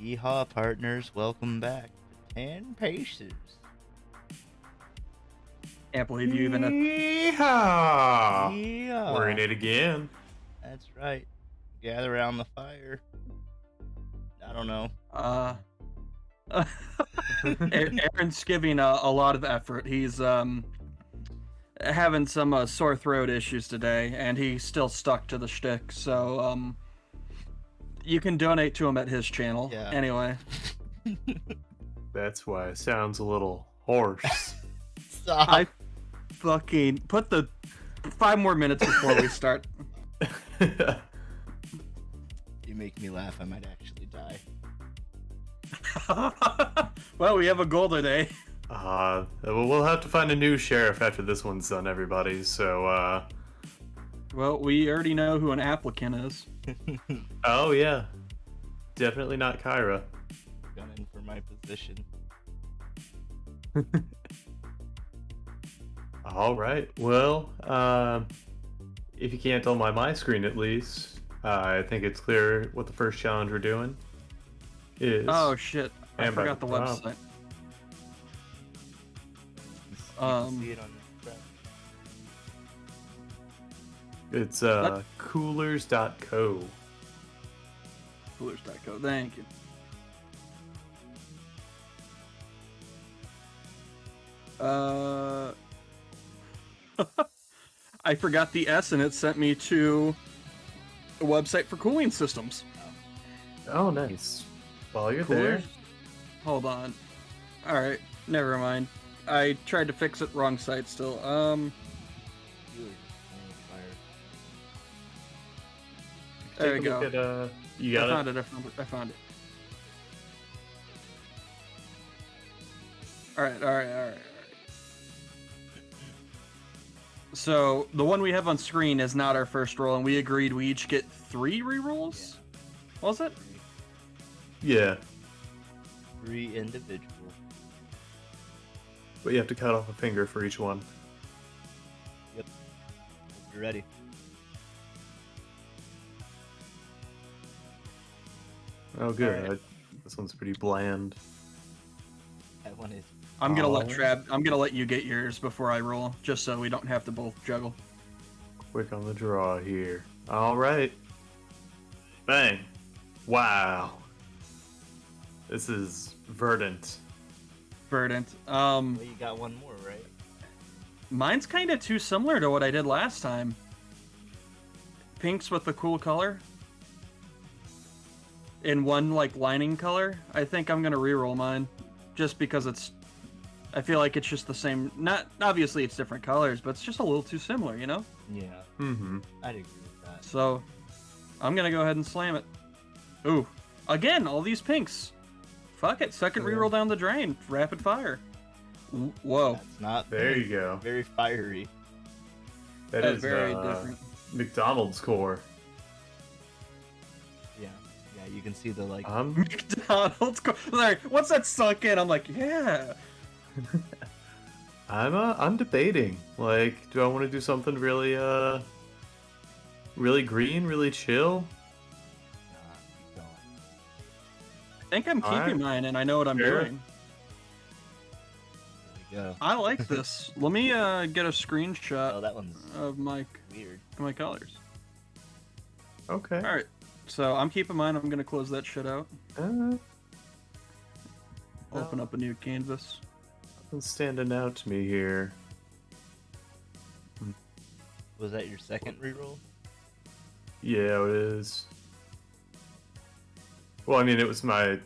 Yeehaw, partners, welcome back to 10 Paces. Can't believe you even... Yeehaw! Yeah, We're in it again. that's right. Gather around the fire. I don't know. Aaron's giving a lot of effort. He's having some sore throat issues today, and he's still stuck to the shtick, so you can donate to him at his channel. Yeah. Anyway. That's why it sounds a little hoarse. Stop. I fucking put the 5 more minutes before we start. You make me laugh, I might actually die. Well, we have a goal today. We'll have to find a new sheriff after this one's done, everybody. So, Well, we already know who an applicant is. oh yeah, definitely not Kyra. Gunning for my position. All right. Well, if you can't tell by my screen at least, I think it's clear what the first challenge we're doing is. Oh shit! I And by forgot the the prop. website. You can see it on the prep. It's What? coolers.co. Coolers.co. Thank you. I forgot the S and it sent me to a website for cooling systems. Oh, nice. While you're there, Coolers? Hold on. Alright, never mind. I tried to fix it, wrong site still. You were just playing fire. There take we a look go. at, you got I it? found it, I found it. Alright. So, the one we have on screen is not our first roll, and we agreed we each get 3 rerolls? Was it? Yeah, 3 individual. but you have to cut off a finger for each one. Yep. You're ready. Oh, good. Alright. This one's pretty bland. That one is. I'm gonna let Oh. I'm gonna let you get yours before I roll, just so we don't have to both juggle. Quick on the draw here. All right. Bang. Wow. This is verdant. Verdant. Well, you got one more, right? Mine's kind of too similar to what I did last time. Pinks with the cool color. In one, like, lining color. I think I'm gonna reroll mine. Just because I feel like it's just the same. Not obviously it's different colors, but it's just a little too similar, you know? Yeah, Mm-hmm. I'd agree with that. So, I'm gonna go ahead and slam it. Ooh. Again, all these pinks. Fuck it. Second Yeah. reroll down the drain. Rapid fire. Whoa. That's not There you go. very fiery. That That's is very different. McDonald's core. Yeah, you can see the like. McDonald's. Like, once that sunk in, I'm like, yeah. I'm debating. Like, do I want to do something really really green, really chill? Keep going. I think I'm keeping Alright. mine, and I know what I'm Sure. doing. There we go. I like this. Let me get a screenshot Oh, that one's of my weird. colors. Okay. All right. So I'm keeping mine. I'm gonna close that shit out. Open up a new canvas. Nothing's standing out to me here. Was that your second reroll? Yeah, it is. Well, I mean, it was my.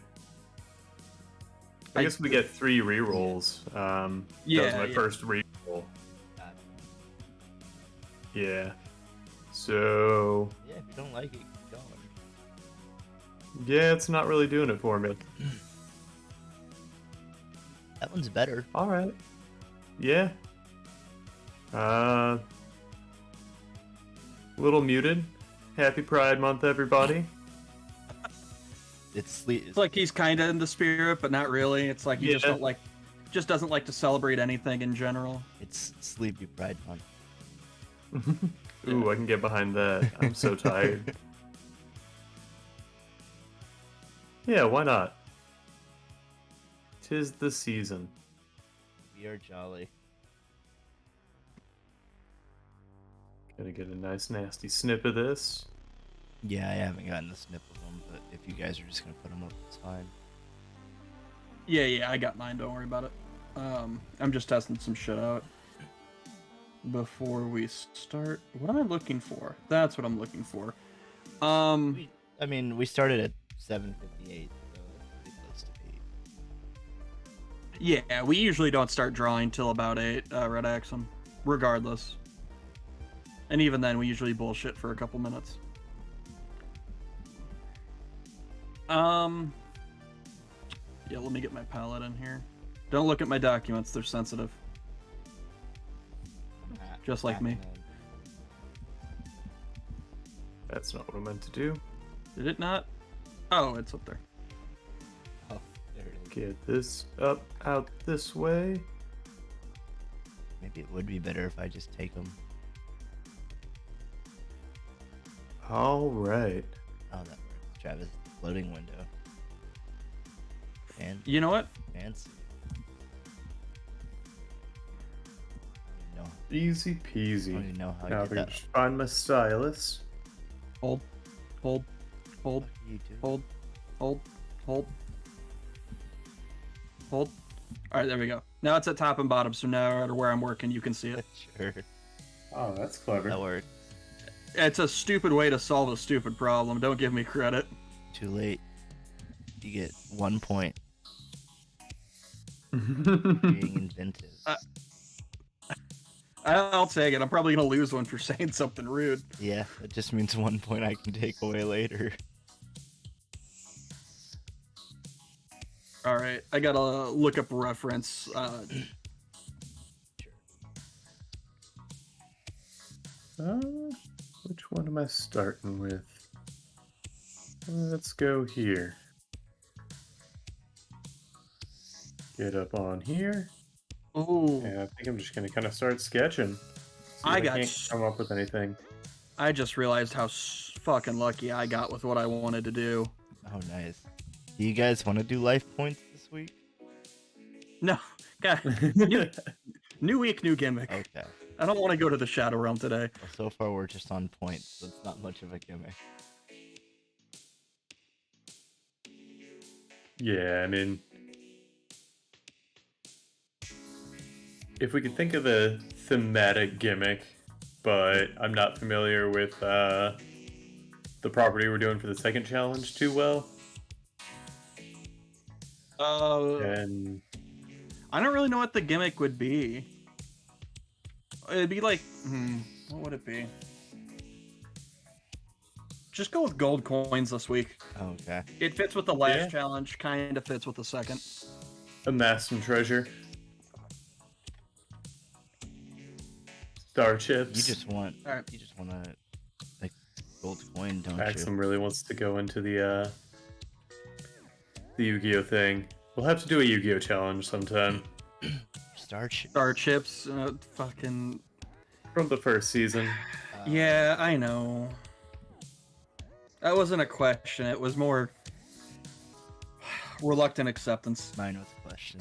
I guess we get 3 rerolls. That was Yeah, my yeah. first reroll. Gotcha. Yeah. So Yeah, if you don't like it, keep going. yeah, it's not really doing it for me. That one's better. All right. Yeah. Little muted. Happy Pride Month, everybody. It's sleep. It's like he's kind of in the spirit, but not really. It's like he Yeah. just doesn't like to celebrate anything in general. It's Sleepy Pride Month. Ooh, I can get behind that. I'm so tired. Yeah, why not? 'Tis the season. We are jolly. Gonna get a nice nasty snip of this. Yeah, I haven't gotten a snip of them, but if you guys are just gonna put them up, it's fine. Yeah, I got mine. Don't worry about it. I'm just testing some shit out before we start. What am I looking for? That's what I'm looking for. I mean, we started at 7:58, so that's pretty close to 8. Yeah, we usually don't start drawing till about 8. Red Axum, regardless. And even then, we usually bullshit for a couple minutes. Yeah, let me get my palette in here. Don't look at my documents; they're sensitive. Just like me. That's not what I meant to do. Did it not? Oh, it's up there. Oh, there it is. Get this up, out this way. Maybe it would be better if I just take them. All right. Oh, that works. Travis, floating window. And You know what? fancy. No, Easy I don't peasy. even know how Now I I did can that. just find my stylus. Hold, hold, hold, What do you do? hold, hold, hold, hold. All right, there we go. Now it's at top and bottom, so no matter where I'm working, you can see it. Sure, Oh, that's clever. that worked. It's a stupid way to solve a stupid problem. Don't give me credit. Too late. You get 1 point. Being inventive. I'll take it. I'm probably gonna lose one for saying something rude. Yeah, that just means 1 point I can take away later. All right, I gotta look up a reference. Which one am I starting with? Let's go here. Get up on here. Oh, Yeah, I think I'm just gonna kind of start sketching. See if I got can't s- come up with anything. I just realized how fucking lucky I got with what I wanted to do. Oh, nice. Do you guys want to do life points this week? No, God, new week, new gimmick. Okay. I don't want to go to the Shadow Realm today. Well, so far we're just on points, so it's not much of a gimmick. Yeah, I mean, if we could think of a thematic gimmick, but I'm not familiar with the property we're doing for the second challenge too well, and I don't really know what the gimmick would be. It'd be like, what would it be? Just go with gold coins this week. Okay. It fits with the last Yeah. challenge, kind of fits with the second. amass some treasure. Star chips. You just want Alright. to like gold coin, don't you? Axum really wants to go into the Yu-Gi-Oh thing. We'll have to do a Yu-Gi-Oh challenge sometime Star chips, fucking. from the first season. Yeah, I know. That wasn't a question. It was more reluctant acceptance. Mine was a question.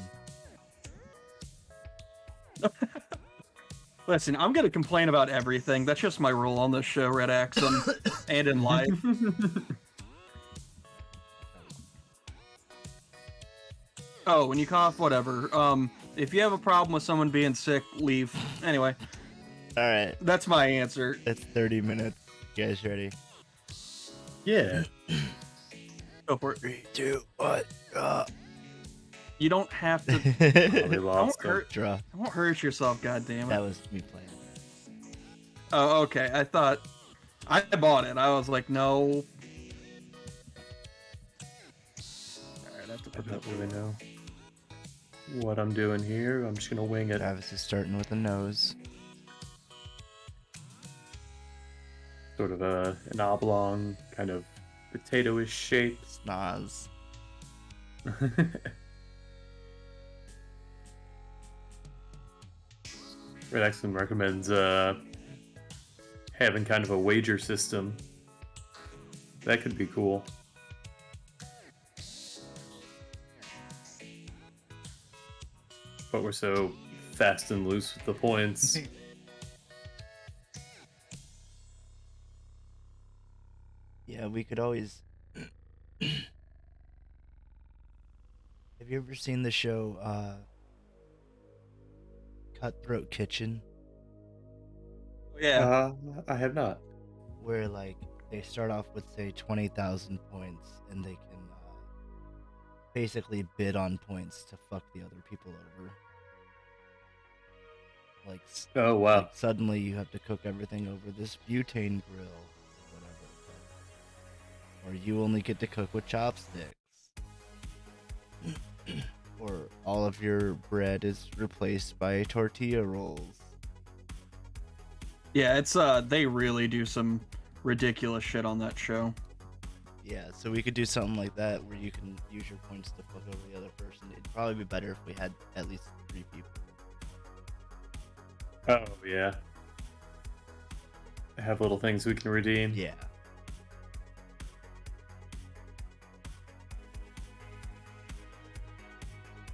Listen, I'm gonna complain about everything. That's just my rule on this show, Red Axum, and in life. Oh, when you cough, whatever. If you have a problem with someone being sick, leave. Anyway, All right, that's my answer. it's 30 minutes. You guys ready? Yeah. Go for it. 3, 2, 1, draw. You don't have to. Oh, we Don't lost him. hurt. Draw. Don't hurt yourself, goddammit. That was me playing. Oh, okay. I thought I bought it. I was like, no. All right, I have to I put that. don't really know what I'm doing here. I'm just gonna wing it. Travis is starting with a nose. Sort of an oblong, kind of potato-ish shape. Snaz. Red Axum recommends having kind of a wager system. That could be cool. but we're so fast and loose with the points. Yeah, we could always. Have you ever seen the show Cutthroat Kitchen? Yeah. I have not. Where like they start off with say 20,000 points, and they can basically bid on points to fuck the other people over. Like, Oh wow. like suddenly you have to cook everything over this butane grill, or whatever. Or you only get to cook with chopsticks. Or all of your bread is replaced by tortilla rolls. Yeah, it's they really do some ridiculous shit on that show. Yeah, so we could do something like that where you can use your points to fuck over the other person. It'd probably be better if we had at least 3 people. Oh yeah. I have little things we can redeem. Yeah.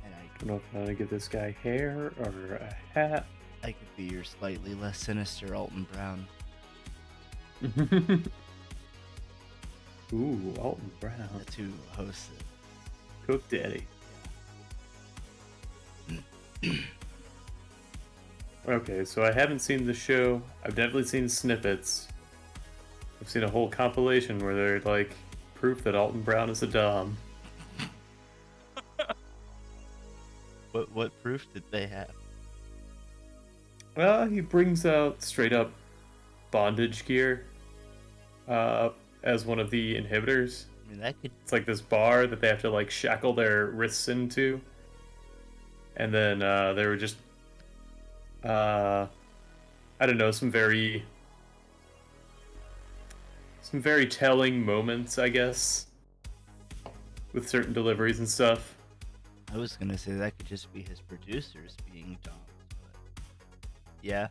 And I don't know if I'm gonna give this guy hair or a hat. I could be your slightly less sinister Alton Brown. Ooh, Alton Brown. That's who hosts it. Cook Daddy. Okay, so I haven't seen the show. I've definitely seen snippets. I've seen a whole compilation where they're like proof that Alton Brown is a dom. What proof did they have? Well, he brings out straight up bondage gear as one of the inhibitors. I mean, that could. It's like this bar that they have to like shackle their wrists into. And then there were just I don't know, some very telling moments, I guess, with certain deliveries and stuff. I was gonna say that could just be his producers being doms, but yeah.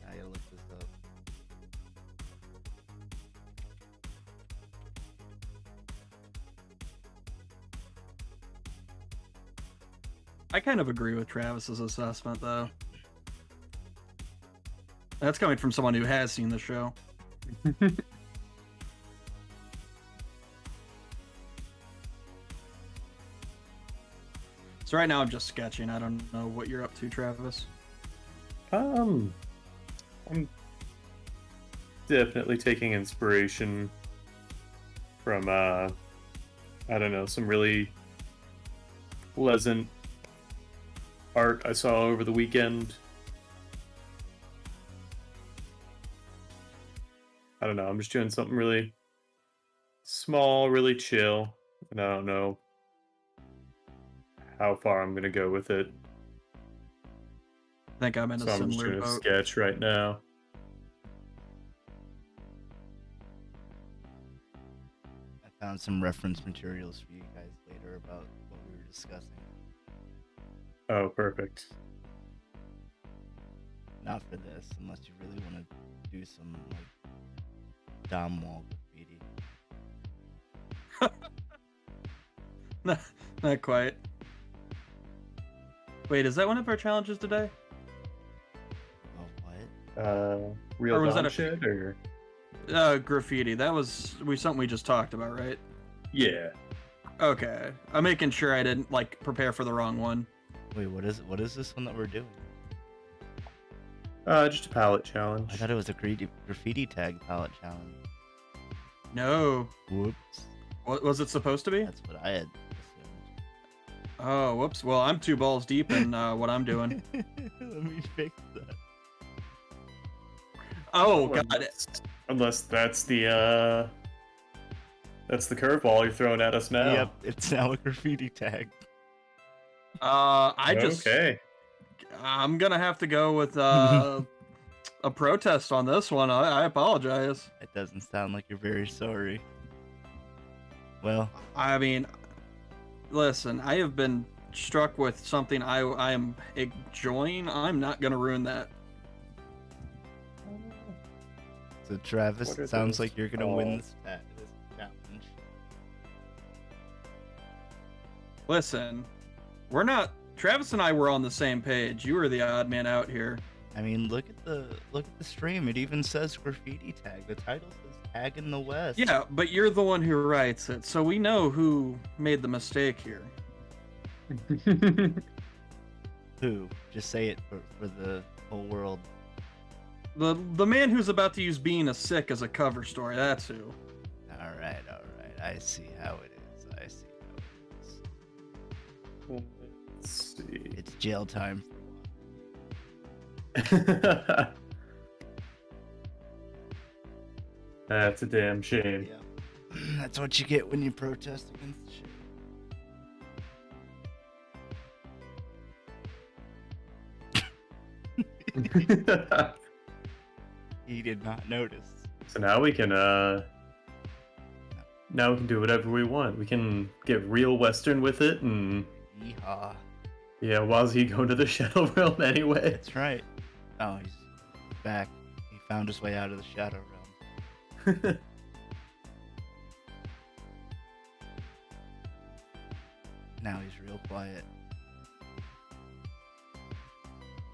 I gotta look this up. I kind of agree with Travis's assessment, though. That's coming from someone who has seen the show. So right now I'm just sketching. I don't know what you're up to, Travis. I'm definitely taking inspiration from I don't know, some really pleasant art I saw over the weekend. I don't know, I'm just doing something really small, really chill, and I don't know how far I'm gonna go with it. I think I'm in a So I'm just similar doing a boat. sketch right now. I found some reference materials for you guys later about what we were discussing. Oh, perfect. Not for this, unless you really want to do some like dom wall graffiti. Not quite. Wait, is that one of our challenges today? Oh, what? Real Or was dom that a- shit, or Graffiti. That was something we just talked about, right? yeah. Okay. I'm making sure I didn't like prepare for the wrong one. Wait, what is it? What is this one that we're doing? Just a palette challenge. I thought it was a graffiti tag palette challenge. No. Whoops. What was it supposed to be? That's what I had assumed. Oh, whoops. Well, I'm 2 balls deep in what I'm doing. Let me fix that. Oh, God. Unless that's the curveball you're throwing at us now. Yep, it's now a graffiti tag. Okay. I'm gonna have to go with a protest on this one. I apologize. It doesn't sound like you're very sorry. Well, I mean, listen, I have been struck with something I am enjoying. I'm not gonna ruin that. so Travis, What are it sounds those like you're gonna win called? this challenge. Listen, we're not. Travis and I were on the same page. You were the odd man out here. I mean, look at the stream. It even says graffiti tag. The title says tag in the West. Yeah, but you're the one who writes it, so we know who made the mistake here. Who? Just say it for the whole world. The man who's about to use being a sick as a cover story. That's who. All right. I see how it is. Let's see. It's jail time That's a damn shame. Yeah. That's what you get when you protest against shit. He did not notice. So now we can do whatever we want. We can get real Western with it, and Yeehaw. yeah, Wazihe going to the Shadow Realm anyway. That's right. Oh, he's back. He found his way out of the Shadow Realm. Now he's real quiet.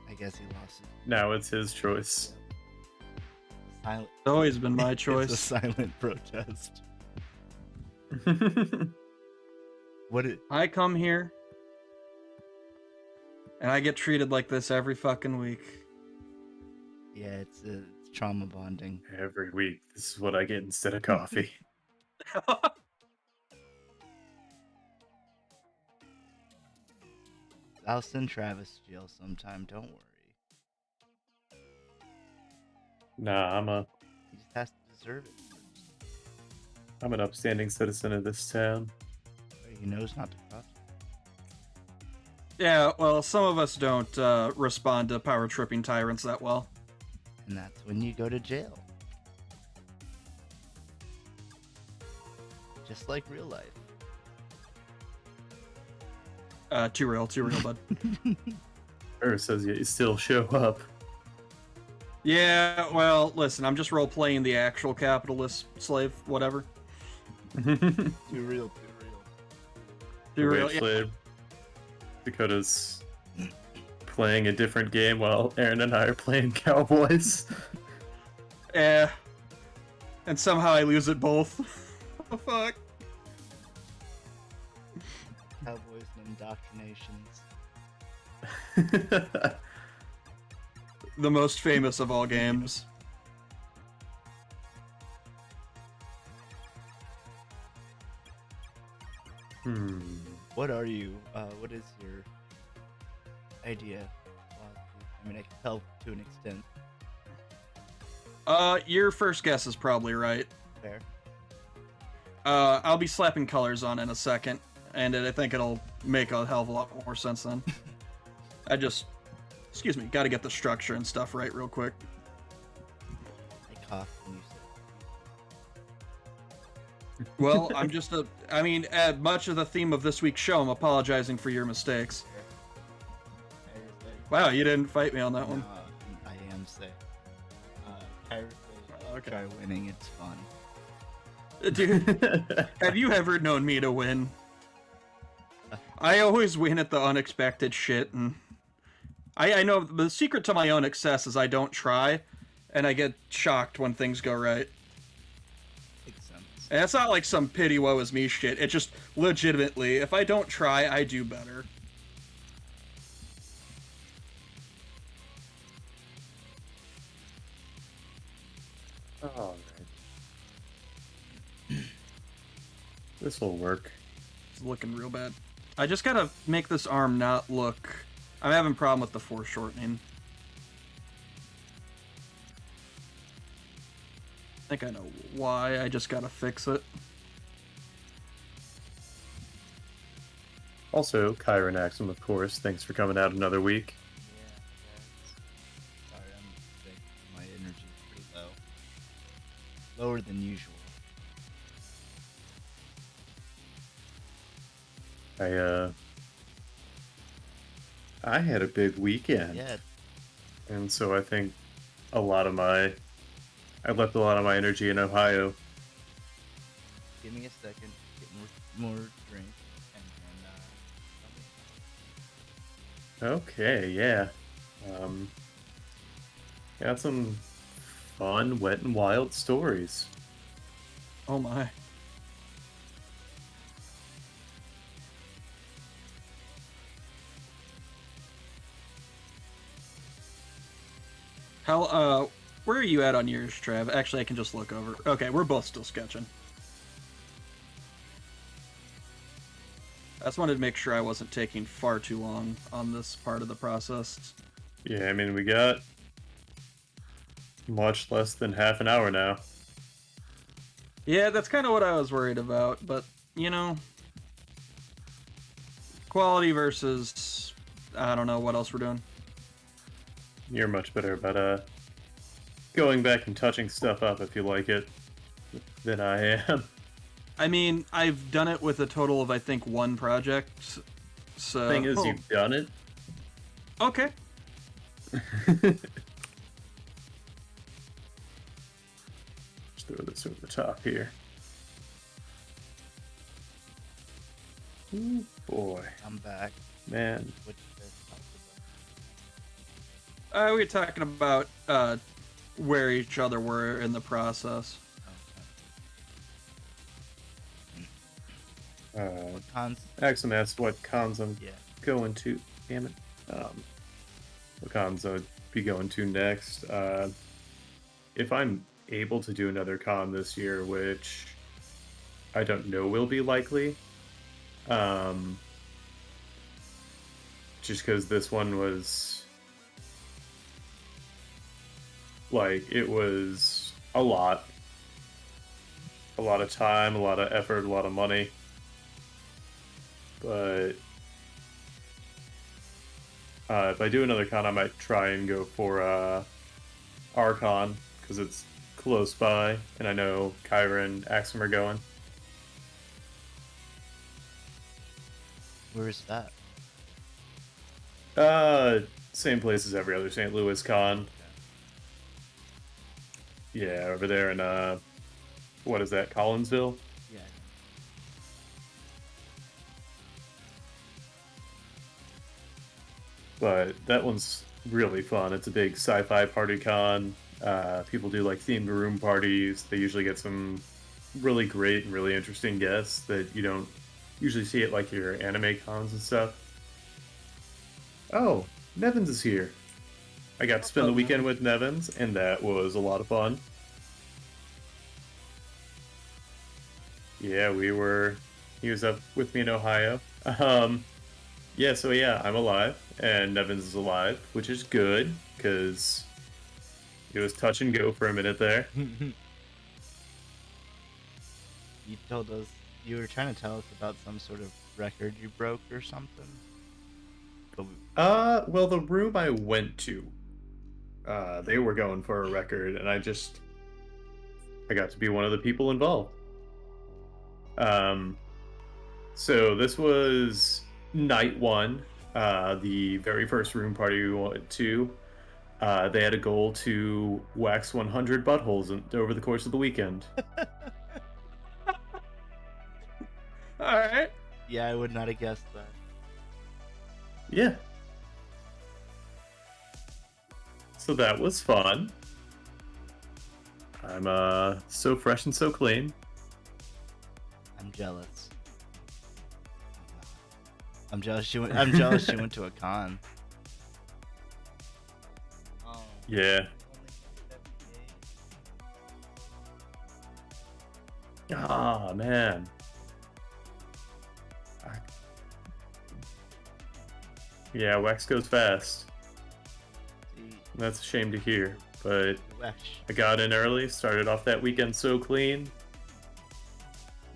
I guess he lost it. Now it's his choice. Silent. It's always been my It's a choice. silent protest. What it? I come here, and I get treated like this every fucking week. Yeah, it's trauma bonding. Every week, this is what I get instead of coffee. I'll send Travis to jail sometime. Don't worry. Nah, He just has to deserve it first. I'm an upstanding citizen of this town. He knows not to cross. Yeah, well, some of us don't respond to power tripping tyrants that well. And that's when you go to jail. Just like real life. Too real, bud. Or says you still show up. Yeah, well, listen, I'm just role playing the actual capitalist slave, whatever. Too real. Too real. Wage Yeah. slave. Dakota's playing a different game while Aaron and I are playing Cowboys. And somehow I lose it both. Oh, fuck. Cowboys and indoctrinations. The most famous of all games. What are you? What is your idea? I mean, I can tell to an extent. Your first guess is probably right. Fair. I'll be slapping colors on in a second, and I think it'll make a hell of a lot more sense then. Excuse me, gotta get the structure and stuff right real quick. I coughed when you said. Well, much of the theme of this week's show, I'm apologizing for your mistakes. Wow, you didn't fight me on that one. I am sick. Kyra said, Okay. try winning, it's fun. Dude, have you ever known me to win? I always win at the unexpected shit, and I know the secret to my own success is I don't try, and I get shocked when things go right. Makes sense. And it's not like some pity woe is me shit. It's just legitimately, if I don't try, I do better. Alright. This will work. It's looking real bad. I just gotta make this arm not look... I'm having a problem with the foreshortening. I think I know why, I just gotta fix it. Also, Kyra and Axum, of course, thanks for coming out another week. Yeah, sorry, I'm sick. My energy's pretty low. Lower than usual. I had a big weekend. Yeah, And so I think I left a lot of my energy in Ohio. give me a second. Get more drink, and then Okay, yeah. Um, got some fun, wet, and wild stories. Oh my. How where are you at on yours, Trav? Actually, I can just look over. Okay, we're both still sketching. I just wanted to make sure I wasn't taking far too long on this part of the process. Yeah, I mean, we got much less than half an hour now. Yeah, that's kind of what I was worried about, but you know, quality versus I don't know what else we're doing. You're much better about going back and touching stuff up if you like it than I am. I mean, I've done it with a total of I think one project. So Thing is, you've done it. okay. Just throw this over the top here. Ooh, boy, I'm back. man. What you guys talked We were talking about where each other were in the process. about? What cons? Axum asked what cons I'm Yeah. going to. Damn it. What cons I'd be going to next. If I'm able to do another con this year, which I don't know will be likely. Just because this one was like it was a lot of time, a lot of effort, a lot of money. But if I do another con, I might try and go for Archon because it's close by, and I know Kyra and Axum are going. Where's that? Same place as every other St. Louis con. Yeah, over there in what is that, Collinsville? Yeah. But that one's really fun. It's a big sci-fi party con. People do like themed room parties. They usually get some really great and really interesting guests that you don't usually see at like your anime cons and stuff. Oh, Nevins is here. I got to spend the weekend with Nevins, and that was a lot of fun. Yeah, he was up with me in Ohio. Yeah, so yeah, I'm alive, and Nevins is alive, which is good, because it was touch and go for a minute there. You told us you were trying to tell us about some sort of record you broke or something. But Well, the room I went to, they were going for a record, and I got to be one of the people involved. So this was night one, the very first room party we went to. They had a goal to wax 100 buttholes over the course of the weekend. All right. yeah, I would not have guessed that. Yeah. So that was fun. I'm so fresh and so clean. I'm jealous. I'm jealous. I'm jealous she went to a con. Oh. Yeah. Ah, man. Yeah, wax goes fast. That's a shame to hear, but I got in early, started off that weekend so clean.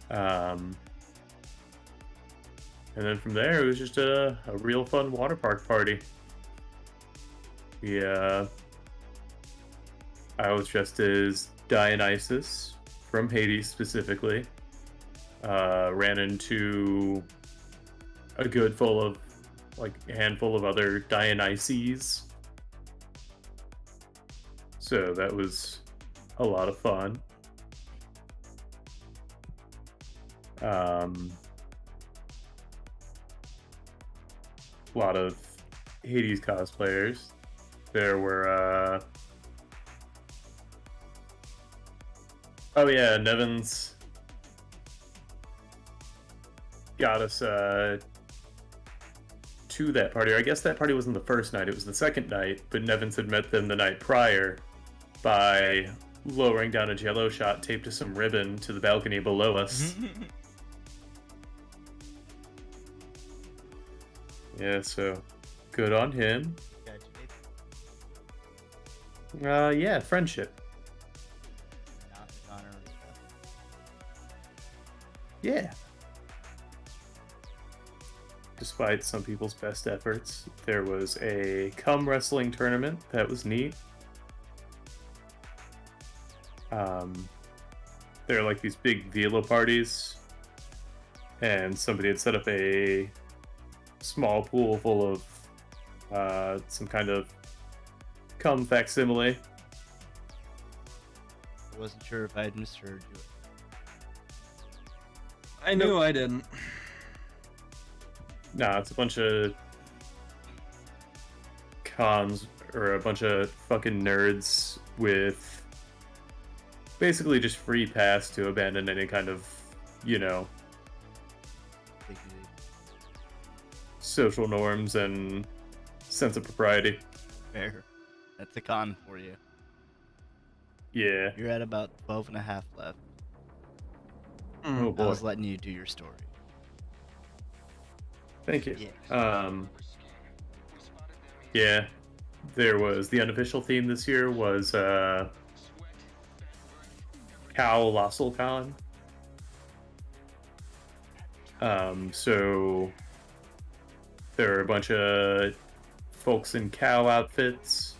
And then from there, it was just a real fun water park party. I was dressed as Dionysus from Hades specifically. Ran into a handful of other Dionyses. So that was a lot of fun. A lot of Hades cosplayers. There were, oh yeah, Nevin's got us, to that party. Or I guess that party wasn't the first night, it was the second night, but Nevins had met them the night prior by lowering down a jello shot taped to some ribbon to the balcony below us. Yeah, so good on him. Yeah, friendship. Yeah. Despite some people's best efforts, there was a cum wrestling tournament that was neat. There are like these big velo parties, and somebody had set up a small pool full of some kind of cum facsimile. I wasn't sure if I had misheard you. I knew I didn't. Nah, it's a bunch of cons, or a bunch of fucking nerds with basically just free pass to abandon any kind of, you know, social norms and sense of propriety. Fair. That's a con for you. Yeah. You're at about 12 and a half left. Oh I boy. was letting you do your story. Thank you. Yeah. Yeah. There was the unofficial theme this year was Cow Lossel Con. So there are a bunch of folks in cow outfits.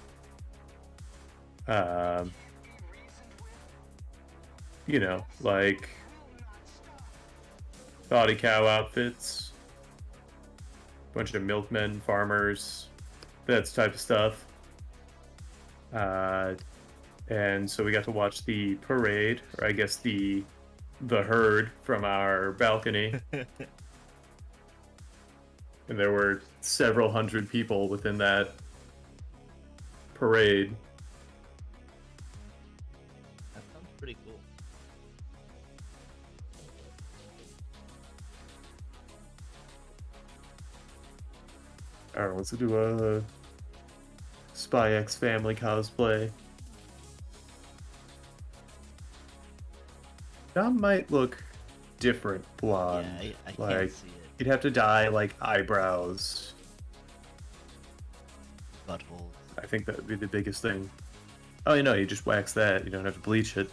You know, like body cow outfits. Bunch of milkmen, farmers, that type of stuff. And so we got to watch the parade, or I guess the herd from our balcony. And there were several hundred people within that parade. That sounds pretty cool. Alright, let's do a Spy X Family cosplay. That might look different blonde. Yeah, I like, can't see it. you'd have to dye like eyebrows. Buttholes. I think that would be the biggest thing. Oh, you know, you just wax that. You don't have to bleach it.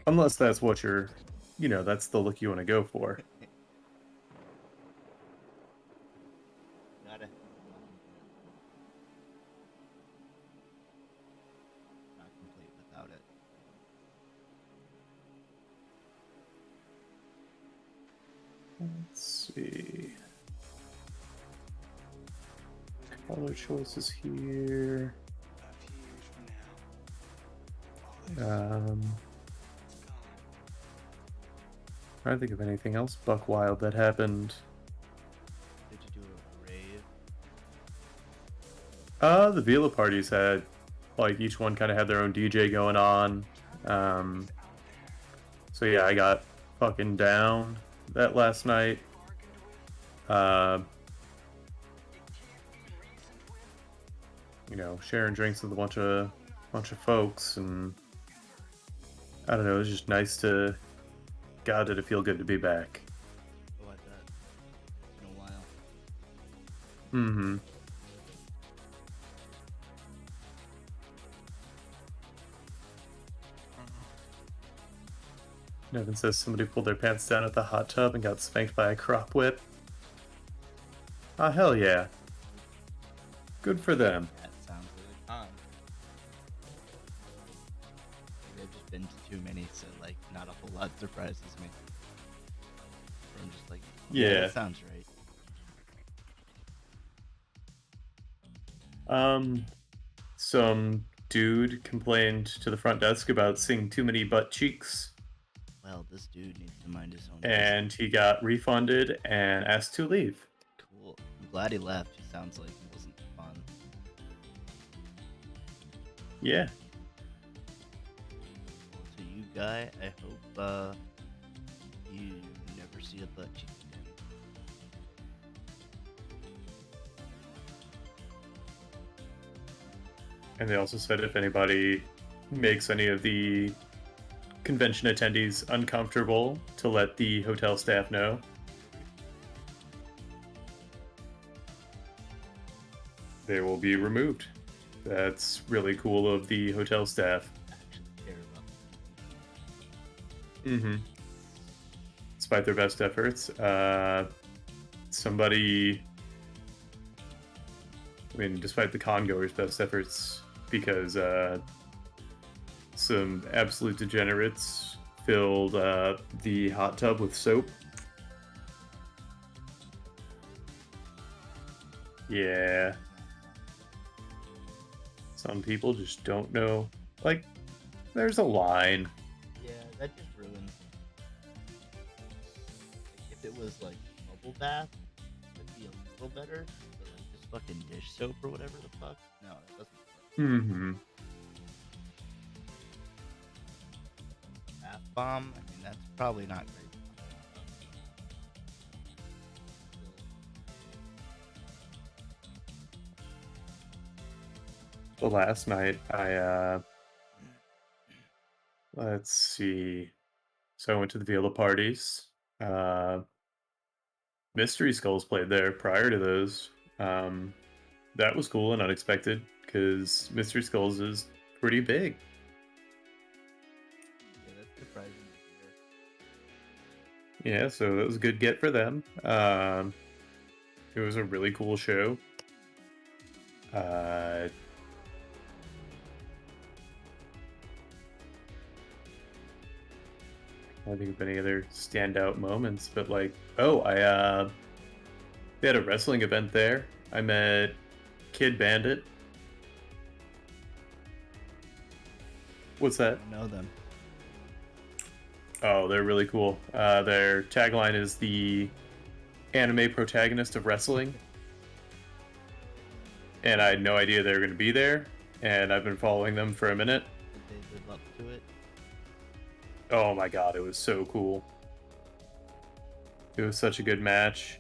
Unless that's what you're, you know, that's the look you want to go for. Gotta. Not complete without it. Let's see. Color choices here. Trying to think of anything else buck wild that happened. Did you do a rave? The Vila parties had, like, each one kind of had their own DJ going on. So yeah, I got fucking down that last night. You know, sharing drinks with a bunch of folks, and I don't know, it was just nice to. God, did it feel good to be back. Oh, I bet. It's been a while. Mm-hmm. Nevin says somebody pulled their pants down at the hot tub and got spanked by a crop whip. Ah, hell yeah. Good for them. That sounds really fun. Maybe I've just been to too many, so like not a whole lot surprises me. Or I'm just like, Yeah. that sounds right. Some dude complained to the front desk about seeing too many butt cheeks, Well, this dude needs to mind his own and he got refunded and asked to leave. business. Cool. I'm glad he left. sounds like it wasn't fun. Yeah. Well, to you, Guy, I hope you never see a butt cheek again. And they also said if anybody makes any of the convention attendees uncomfortable, to let the hotel staff know. They will be removed. That's really cool of the hotel staff. Actually care about Mm-hmm. Despite their best efforts, despite the congoers' best efforts, because some absolute degenerates filled the hot tub with soap. Yeah. Some people just don't know. Like, there's a line. Yeah, that just ruins. Like, if it was like bubble bath, it'd be a little better. But like just fucking dish soap or whatever the fuck. No, it doesn't work. Mm-hmm. Bath bomb. I mean, that's probably not great. Well, last night let's see. So I went to the Viola parties. Mystery Skulls played there prior to those. That was cool and unexpected because Mystery Skulls is pretty big. Yeah, that's surprising to hear. Yeah, so that was a good get for them. It was a really cool show. I think of any other standout moments, but like, they had a wrestling event there. I met Kid Bandit. What's I that? don't know them. Oh, they're really cool. Their tagline is the anime protagonist of wrestling. And I had no idea they were going to be there, and I've been following them for a minute. Did they live up to it? Oh my god, it was so cool. It was such a good match.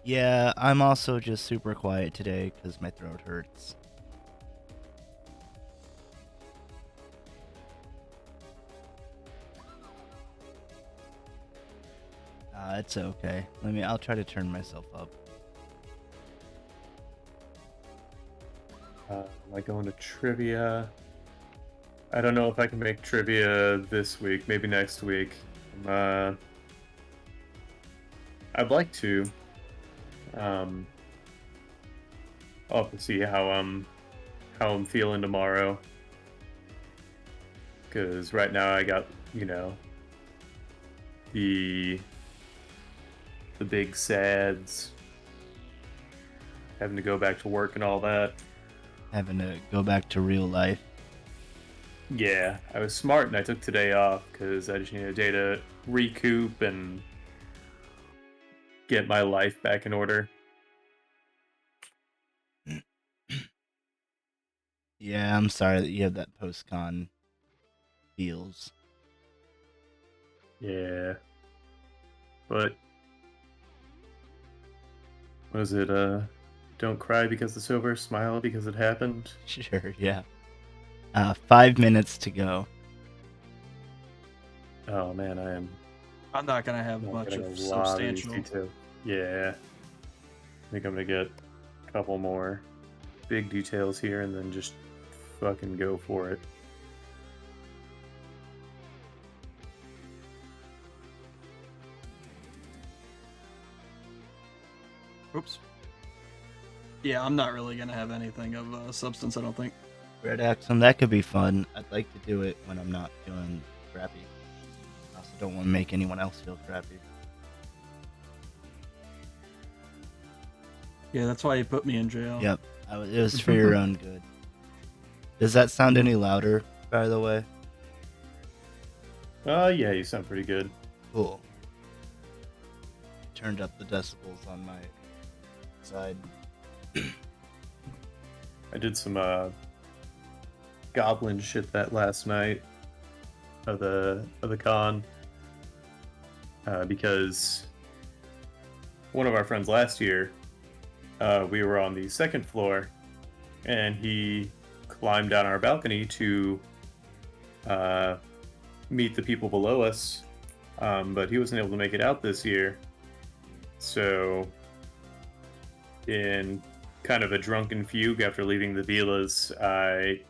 Yeah, I'm also just super quiet today because my throat hurts. It's okay. I'll try to turn myself up. Am I going to trivia? I don't know if I can make trivia this week. Maybe next week. I'd like to. I'll have to see how I'm feeling tomorrow. Because right now I got, the big sads, having to go back to work and all that. Having to go back to real life. Yeah, I was smart and I took today off because I just needed a day to recoup and get my life back in order. Yeah, I'm sorry that you have that post-con feels. Yeah. But was it don't cry because it's over, smile because it happened? Sure, yeah. 5 minutes to go. Oh man, I'm not gonna have I'm much getting of a lot of these substantial. details. Yeah. I think I'm gonna get a couple more big details here and then just fucking go for it. Oops. Yeah, I'm not really gonna have anything of substance, I don't think. Red Axum, that could be fun. I'd like to do it when I'm not feeling crappy. I also don't want to make anyone else feel crappy. Yeah, that's why you put me in jail. Yep, it was for your own good. Does that sound any louder, by the way? Yeah, you sound pretty good. Cool. Turned up the decibels on my side. I did some goblin shit that last night of the con because one of our friends last year, we were on the second floor, and he climbed down our balcony to meet the people below us, but he wasn't able to make it out this year. So, in kind of a drunken fugue after leaving the villas, I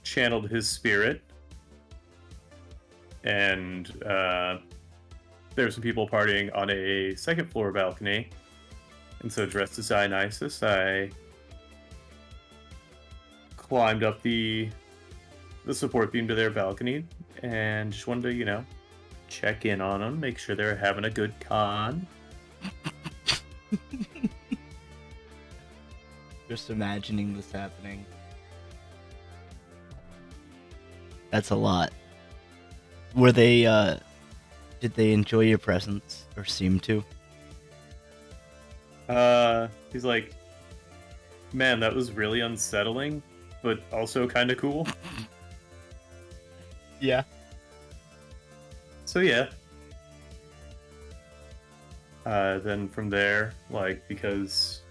channeled his spirit, and there were some people partying on a second floor balcony. And so, dressed as Dionysus, I climbed up the support beam to their balcony and just wanted to, check in on them, make sure they're having a good con. Just imagining this happening. That's a lot. Were they, did they enjoy your presence, or seem to? He's like, man, that was really unsettling, but also kind of cool. Yeah. So yeah. Then from there, because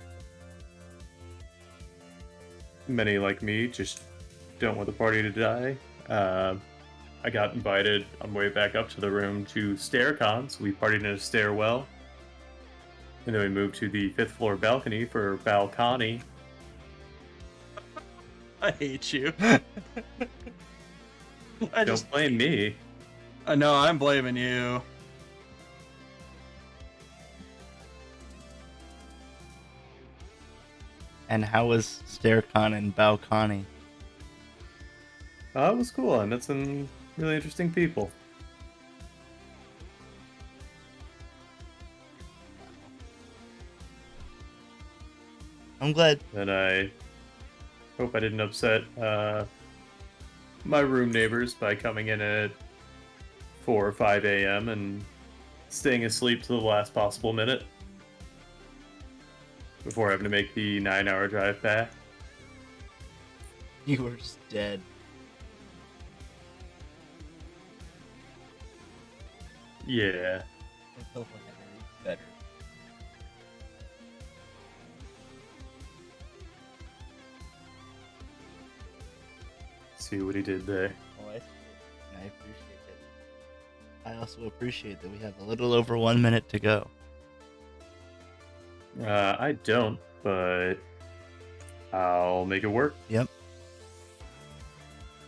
many like me just don't want the party to die, I got invited on my way back up to the room to StairCon, so we partied in a stairwell. And then we moved to the 5th floor balcony for Balcony. I hate you. Don't blame me. No, I'm blaming you. And how was StairCon and Balcony? It was cool. I met some really interesting people. I'm glad. And I hope I didn't upset my room neighbors by coming in at 4 or 5 a.m. and staying asleep to the last possible minute before having to make the 9-hour drive back. You were just dead. Yeah. Better. See what he did there. Oh, I see it, and I appreciate it. I also appreciate that we have a little over 1 minute to go. I don't, but I'll make it work. Yep.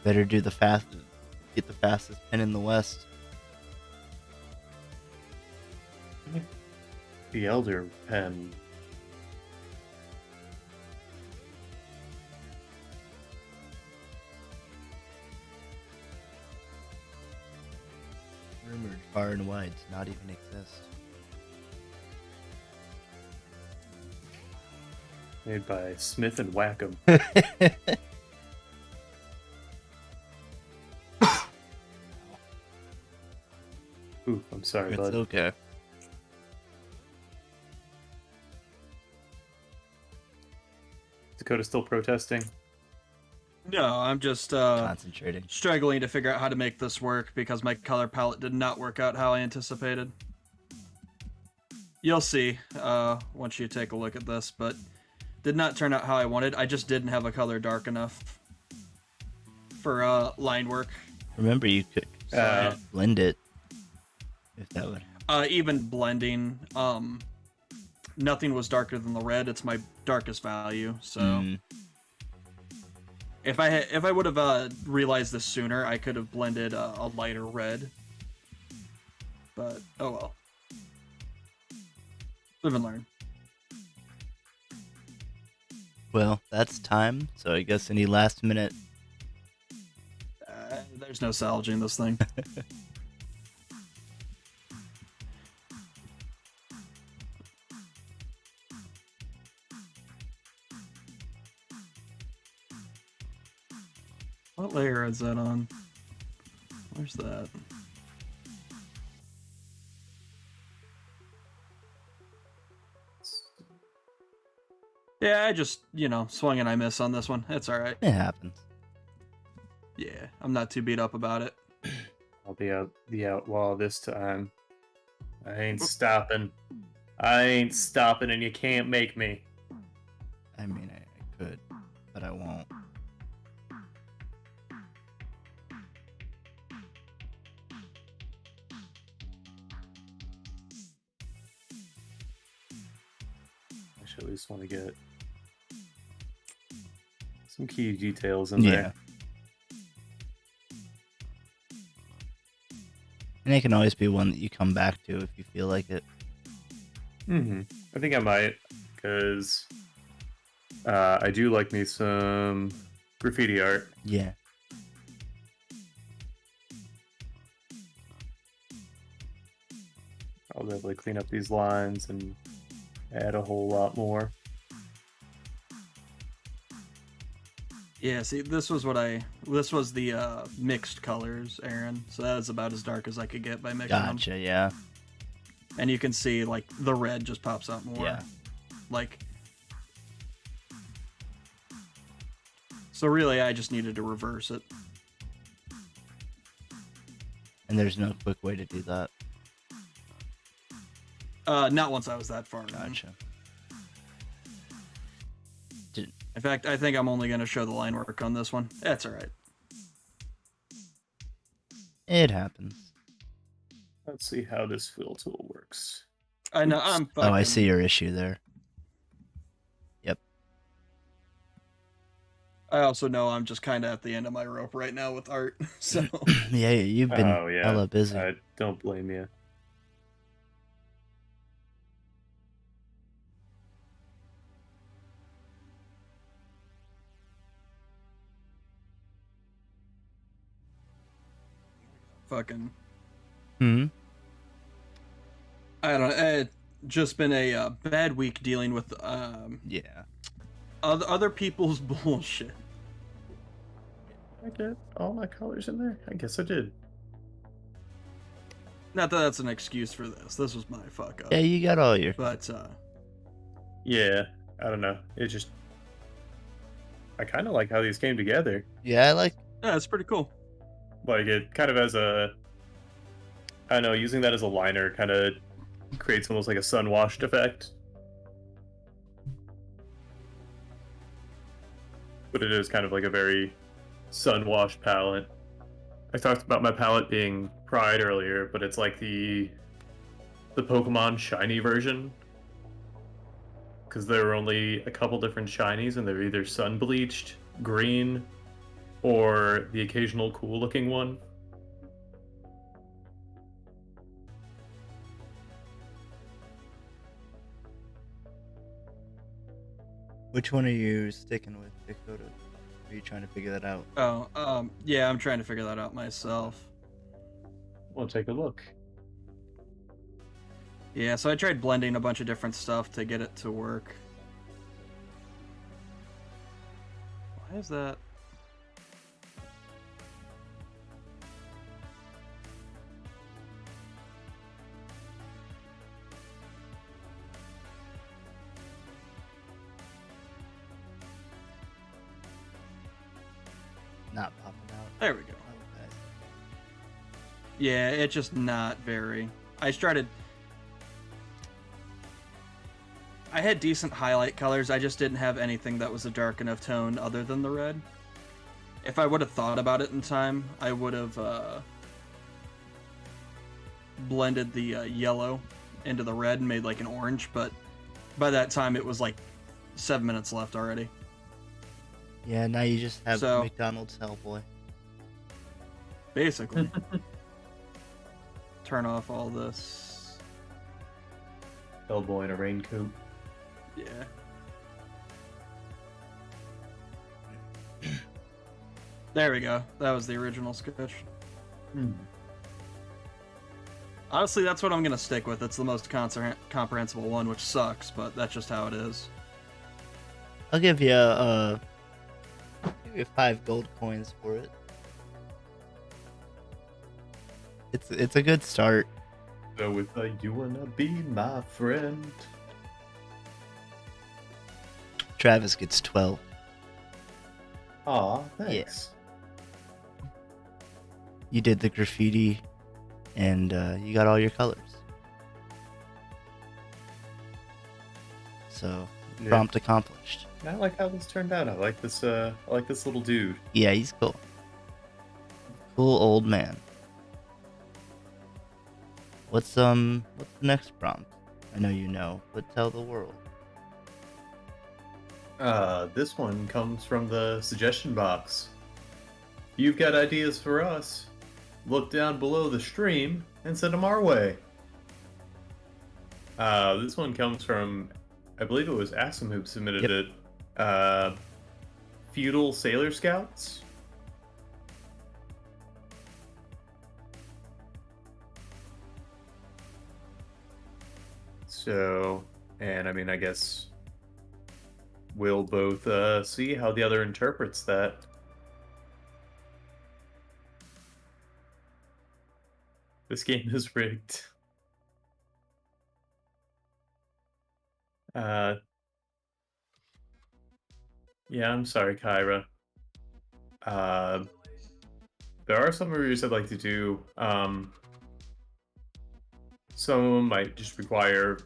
Better do the fastest. Get the fastest pin in the West. The Elder Pen. Rumored far and wide to not even exist. Made by Smith and Wackham. Ooh, I'm sorry, It's bud. okay. Dakota still protesting? No, I'm just Concentrating. struggling to figure out how to make this work because my color palette did not work out how I anticipated. You'll see once you take a look at this, but did not turn out how I wanted. I just didn't have a color dark enough for line work. Remember, you could blend it if that would. Even blending, nothing was darker than the red. It's my darkest value, so if I would have realized this sooner, I could have blended a lighter red. But oh well. Live and learn. Well, that's time. So I guess any last minute. There's no salvaging this thing. What layer is that on? Where's that? Yeah, I just, swung and I miss on this one. It's alright. It happens. Yeah, I'm not too beat up about it. I'll be out the outlaw this time. I ain't stopping. I ain't stopping, and you can't make me. I mean, I could, but I won't. I should at least want to get some key details in there. And it can always be one that you come back to if you feel like it. I think I might, because I do like me some graffiti art. Yeah. I'll definitely clean up these lines and add a whole lot more. Yeah, see, this was the mixed colors, Aaron. So that was about as dark as I could get by mixing them. Gotcha, yeah. And you can see, like, the red just pops out more. Yeah. Like, so really, I just needed to reverse it. And there's no quick way to do that. Not once I was that far in. Gotcha. In fact, I think I'm only going to show the line work on this one. That's all right. It happens. Let's see how this fill tool works. I know, I'm fucking... Oh, I see your issue there. Yep. I also know I'm just kind of at the end of my rope right now with art, so... Yeah, you've been hella busy. I don't blame you. Fucking... I don't know. It's just been a bad week dealing with other people's bullshit. I get all my colors in there? I guess I did. Not that that's an excuse for this. This was my fuck up. Yeah, you got all your... But, yeah, I don't know. It just... I kind of like how these came together. Yeah, I like... Yeah, it's pretty cool. Like, it kind of as a... I don't know, using that as a liner kind of creates almost like a sun-washed effect. But it is kind of like a very sun-washed palette. I talked about my palette being Pride earlier, but it's like the Pokemon shiny version. Because there are only a couple different shinies, and they're either sun-bleached, green, or the occasional cool-looking one. Which one are you sticking with, Dakota? Are you trying to figure that out? Oh, yeah, I'm trying to figure that out myself. We'll take a look. Yeah, so I tried blending a bunch of different stuff to get it to work. Why is that? Not popping out. There we go. Okay. Yeah, it's just not very... I had decent highlight colors, I just didn't have anything that was a dark enough tone other than the red. If I would have thought about it in time, I would have blended the yellow into the red and made like an orange, but by that time it was like 7 minutes left already. Yeah, now you just have McDonald's Hellboy. Basically. Turn off all this. Hellboy in a raincoat. Yeah. There we go. That was the original sketch. Honestly, that's what I'm going to stick with. It's the most comprehensible one, which sucks, but that's just how it is. I'll give you 5 gold coins for it. It's a good start. So if you wanna be my friend. Travis gets 12. Aw, thanks. You did the graffiti, and you got all your colors. So Yeah. prompt accomplished. I like how this turned out. I like this little dude. Yeah, he's cool. Cool old man. What's the next prompt? I know you know, but tell the world. This one comes from the suggestion box. You've got ideas for us? Look down below the stream and send them our way. This one comes from, I believe it was Asim who submitted it. Feudal Sailor Scouts. So, and I mean, I guess we'll both see how the other interprets that. This game is rigged. Yeah, I'm sorry, Kyra. There are some reviews I'd like to do. Some of them might just require,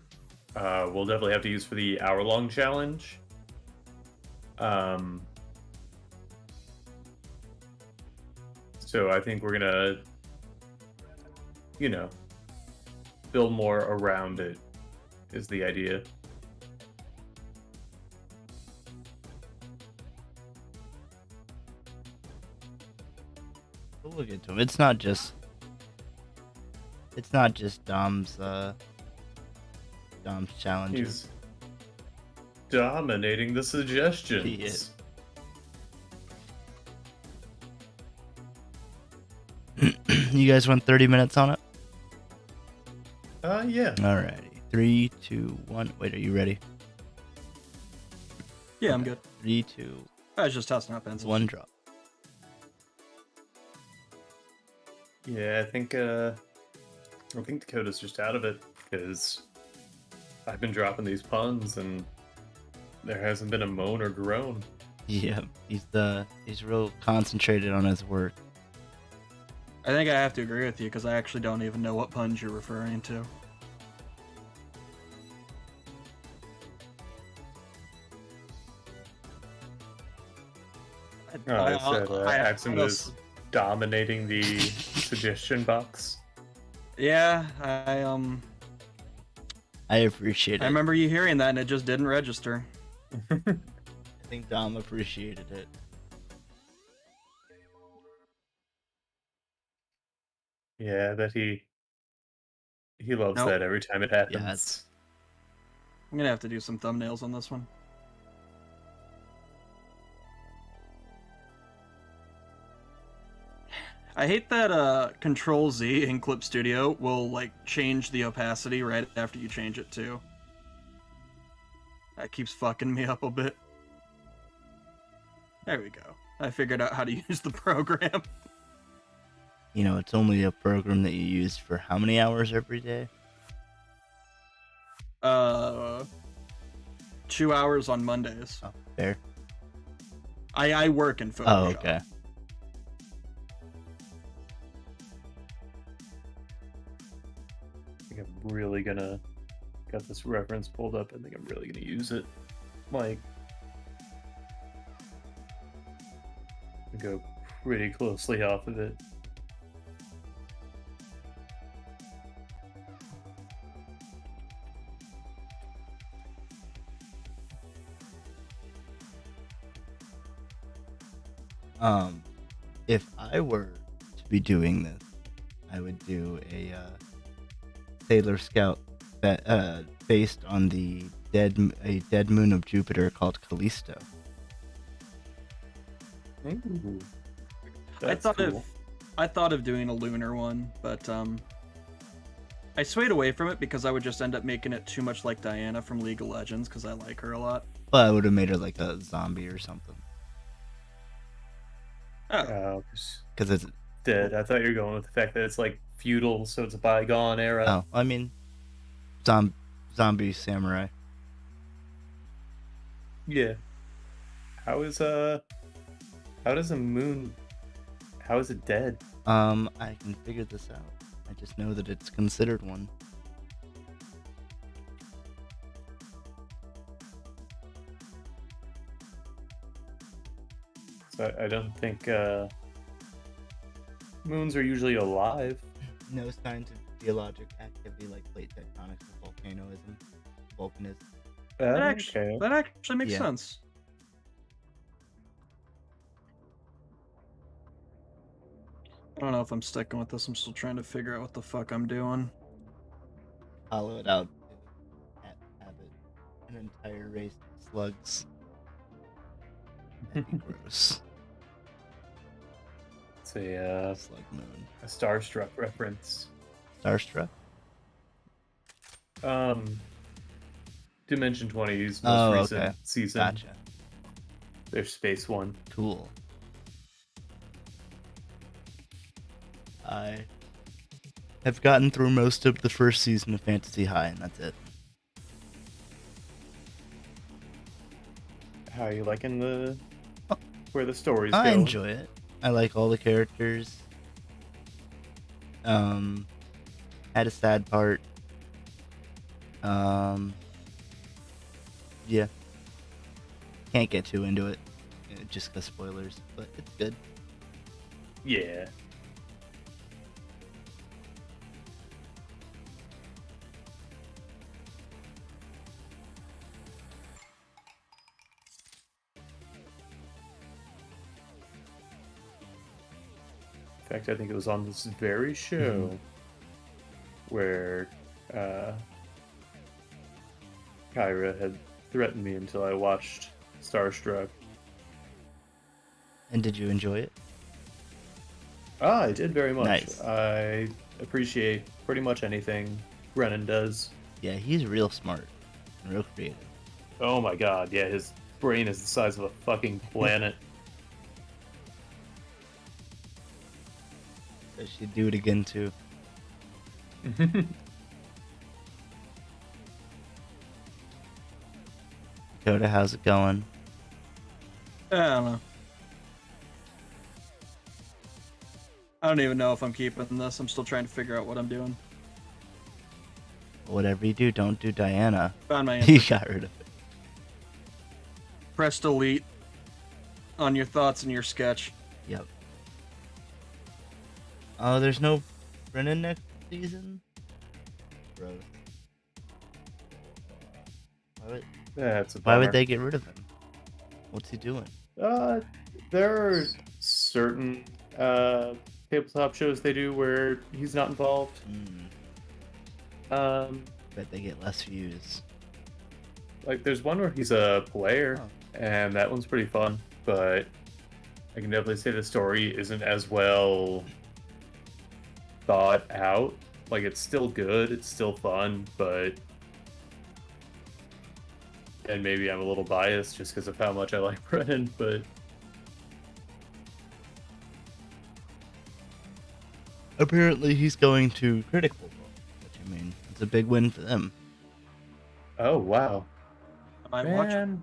we'll definitely have to use for the hour-long challenge. So I think we're gonna, build more around it, is the idea. We'll get to him. It's not just Dom's challenges. He's dominating the suggestions. He is. You guys went 30 minutes on it? Yeah. Alrighty. 3, 2, 1. Wait, are you ready? Yeah, I'm good. 3, 2, I was just testing out pencils. 1, drop. Yeah, I think Dakota's just out of it because I've been dropping these puns and there hasn't been a moan or groan. Yeah, he's real concentrated on his work. I think I have to agree with you because I actually don't even know what puns you're referring to. I said Axon was dominating the suggestion box. Yeah, I appreciate it. I remember you hearing that and it just didn't register. I think Dom appreciated it. Yeah, that he loves that every time it happens. Yeah, I'm gonna have to do some thumbnails on this one. I hate that Control Z in Clip Studio will like change the opacity right after you change it too. That keeps fucking me up a bit. There we go. I figured out how to use the program. You know, it's only a program that you use for how many hours every day? 2 hours on Mondays. Oh, fair. I work in Photoshop. Oh, okay. I think I'm really gonna got this reference pulled up. I think I'm really gonna use it. Like, go pretty closely off of it. If I were to be doing this, I would do a Sailor Scout that based on the dead moon of Jupiter called Callisto. Ooh, I thought of doing a lunar one, but I swayed away from it because I would just end up making it too much like Diana from League of Legends because I like her a lot. Well, I would have made her like a zombie or something. Oh, Because it's dead. I thought you were going with the fact that it's like feudal, so it's a bygone era. Oh, I mean, zombie samurai. Yeah. How is how does a moon how is it dead? I can figure this out. I just know that it's considered one. So I don't think moons are usually alive. No signs of geologic activity like plate tectonics or volcanism. Okay. That actually makes Yeah. sense. I don't know if I'm sticking with this. I'm still trying to figure out what the fuck I'm doing. Hollow it out to habit an entire race of slugs. That'd be gross. It's a Slug moon. Starstruck reference. Starstruck? Dimension 20's most Oh, recent okay. season. Gotcha. Their space one. Cool. I have gotten through most of the first season of Fantasy High, and that's it. How are you liking the Oh, where the story's I going? enjoy it. I like all the characters. Had a sad part. Yeah. Can't get too into it, just cause spoilers, but it's good. Yeah. In fact, I think it was on this very show where Kyra had threatened me until I watched Starstruck. And did you enjoy it? Ah, I did very much. Nice. I appreciate pretty much anything Brennan does. Yeah, he's real smart and real creative. Oh my god, yeah, his brain is the size of a fucking planet. I should do it again too. Dakota, how's it going? I don't know. I don't even know if I'm keeping this. I'm still trying to figure out what I'm doing. Whatever you do, don't do Diana. Found my You answer. got rid of it. Press delete on your thoughts and your sketch. Yep. Oh, there's no Brennan next season? Gross. That's a Why bummer. would they get rid of him? What's he doing? There are certain tabletop shows they do where he's not involved. Bet they get less views. Like there's one where he's a player, Oh. and that one's pretty fun, but I can definitely say the story isn't as well thought out. Like it's still good, it's still fun, but and maybe I'm a little biased just because of how much I like Brennan, but Apparently he's going to Critical Role, which I mean, it's a big win for them. oh wow. I might watch it. Man,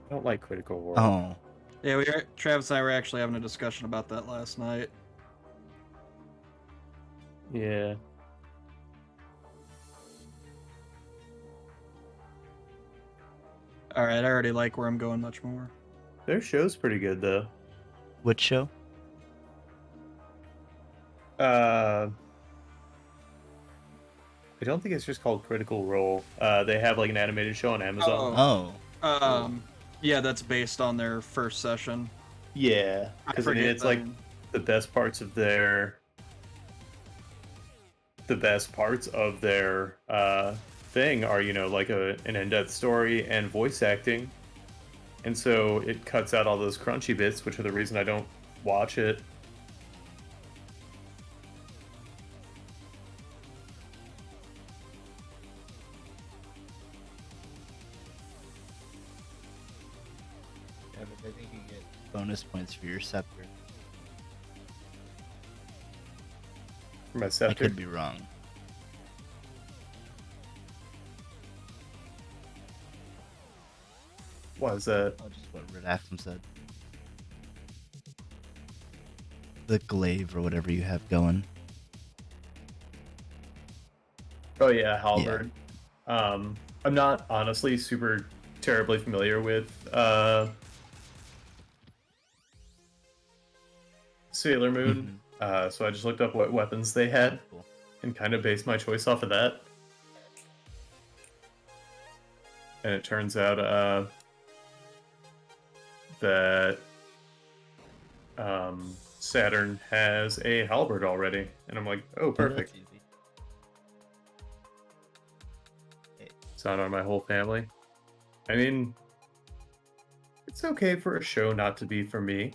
I don't like Critical Role. Oh. Yeah, Travis and I were actually having a discussion about that last night. Yeah. Alright, I already like where I'm going much more. Their show's pretty good though. Which show? I don't think it's just called Critical Role. They have like an animated show on Amazon. Oh. Yeah, that's based on their first session. Yeah, I because I mean, forget it's like the- the best parts of their thing are, you know, like an in-depth story and voice acting, and so it cuts out all those crunchy bits, which are the reason I don't watch it. Yeah, but I think you get bonus points for your scepter. my I scepter. could be wrong. What is that? Oh, just what Red Axum said. The glaive or whatever you have going. Oh yeah, halberd. I'm not honestly super terribly familiar with Sailor Moon, so I just looked up what weapons they had Cool. and kind of based my choice off of that. And it turns out that Saturn has a halberd already, and I'm like, oh, Oh, perfect. that's easy. It's not on my whole family. I mean, it's okay for a show not to be for me.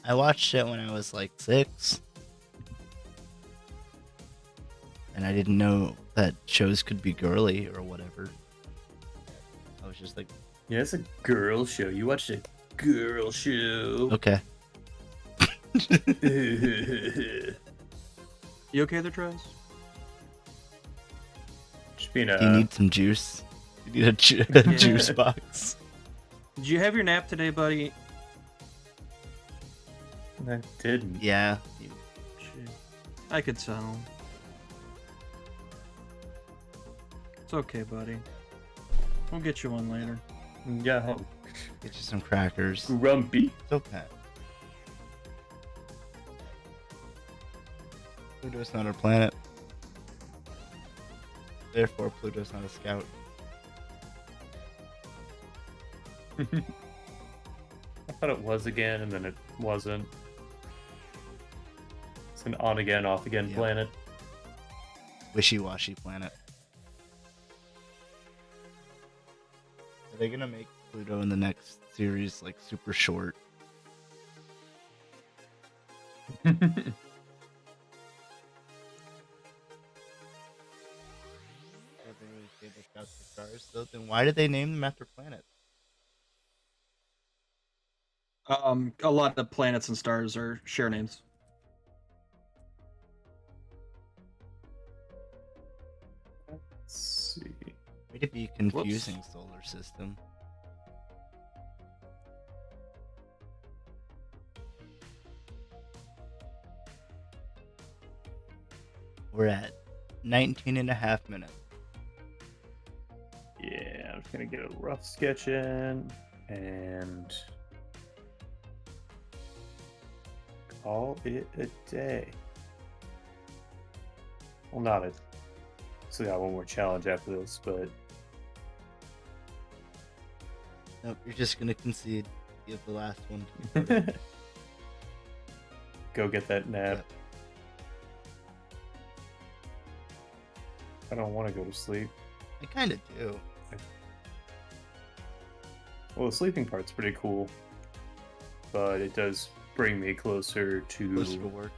I watched it when I was like 6. And I didn't know that shows could be girly or whatever. I was just like, Yeah, it's a girl show. You watched a girl show. okay. You okay there, Travis? Just being Do you need some juice? You need a juice box. Did you have your nap today, buddy? I didn't. Yeah. Shit. I could tell. It's okay, buddy. We'll get you one later. Yeah. Get you some crackers. Grumpy. It's okay. Pluto's not our planet. Therefore, Pluto's not a scout. I thought it was again, and then it wasn't. It's an on-again, off-again Yep. planet. Wishy-washy planet. Are they gonna make Pluto in the next series like super short? So then why did they name them after planets? A lot of planets and stars are share names. Let's see. Way to be confusing, solar system. We're at 19 and a half minutes. Yeah, I'm just gonna get a rough sketch in and call it a day. Well, not a. Still got one more challenge after this, but Nope, you're just gonna concede. Give the last one. go get that nap. Yep. I don't want to go to sleep. I kind of do. Well, the sleeping part's pretty cool, but it does bring me closer to. Closer to work.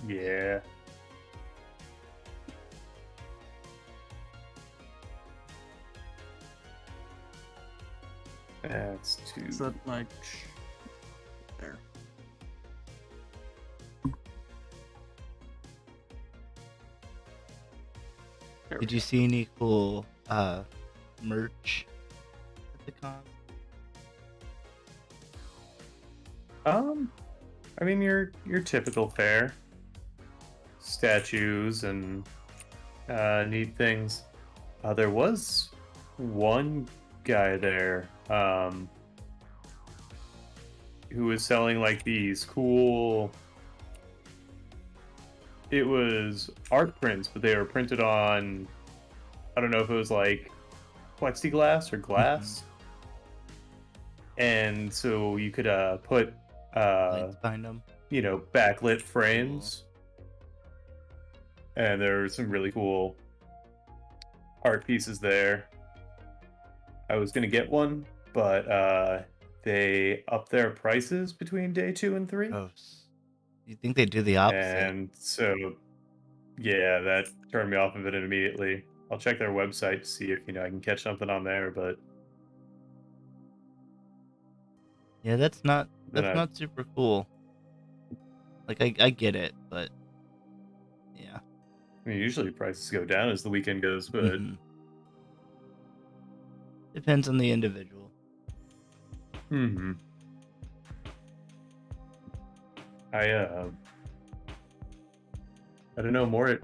Yeah. That's too. Is that like there? There we Did you see any cool merch at the con? I mean your typical fare. Statues and neat things. There was one guy there who was selling like these cool. It was art prints, but they were printed on. I don't know if it was like plexiglass or glass, and so you could put Lights behind them. backlit frames, and there were some really cool art pieces there. I was gonna get one, but they upped their prices between day 2 and 3. Oh, you think they do the opposite? And so, yeah, that turned me off of it immediately. I'll check their website to see if I can catch something on there, but Yeah, that's Then not super cool. Like I get it, but I mean, usually prices go down as the weekend goes, but Mhm. Depends on the individual. hmm I I don't know, more at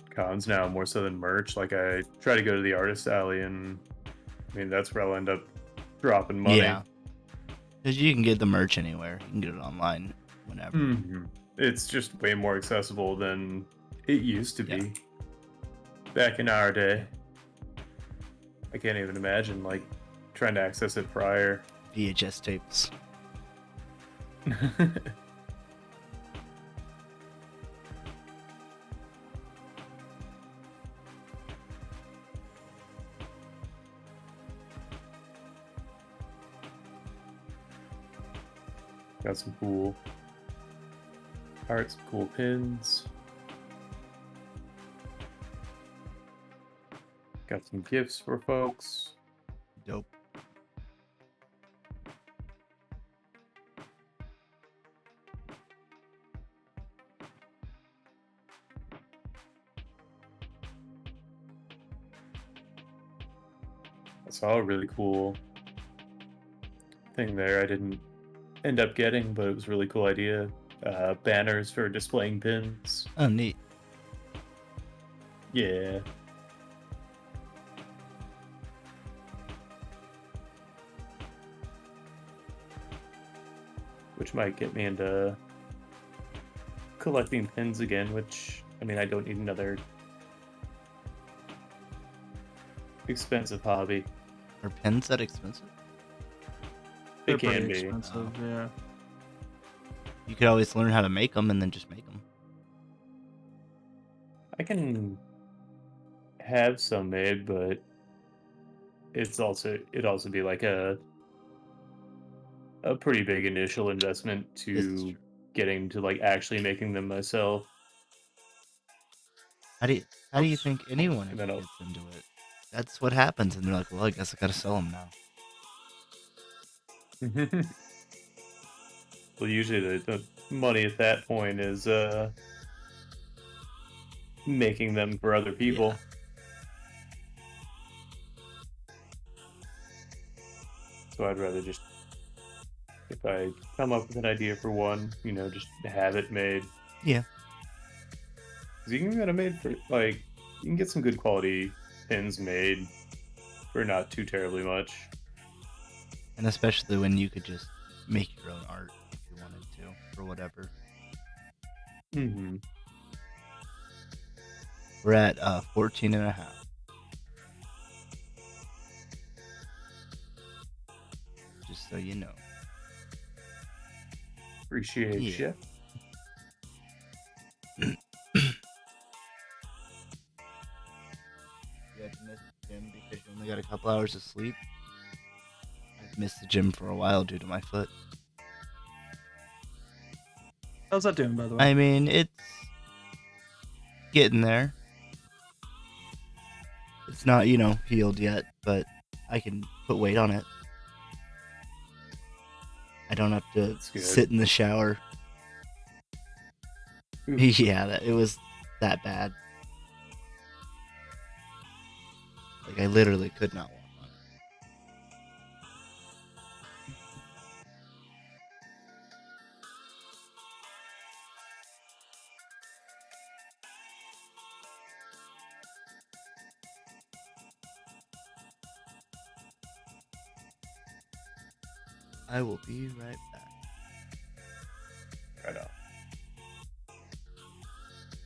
cons now, more so than merch. Like I try to go to the artist alley, and I mean that's where I'll end up dropping money. Yeah, because you can get the merch anywhere. You can get it online whenever. It's just way more accessible than it used to Yeah. be back in our day. I can't even imagine like trying to access it prior. VHS tapes. Got some cool art, some cool pins. Got some gifts for folks. Dope. I saw a really cool thing there. I didn't end up getting, but it was a really cool idea. Banners for displaying pins. Oh, neat. Yeah. Which might get me into collecting pins again, which, I mean, I don't need another expensive hobby. Are pins that expensive? They're It can pretty be. expensive, yeah. You could always learn how to make them and then just make them. I can have some made, but it'd also be like a pretty big initial investment This is to true. getting to like actually making them myself. How do you Oops. think anyone And then gets into it? That's what happens, and they're like, "Well, I guess I gotta sell them now." well, usually the money at that point is making them for other people. Yeah. So I'd rather just, if I come up with an idea for one, just have it made. Yeah. 'Cause you can get it made for like you can get some good quality pins made for not too terribly much. And especially when you could just make your own art if you wanted to, or whatever. Mm-hmm. We're at 14 and a half. Just so you know. Appreciate Yeah. you. You had to miss the gym because you only got a couple hours of sleep. I've missed the gym for a while due to my foot. How's that doing, by the way? I mean, it's getting there. It's not, healed yet, but I can put weight on it. I don't have to That's good. sit in the shower. Ooh. Yeah, it was that bad. Like, I literally could not walk on it. I will be right back. Right on.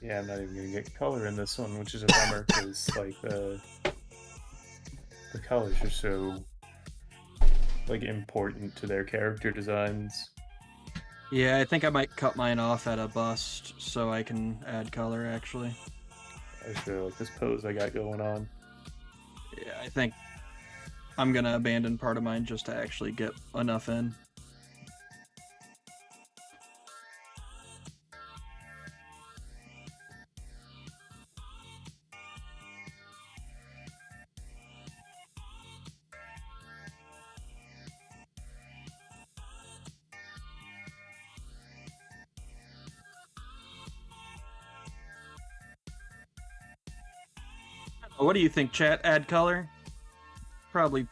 Yeah, I'm not even gonna get color in this one, which is a bummer because like the colors are so like important to their character designs. Yeah, I think I might cut mine off at a bust so I can add color, actually. I just really like this pose I got going on. Yeah, I think I'm gonna abandon part of mine just to actually get enough in. What do you think, chat? Add color? Probably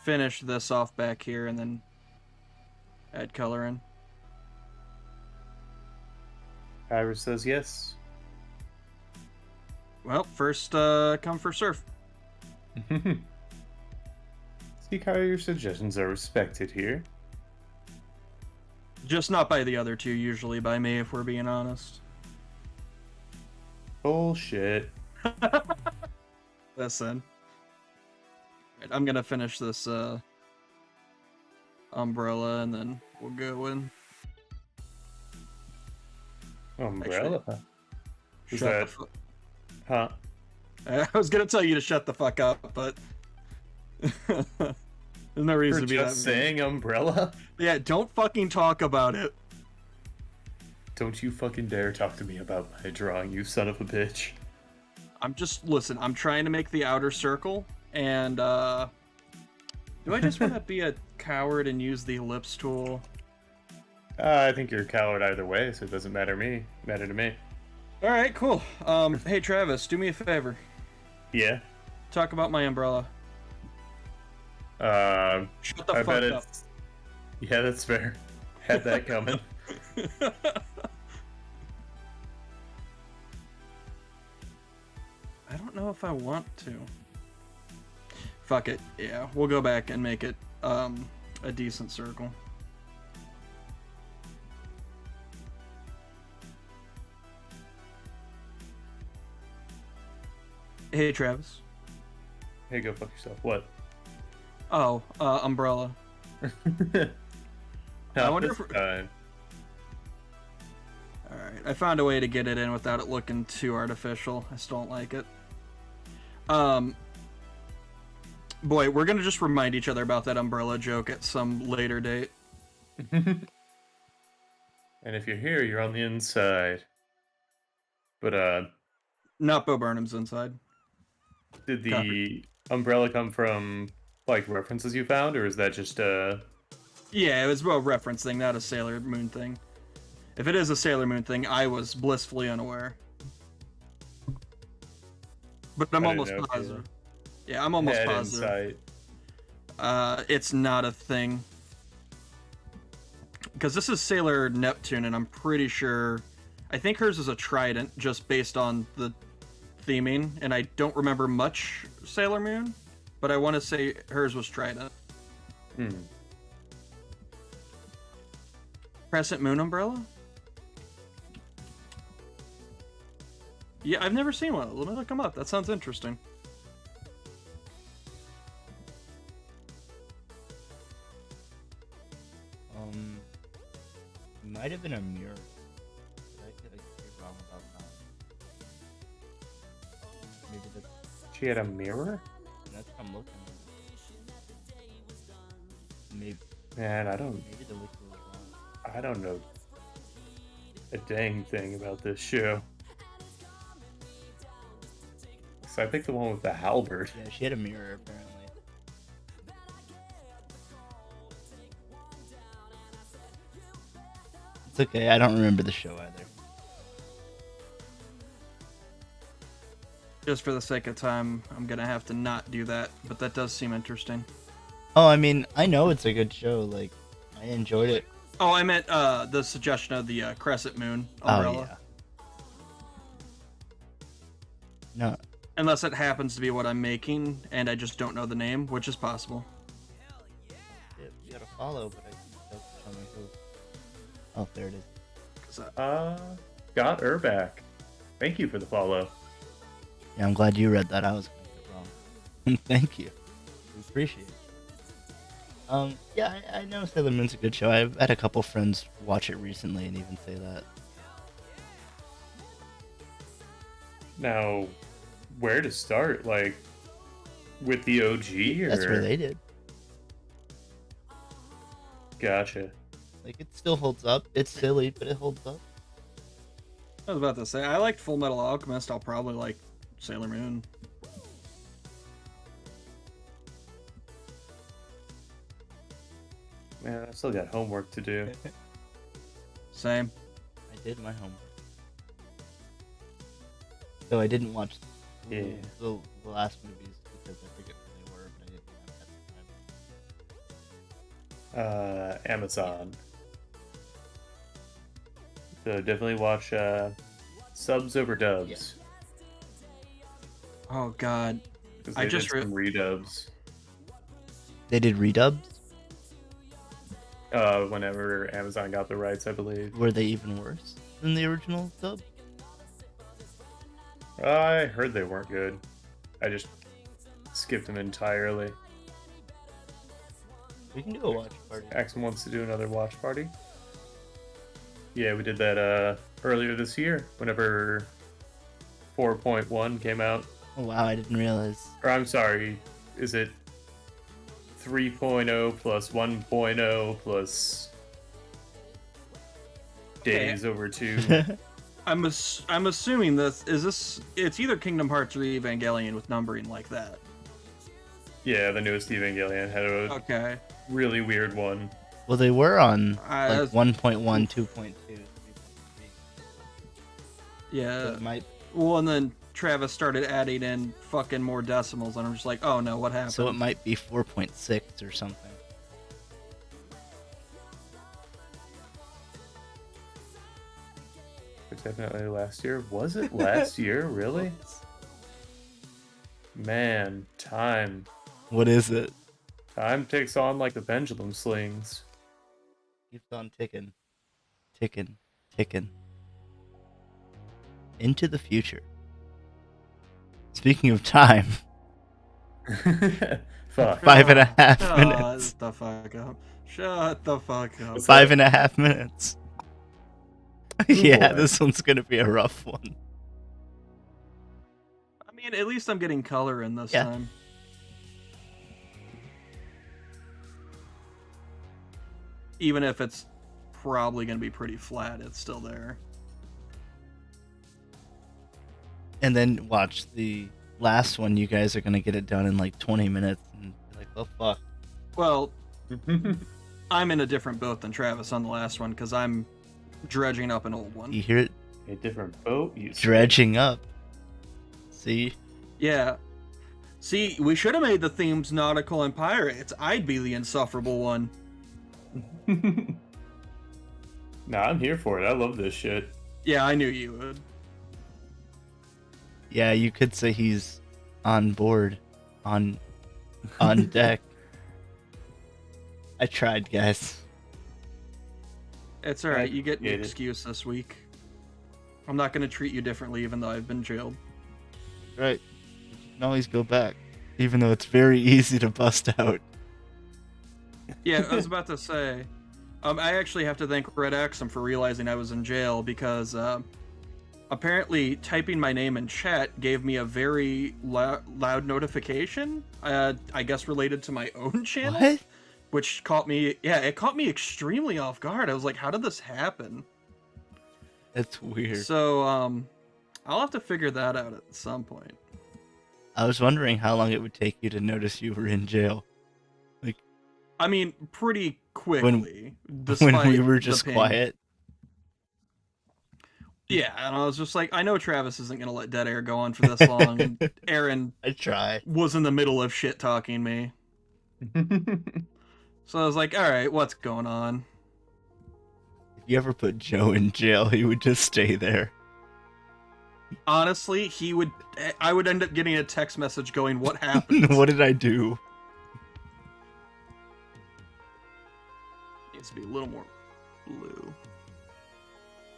finish this off back here and then add color in. Iris says yes. Well, first come first serve. See how your suggestions are respected here. Just not by the other two, usually by me, if we're being honest. Bullshit. Listen. Right, I'm gonna finish this umbrella and then we'll go in. Umbrella? Is Shut that... the fuck. Huh? I was gonna tell you to shut the fuck up, but there's no reason For to be that just mean. saying umbrella? Yeah, don't fucking talk about it. Don't you fucking dare talk to me about my drawing, you son of a bitch. Listen, I'm trying to make the outer circle, and do I just want to be a coward and use the ellipse tool? I think you're a coward either way, so it doesn't matter to me. All right, cool. Hey Travis, do me a favor. Yeah? Talk about my umbrella. Shut the I fuck bet up. it's... Yeah, that's fair. Had that coming. I don't know if I want to. Fuck it. Yeah, we'll go back and make it a decent circle. Hey Travis. Hey, go fuck yourself. What? Oh, umbrella. I wonder if time. Alright, I found a way to get it in without it looking too artificial. I still don't like it. Boy, we're gonna just remind each other about that umbrella joke at some later date. And if you're here, you're on the inside. But, Not Bo Burnham's inside. did the umbrella come from, like, references you found, or is that just, Yeah, it was a reference thing, not a Sailor Moon thing. If it is a Sailor Moon thing, I was blissfully unaware. But I'm I almost didn't know, positive. Yeah, I'm almost head positive. insight? It's not a thing. Because this is Sailor Neptune, and I'm pretty sure... I think hers is a trident, just based on the theming, and I don't remember much Sailor Moon, but I want to say hers was trident. Crescent Moon umbrella? Yeah, I've never seen one. Let me look them up. That sounds interesting. Might have been a mirror. I could be wrong about that. Maybe She had a mirror? that's what I'm looking at. Maybe Man, the liquid was wrong. I don't know a dang thing about this show. So I picked the one with the halberd. Yeah, she had a mirror apparently. It's okay, I don't remember the show either. Just for the sake of time, I'm gonna have to not do that, but that does seem interesting. Oh, I mean, I know it's a good show. Like, I enjoyed it. Oh, I meant the suggestion of the Crescent Moon umbrella. Oh, yeah. No, Unless it happens to be what I'm making, and I just don't know the name, which is possible. you gotta follow, but I can't tell me who. Oh, there it is. Got her back. Thank you for the follow. Yeah, I'm glad you read that. I was gonna get wrong. Thank you. We appreciate it. Yeah, I know Sailor Moon's a good show. I've had a couple friends watch it recently and even say that. Now, where to start? Like, with the OG? Or... That's where they did. Gotcha. Like, it still holds up. It's silly, but it holds up. I was about to say, I liked Full Metal Alchemist. I'll probably like Sailor Moon. Man, I still got homework to do. Same. I did my homework. Though I didn't watch Yeah. the last movies because I forget where they were, but I didn't have that time. Amazon. So definitely watch subs over dubs. Oh God. Because I they just did some redubs. They did redubs? Whenever Amazon got the rights, I believe. Were they even worse than the original dub? I heard they weren't good. I just skipped them entirely. We can do a watch party. Axel wants to do another watch party. Yeah, we did that earlier this year, whenever 4.1 came out. Oh wow, I didn't realize. Or I'm sorry, is it 3.0 plus 1.0 plus days over 2? I'm assuming it's either Kingdom Hearts or Evangelion with numbering like that. Yeah, the newest Evangelion had a Okay. really weird one. Well, they were on like that's- 1.1, 2.2, 3.3. Yeah. So it might. Well, and then Travis started adding in fucking more decimals, and I'm just like, oh no, what happened? So it might be 4.6 or something. Definitely last year. Was it last year? Really? Man, time. What is it? Time ticks on like the pendulum slings. Keeps on ticking, ticking, ticking. Into the future. Speaking of time, Fuck. 5.5 minutes. Shut the fuck up. Shut the fuck up. What's 5.5 minutes. Yeah, boy. this one's gonna be a rough one. I mean, at least I'm getting color in this Yeah. time. Even if it's probably going to be pretty flat, it's still there. And then watch the last one. You guys are gonna get it done in like 20 minutes, and be like, oh fuck. Well, I'm in a different boat than Travis on the last one because I'm dredging up an old one. You hear it A different boat? You dredging up. See, Yeah. See, we should have made the themes nautical and pirates. I'd be the insufferable one. Nah, I'm here for it. I love this shit. Yeah, I knew you would. yeah, you could say he's on board, on deck. I tried, guys. It's alright, you get an get it. excuse this week. I'm not going to treat you differently even though I've been jailed. Right. You can always go back, even though it's very easy to bust out. Yeah, I was about to say, I actually have to thank Red Axum for realizing I was in jail because apparently typing my name in chat gave me a very loud notification, I guess related to my own channel, What? which caught me, it caught me extremely off guard. I was like, how did this happen? That's weird. So, I'll have to figure that out at some point. I was wondering how long it would take you to notice you were in jail. I mean, pretty quickly. When despite we were the just pain. quiet. Yeah, and I was just like, I know Travis isn't gonna let dead air go on for this long. And Aaron I try. was in the middle of shit talking me, so I was like, all right, what's going on? If you ever put Joe in jail, he would just stay there. Honestly, I would end up getting a text message going, "What happened?" What did I do? Needs to be a little more blue.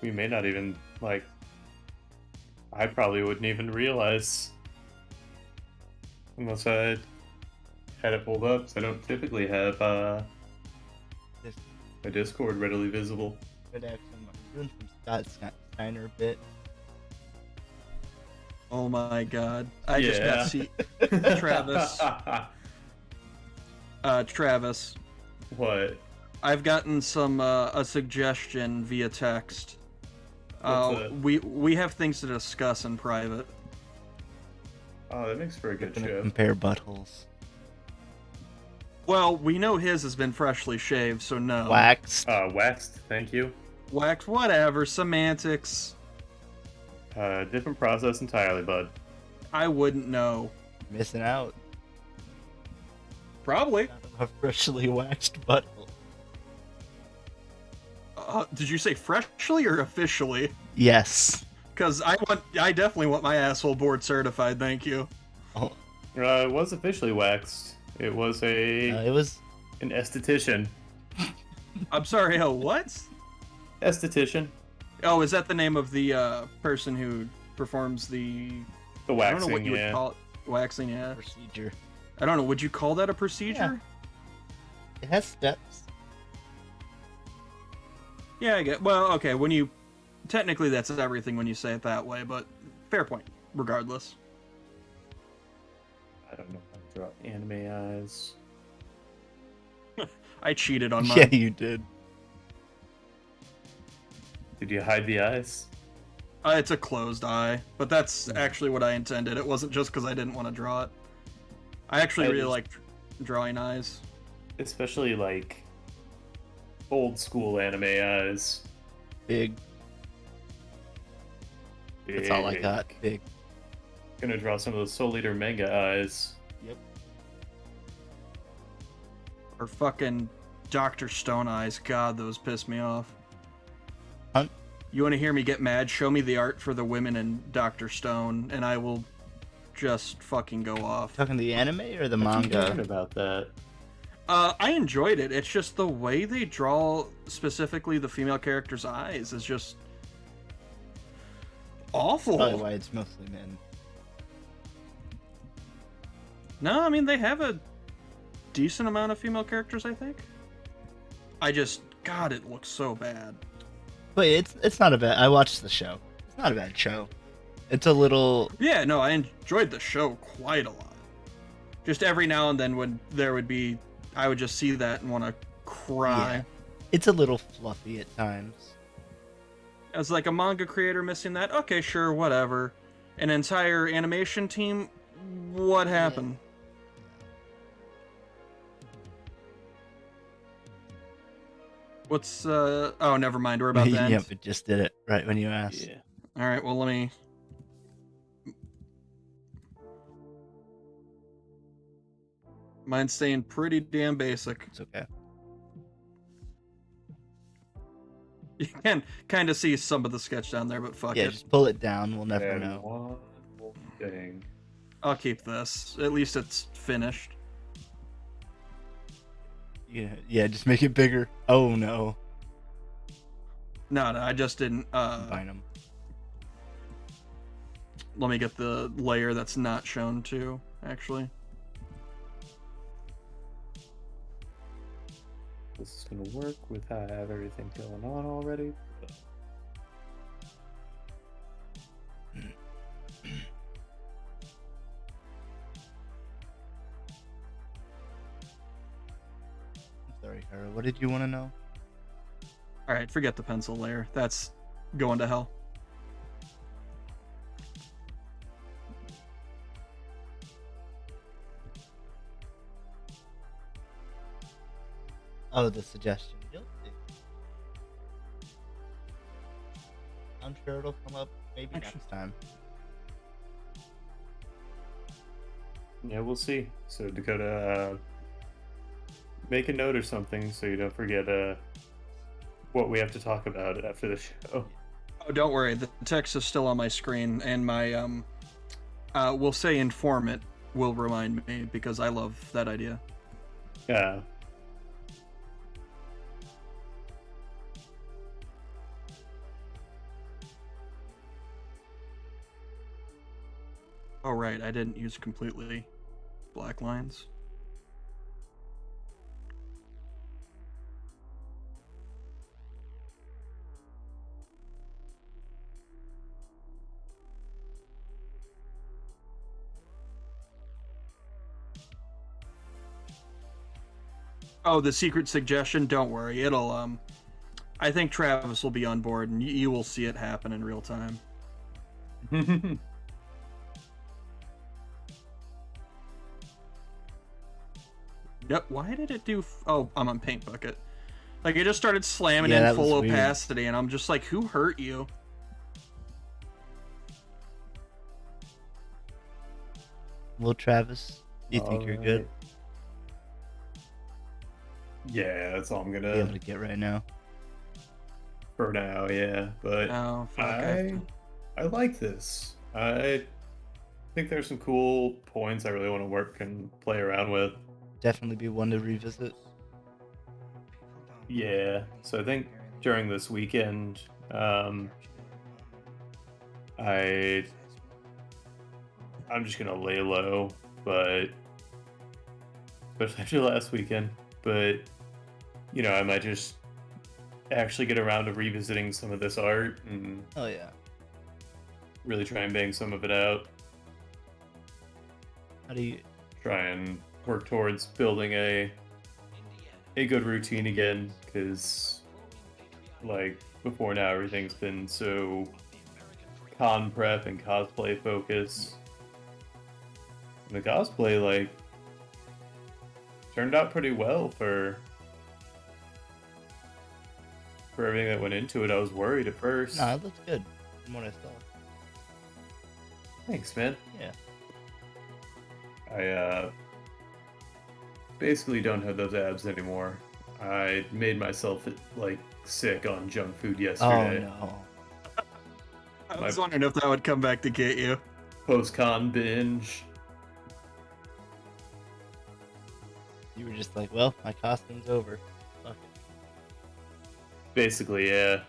We may not even, like... I probably wouldn't even realize. Unless I had it pulled up, 'cause I don't typically have This my Discord readily visible. good action. I'm doing some Scott Steiner bit. Oh my god! I just got Travis. Travis. What? I've gotten some a suggestion via text. What's that? We have things to discuss in private. Oh, that makes for a good Gonna show. compare buttholes. Well, we know his has been freshly shaved, so no. Waxed. Waxed, thank you. Wax, whatever. Semantics. Different process entirely, bud. I wouldn't know. Missing out. Probably. A freshly waxed butthole. Did you say freshly or officially? Yes. Because I definitely want my asshole board certified. Thank you. Oh, It was officially waxed. It was it was. an esthetician. I'm sorry. Oh, what? Esthetician. Oh, is that the name of the person who performs the? The waxing. I don't know what you yeah. would call it. Waxing, yeah. Procedure. I don't know. Would you call that a procedure? It has steps. Yeah, I get. Well, okay. When you technically that's everything when you say it that way, but fair point. Regardless. I don't know how to draw anime eyes. I cheated on mine. Yeah, you did. Did you hide the eyes? It's a closed eye, but that's actually what I intended. It wasn't just because I didn't want to draw it. I actually really like drawing eyes. Especially like old school anime eyes. Big. That's all I Big. got. Big. Gonna draw some of those Soul Eater manga eyes. Yep. Or fucking Dr. Stone eyes. God, those piss me off. Hunt. You want to hear me get mad? Show me the art for the women in Dr. Stone, and I will just fucking go off. Talking the anime or the What you manga? learn about that? I enjoyed it. It's just the way they draw specifically the female character's eyes is just awful. Probably why it's mostly men. No, I mean, they have a decent amount of female characters, I think. God, it looks so bad. But it's not a bad. I watched the show. It's not a bad show. It's a little. Yeah, no, I enjoyed the show quite a lot. Just every now and then when there would be, I would just see that and want to cry. Yeah. It's a little fluffy at times. As like a manga creator missing that, okay, sure, whatever. An entire animation team, what happened? What's oh, never mind, we're about to end. Yep, it just did it right when you asked. Yeah. All right, well, let me. Mine's staying pretty damn basic. It's okay. You can kind of see some of the sketch down there, but fuck Yeah, it. just pull it down. We'll never And know. one more thing. I'll keep this. At least it's finished. Yeah, just make it bigger. Oh no. No, I just didn't. Combine them. Let me get the layer that's not shown too, actually. This is gonna work with how I have everything going on already. Sorry, Kara. What did you want to know? All right, forget the pencil layer. That's going to hell. Oh, the suggestion. You'll see. I'm sure it'll come up maybe next time. Yeah, we'll see. So Dakota, make a note or something so you don't forget what we have to talk about after the show. Oh, don't worry. The text is still on my screen, and my we'll say informant will remind me because I love that idea. Yeah. Oh, right. I didn't use completely black lines. Oh, the secret suggestion? Don't worry. It'll, I think Travis will be on board and you will see it happen in real time. Yep, why did it do... Oh, I'm on Paint Bucket. Like, it just started slamming in full opacity, and I'm just like, who hurt you? Well, Travis, do you think you're good? Yeah, that's all I'm Be gonna able to get right now. for now. Yeah, but Oh, fuck. I like this. I think there's some cool points I really want to work and play around with. Definitely be one to revisit. Yeah, so I think during this weekend, I I'm just gonna lay low, but especially after last weekend. But I might just actually get around to revisiting some of this art and Oh yeah. really try and bang some of it out. How do you? Try and work towards building a good routine again, because like before now everything's been so con prep and cosplay focus. And the cosplay like turned out pretty well for everything that went into it. I was worried at first. No, it looks good from what I saw. Thanks, man. Yeah. I basically don't have those abs anymore. I made myself like sick on junk food Oh yesterday. no. I was wondering if that would come back to get you. Post-con binge. You were just like, well, my costume's over. Fuck it. Basically, yeah.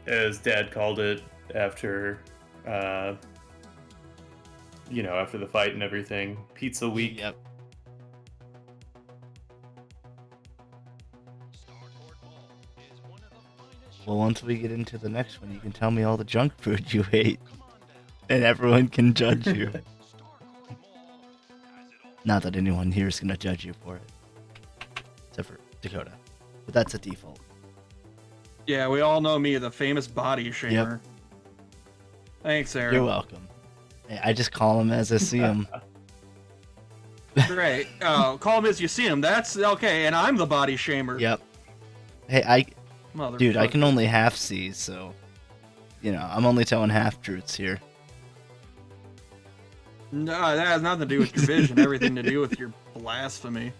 As Dad called it after, after the fight and everything, pizza week. Yep. Well, once we get into the next one, you can tell me all the junk food you ate, and everyone can judge you. Not that anyone here is gonna judge you for it, except for Dakota, but that's a default. Yeah, we all know me, the famous body shamer. Thanks, Aaron. You're welcome. Hey, I just call him as I see him. Great. Oh, call him as you see him. That's okay, and I'm the body shamer. Yep. Hey, dude, I Motherfucker. can only half see, so I'm only telling half truths here. No, that has nothing to do with your vision. Everything to do with your blasphemy.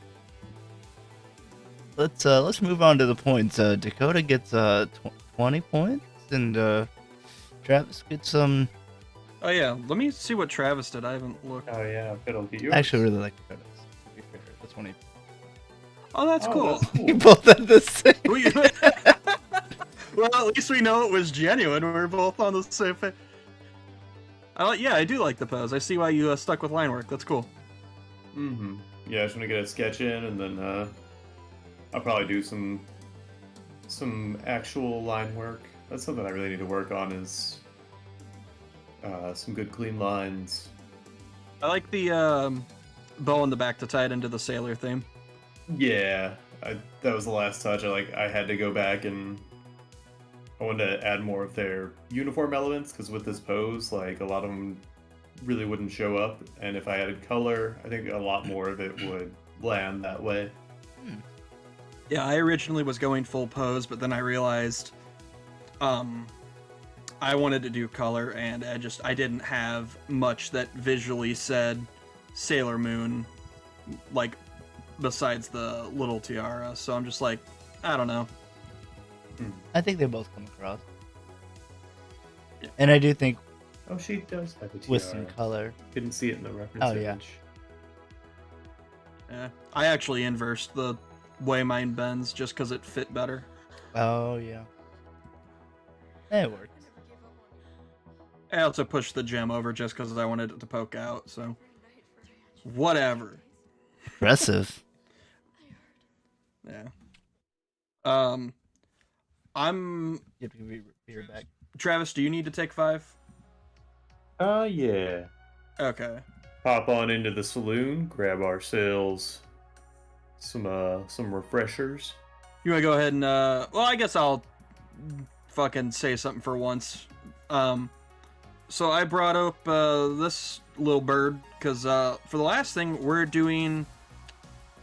Let's move on to the points. Dakota gets 20 points, and Travis gets some. Oh yeah, let me see what Travis did. I haven't looked. Oh yeah, it'll get yours. I actually really like Dakota's. To be fair, the 20. Oh, that's cool. That's We cool. both had the same. Well, at least we know it was genuine. We're both on the same page. I do like the pose. I see why you stuck with line work. That's cool. Mm-hmm. Yeah, I just want to get a sketch in, and then I'll probably do some actual line work. That's something I really need to work on, is some good clean lines. I like the bow in the back to tie it into the sailor theme. Yeah, that was the last touch. I had to go back and I wanted to add more of their uniform elements, because with this pose, like, a lot of them really wouldn't show up, and if I added color, I think a lot more of it would land that way. Yeah, I originally was going full pose, but then I realized I wanted to do color, and I didn't have much that visually said Sailor Moon, like, besides the little tiara. So I'm just like, I don't know. I think they both come across. Yeah. And I do think Oh, she does have a tiara. with some color. Couldn't see it in the reference Oh, yeah. image. Yeah, I actually inversed the way mine bends just because it fit better. Oh yeah. It works. I also pushed the gem over just because I wanted it to poke out. So whatever. Impressive. Yeah. I'm You have to be right back. Travis. Do you need to take 5? Yeah. Okay. Pop on into the saloon, grab ourselves some refreshers. You want to go ahead and well, I guess I'll fucking say something for once. So I brought up this little bird because for the last thing we're doing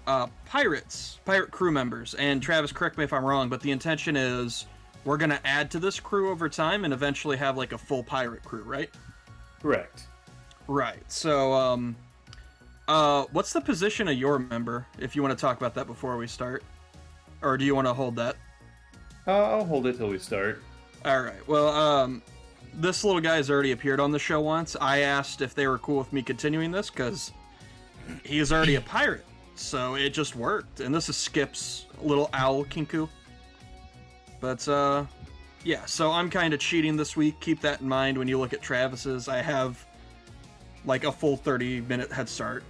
pirate crew members. And Travis, correct me if I'm wrong, but the intention is we're gonna add to this crew over time and eventually have like a full pirate crew, right? Correct. Right. So What's the position of your member? If you want to talk about that before we start, or do you want to hold that? I'll hold it till we start. All right. Well, this little guy's already appeared on the show once. I asked if they were cool with me continuing this because he is already a pirate, so it just worked. And this is Skip's little owl kinku. But yeah. So I'm kind of cheating this week. Keep that in mind when you look at Travis's. I have like a full 30-minute head start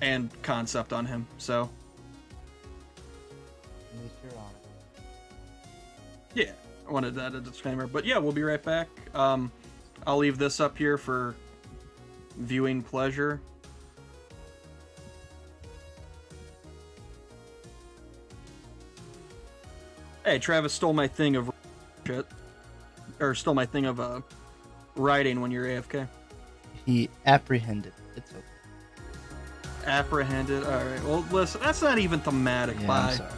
and concept on him. So At least you're on it. yeah, I wanted that as a disclaimer. But yeah, we'll be right back. I'll leave this up here for viewing pleasure. Hey, Travis stole my thing of shit. Or stole my thing of writing when you're AFK. He apprehended. It's okay. Apprehended. Alright, well, listen, that's not even thematic. Yeah, Bye. I'm sorry.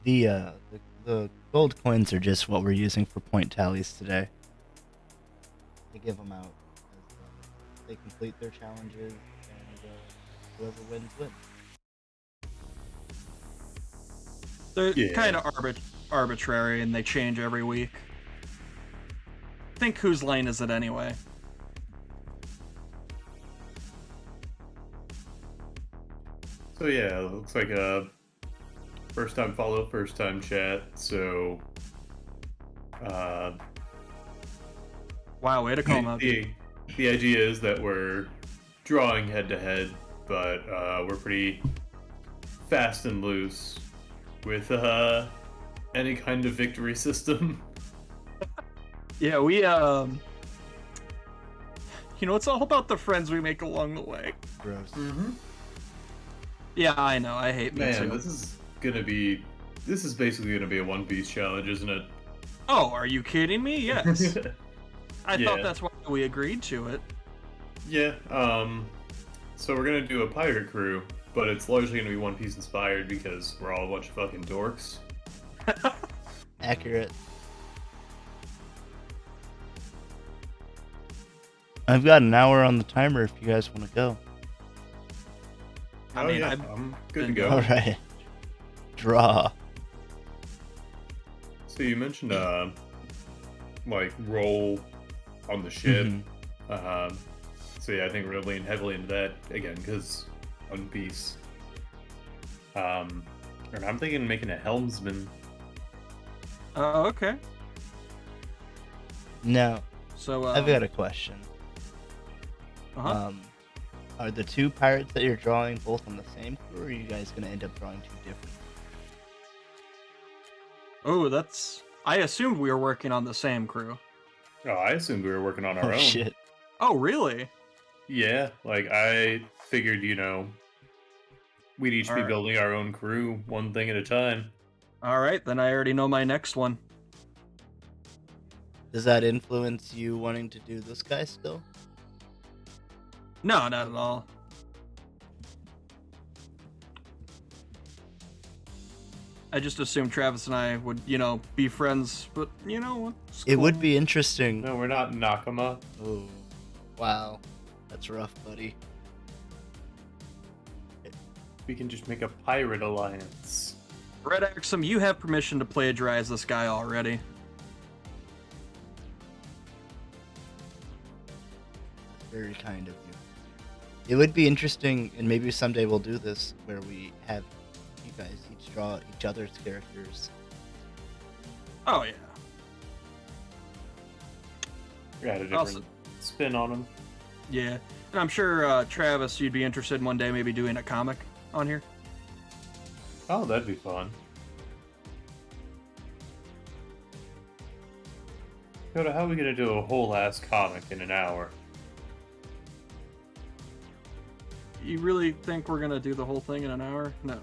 The gold coins are just what we're using for point tallies today. I give them out as they complete their challenges, and whoever wins wins. They're Yeah. kind of arbitrary, and they change every week. Think whose lane is it anyway? So yeah, it looks like a first time follow, first time chat. So Wow, way to call him out. the idea is that we're drawing head to head, but we're pretty fast and loose with any kind of victory system. Yeah, we it's all about the friends we make along the way. Gross. Mm-hmm. Yeah, I know. I hate Man, mixing. this is basically gonna be a One Piece challenge, isn't it? Oh, are you kidding me? Yes. I Yeah. thought that's why we agreed to it. Yeah. So we're gonna do a pirate crew, but it's largely gonna be One Piece inspired because we're all a bunch of fucking dorks. Accurate. I've got an hour on the timer if you guys want to go. I mean, yeah, I've I'm good to been- go. All right. Draw. So you mentioned like roll on the ship. Mhm. So yeah, I think we're gonna lean heavily into that again because One Piece. And I'm thinking making a helmsman. Oh, okay. Now, So I've got a question. uh-huh. Are the two pirates that you're drawing both on the same crew, or are you guys gonna end up drawing two different? Oh, that's. I assumed we were working on the same crew. Oh, I assumed we were working on our Oh own. shit! Oh, really? Yeah, like I figured, we'd each be Alright. building our own crew, one thing at a time. All right, then I already know my next one. Does that influence you wanting to do this guy still? No, not at all. I just assumed Travis and I would, be friends, but it's It would cool. be interesting. No, we're not Nakama. Oh, wow, that's rough, buddy. We can just make a pirate alliance. Red Axum, you have permission to plagiarize this guy already. Very kind of you. It would be interesting, and maybe someday we'll do this, where we have you guys each draw each other's characters. Oh yeah. We had a different Also- spin on them. Yeah. And I'm sure, Travis, you'd be interested in one day maybe doing a comic on here. Oh, that'd be fun. Dakota, how are we gonna do a whole ass comic in an hour? You really think we're gonna do the whole thing in an hour? No.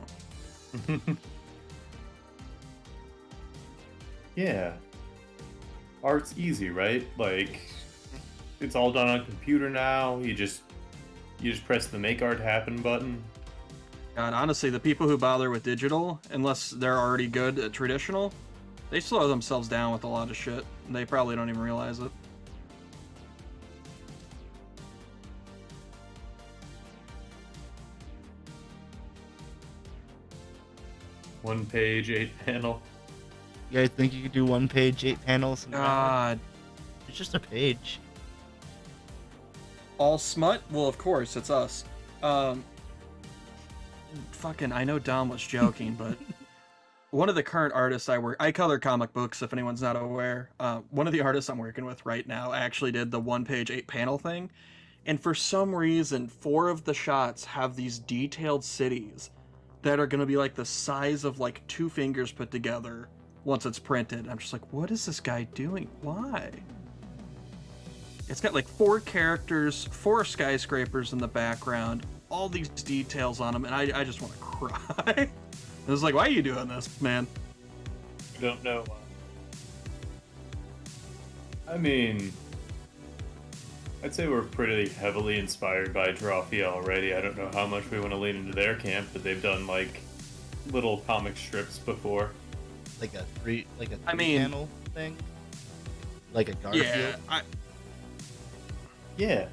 Yeah. Art's easy, right? Like, it's all done on computer now. You just press the make art happen button. God, honestly, the people who bother with digital, unless they're already good at traditional, they slow themselves down with a lot of shit. And they probably don't even realize it. One page, 8 panel. You guys think you could do 1 page, 8 panels? In an hour? God. It's just a page. All smut? Well, of course, it's us. Fucking, I know Dom was joking, but one of the current artists I color comic books, if anyone's not aware. One of the artists I'm working with right now actually did the 1 page, 8 panel thing. And for some reason, 4 of the shots have these detailed cities that are going to be like the size of like 2 fingers put together once it's printed. I'm just like, what is this guy doing? Why? It's got like 4 characters, 4 skyscrapers in the background, all these details on them, and I just want to cry. I was like, why are you doing this, man? I don't know. I mean, I'd say we're pretty heavily inspired by Drawfee already. I don't know how much we want to lean into their camp, but they've done like little comic strips before. like a three I mean- panel thing, like a Garfield. Yeah, Yeah.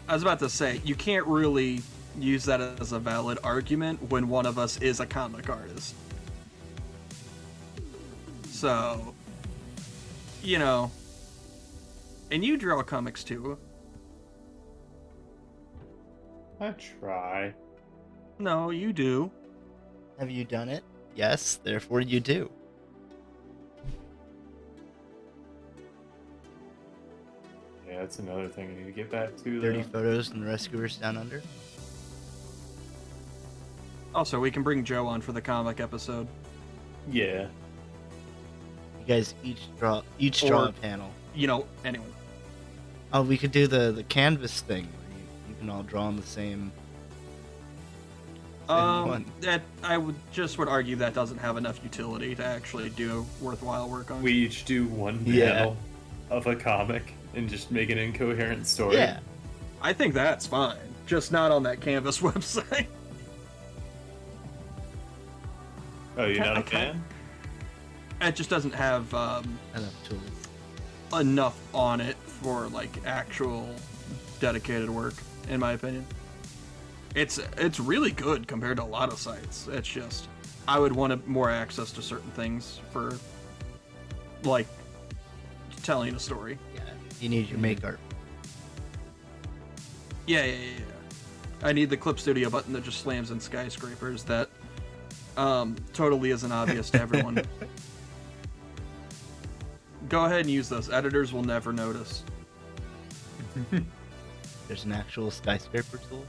I was about to say, you can't really use that as a valid argument when one of us is a comic artist. So, you know, and you draw comics too. I try. No, you do. Have you done it? Yes, therefore you do. Yeah, that's another thing I need to get back to. 30 Though. photos and rescuers down under. Also, we can bring Joe on for the comic episode. Yeah. You guys each draw a Or- panel. You know, anyway. Oh, we could do the canvas thing where you can all draw on the same one. That I would argue that doesn't have enough utility to actually do worthwhile work on. We each do one Yeah. panel of a comic and just make an incoherent story. Yeah. I think that's fine, just not on that Canvas website. Oh, you're not I a fan? It just doesn't have Enough tools. enough on it for like actual dedicated work, in my opinion. It's really good compared to a lot of sites. It's just I would want more access to certain things for like telling a story. Yeah. You need your make art. Yeah. I need the Clip Studio button that just slams in skyscrapers. That totally isn't obvious to everyone. Go ahead and use those. Editors will never notice. There's an actual skyscraper tool.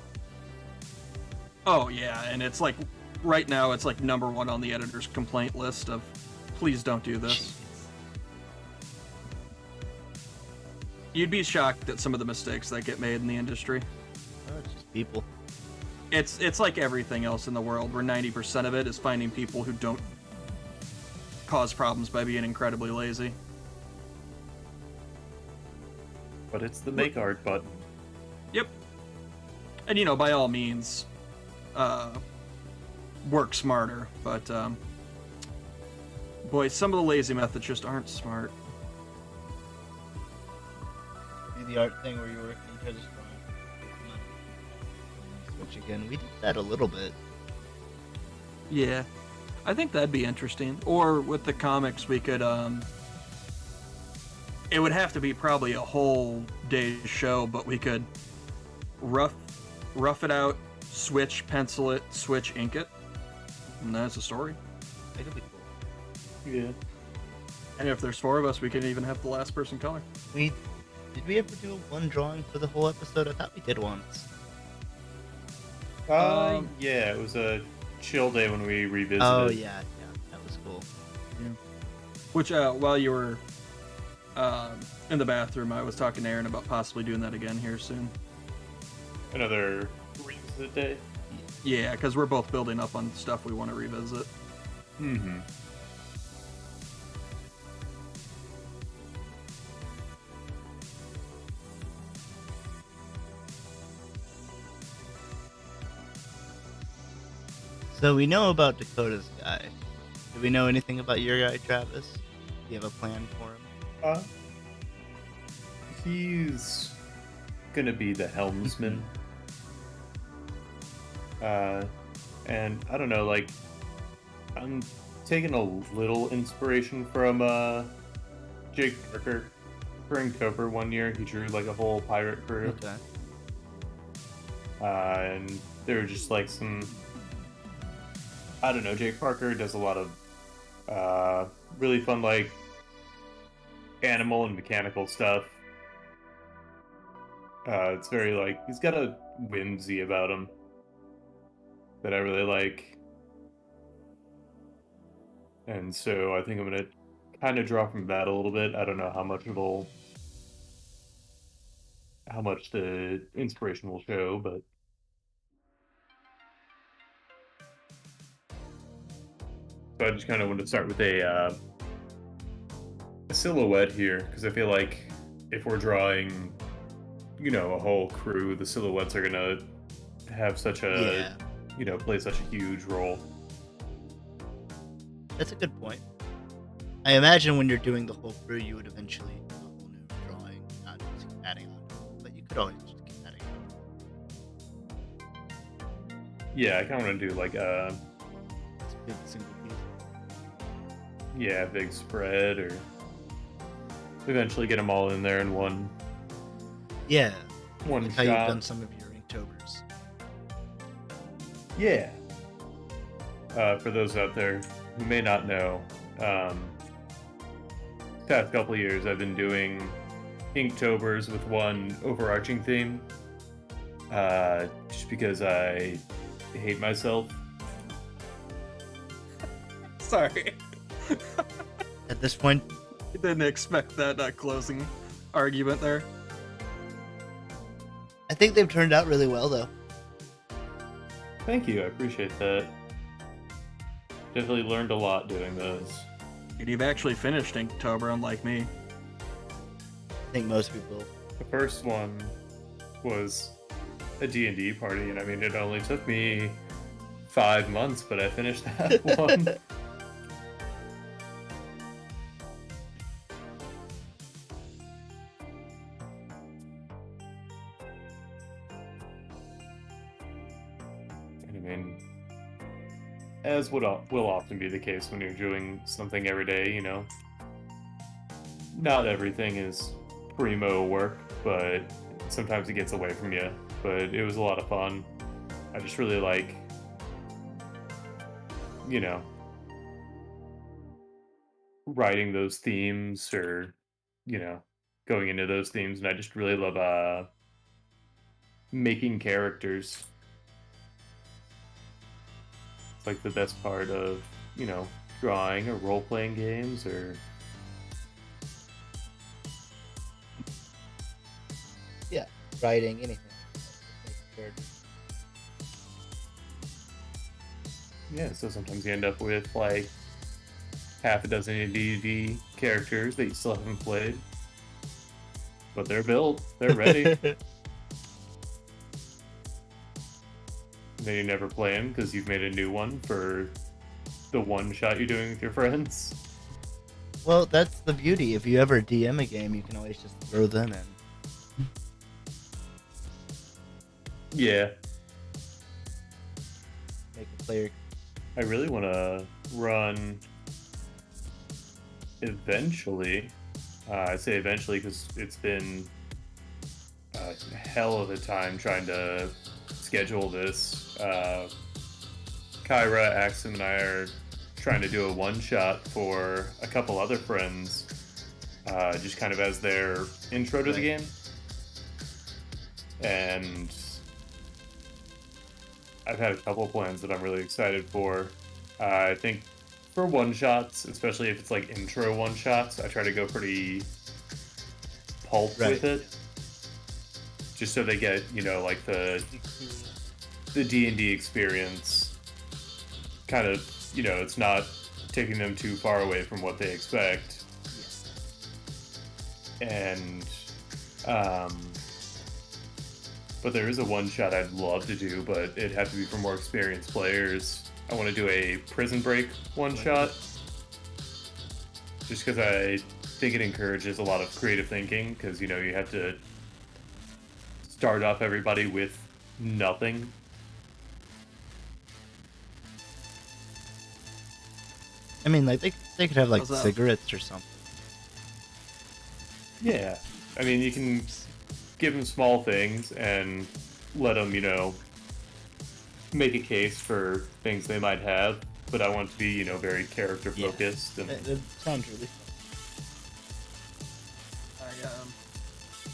Oh yeah, and it's like right now it's like #1 on the editor's complaint list of please don't do this. Jeez. You'd be shocked at some of the mistakes that get made in the industry. Oh, it's just people. It's like everything else in the world, where 90% of it is finding people who don't cause problems by being incredibly lazy. But it's the make art button. Yep. And you know, by all means, work smarter, but boy, some of the lazy methods just aren't smart. Do the art thing where you work in each other's drawing. Switch again. We did that a little bit. Yeah, I think that'd be interesting. Or with the comics, we could it would have to be probably a whole day show, but we could rough it out, switch, pencil it, switch, ink it, and that's a story. That could be cool. Yeah. And if there's 4 of us, we could even have the last person color. Did we ever do one drawing for the whole episode? I thought we did once. Yeah, it was a chill day when we revisited. Oh yeah, that was cool. Which, while you were in the bathroom, I was talking to Aaron about possibly doing that again here soon. Another revisit day. Yeah, because we're both building up on stuff we want to revisit. Mm-hmm. So we know about Dakota's guy. Do we know anything about your guy, Travis? Do you have a plan for him? He's gonna be the helmsman. And I don't know, like, I'm taking a little inspiration from Jake Parker. During Cooper one year, he drew like a whole pirate crew. Okay. And there were just like some, I don't know, Jake Parker does a lot of really fun like animal and mechanical stuff. It's very like, he's got a whimsy about him that I really like. And so I think I'm gonna kind of draw from that a little bit. I don't know how much the inspiration will show, but so I just kind of want to start with a silhouette here, because I feel like if we're drawing, you know, a whole crew, the silhouettes are gonna have such a, Yeah. you know, play such a huge role. That's a good point. I imagine when you're doing the whole brew, you would eventually do a whole new drawing, not just keep adding on to it, but you could always just keep adding on. Yeah, I kind of want to do like a It's a big single piece. big spread, or eventually get them all in there in one Yeah, one like shot. how you've done some of your Inktober's. Yeah. For those out there who may not know, past couple of years I've been doing Inktober's with one overarching theme. Just because I hate myself. Sorry. At this point, I didn't expect that closing argument there. I think they've turned out really well, though. Thank you, I appreciate that. Definitely learned a lot doing those. And you've actually finished Inktober, unlike me. I think most people. The first one was a D&D party, and I mean, it only took me 5 months, but I finished that one. And I mean, as will often be the case when you're doing something every day, you know, not everything is primo work, but sometimes it gets away from you. But it was a lot of fun. I just really like, you know, writing those themes, or, you know, going into those themes, and I just really love making characters. It's like the best part of, you know, drawing or role-playing games, or Yeah, writing, anything. Just make characters. yeah. So sometimes you end up with like half a dozen D&D characters that you still haven't played, but they're built, they're ready. Then you never play them because you've made a new one for the one shot you're doing with your friends. Well, that's the beauty. If you ever DM a game, you can always just throw them in. Yeah, Make a player. I really want to run eventually. I say eventually because it's been a hell of a time trying to schedule this. Kyra, Axum, and I are trying to do a one-shot for a couple other friends, just kind of as their intro to the game. And I've had a couple plans that I'm really excited for. I think for one-shots, especially if it's like intro one-shots, I try to go pretty pulp with it. Just so they get, you know, like the D&D experience, kind of, you know, it's not taking them too far away from what they expect. And but there is a one shot I'd love to do, but it'd have to be for more experienced players. I want to do a Prison Break one shot, just because I think it encourages a lot of creative thinking, because, you know, you have to start off everybody with nothing. I mean, like they could have like How's that? cigarettes or something. Yeah, I mean, you can give them small things and let them, you know, make a case for things they might have, but I want it to be, you know, very character focused. Yeah. And It sounds really fun.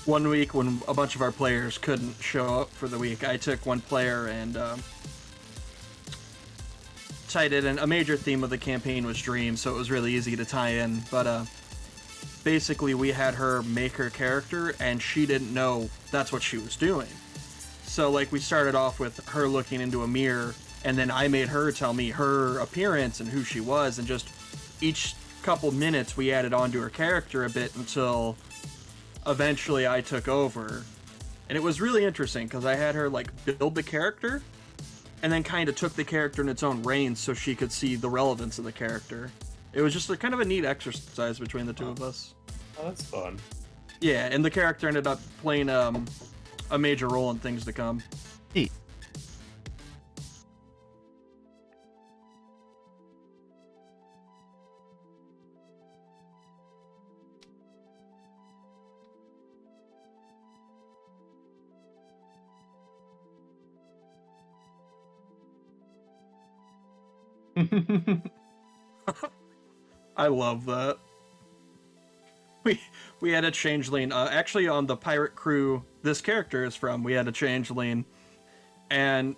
One week when a bunch of our players couldn't show up for the week, I took one player and tied it in. A major theme of the campaign was dreams, so it was really easy to tie in. But basically, we had her make her character, and she didn't know that's what she was doing. So, like, we started off with her looking into a mirror, and then I made her tell me her appearance and who she was, and just each couple minutes we added on to her character a bit until eventually I took over. And it was really interesting because I had her like build the character, and then kind of took the character in its own reign so she could see the relevance of the character. It was just a kind of a neat exercise between the two of us. Oh, that's fun. Yeah, and the character ended up playing a major role in things to come. Neat. I love that. We had a changeling. Actually, on the pirate crew this character is from, we had a changeling, and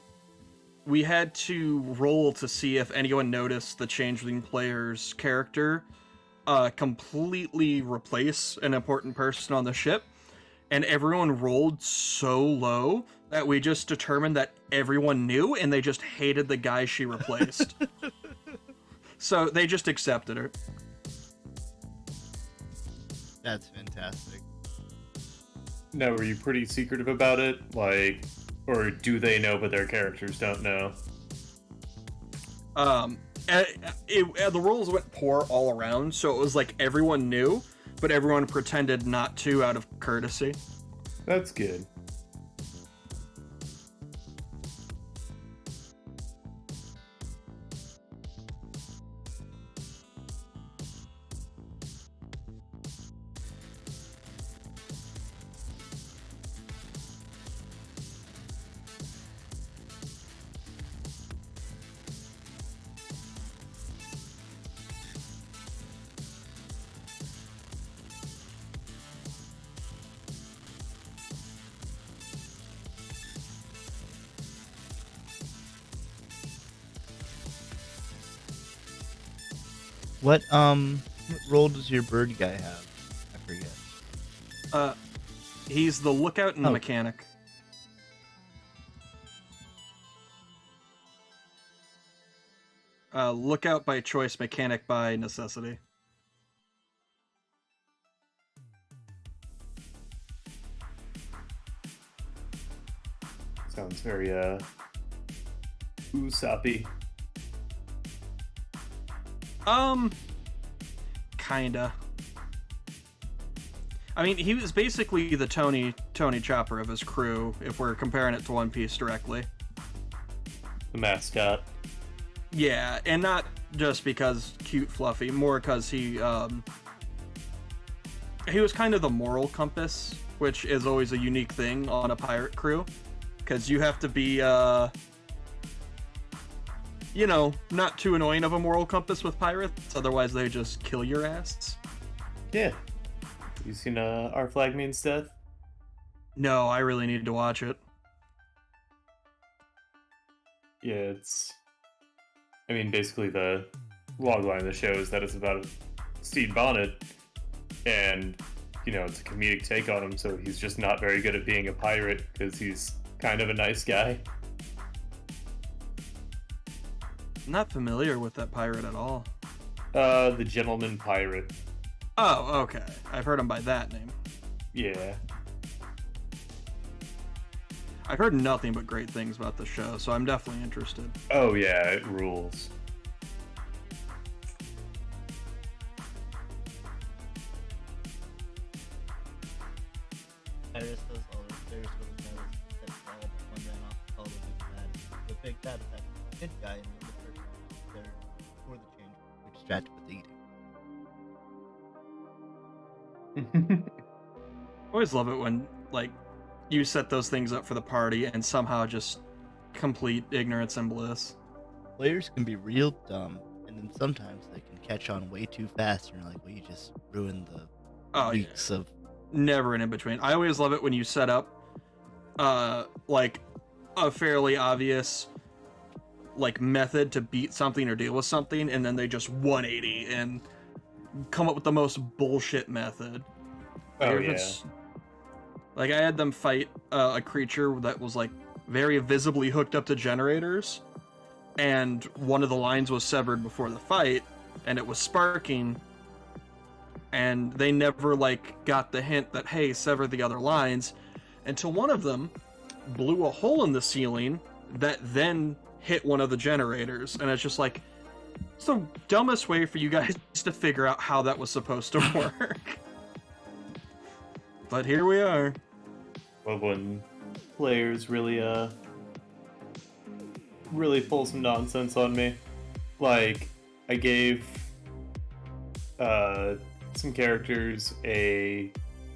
we had to roll to see if anyone noticed the changeling player's character completely replace an important person on the ship, and everyone rolled so low that we just determined that everyone knew, and they just hated the guy she replaced. So they just accepted her. That's fantastic. Now, were you pretty secretive about it? Like, or do they know but their characters don't know? The rules went poor all around, so it was like everyone knew, but everyone pretended not to out of courtesy. That's good. What role does your bird guy have? I forget. He's the lookout and the mechanic. Lookout by choice, mechanic by necessity. Sounds very Usoppy. Kinda. I mean, he was basically the Tony Chopper of his crew, if we're comparing it to One Piece directly. The mascot. Yeah, and not just because cute, fluffy, more because he was kind of the moral compass, which is always a unique thing on a pirate crew, because you have to be, not too annoying of a moral compass with pirates, otherwise they just kill your ass. Yeah. You seen Our Flag Means Death? No, I really need to watch it. Yeah, basically the logline of the show is that it's about Stede Bonnet, and, it's a comedic take on him, so he's just not very good at being a pirate, because he's kind of a nice guy. I'm not familiar with that pirate at all. The Gentleman Pirate. Oh, okay. I've heard him by that name. Yeah. I've heard nothing but great things about the show, so I'm definitely interested. Oh yeah, it rules. There's the big bad is that good guy and the other person there for the change, which distracted with eating. Always love it when, you set those things up for the party and somehow just complete ignorance and bliss. Players can be real dumb, and then sometimes they can catch on way too fast, and you're like, well, you just ruined the weeks of... Never an in-between. I always love it when you set up, a fairly obvious, method to beat something or deal with something, and then they just 180 and come up with the most bullshit method. Oh, yeah. I had them fight a creature that was, very visibly hooked up to generators, and one of the lines was severed before the fight, and it was sparking, and they never, got the hint that, hey, sever the other lines, until one of them blew a hole in the ceiling that then hit one of the generators, and it's just like, it's the dumbest way for you guys to figure out how that was supposed to work. But here we are. Well, when players really pull some nonsense on me. Like, I gave some characters a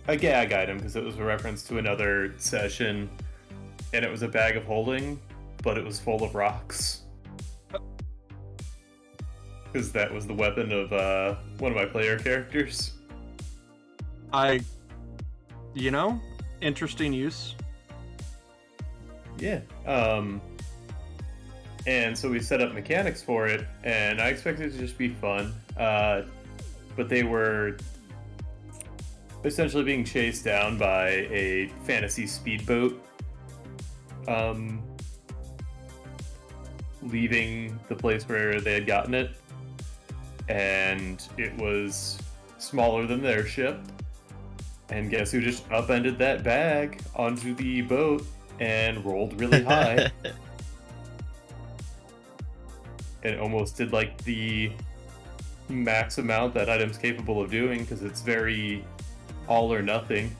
gag item because it was a reference to another session, and it was a bag of holding, but it was full of rocks. Because that was the weapon of one of my player characters. Interesting use. Yeah. And so we set up mechanics for it, and I expected it to just be fun. But they were essentially being chased down by a fantasy speedboat, leaving the place where they had gotten it. And it was smaller than their ship. And guess who just upended that bag onto the boat and rolled really high. And almost did like the max amount that item's capable of doing, because it's very all or nothing.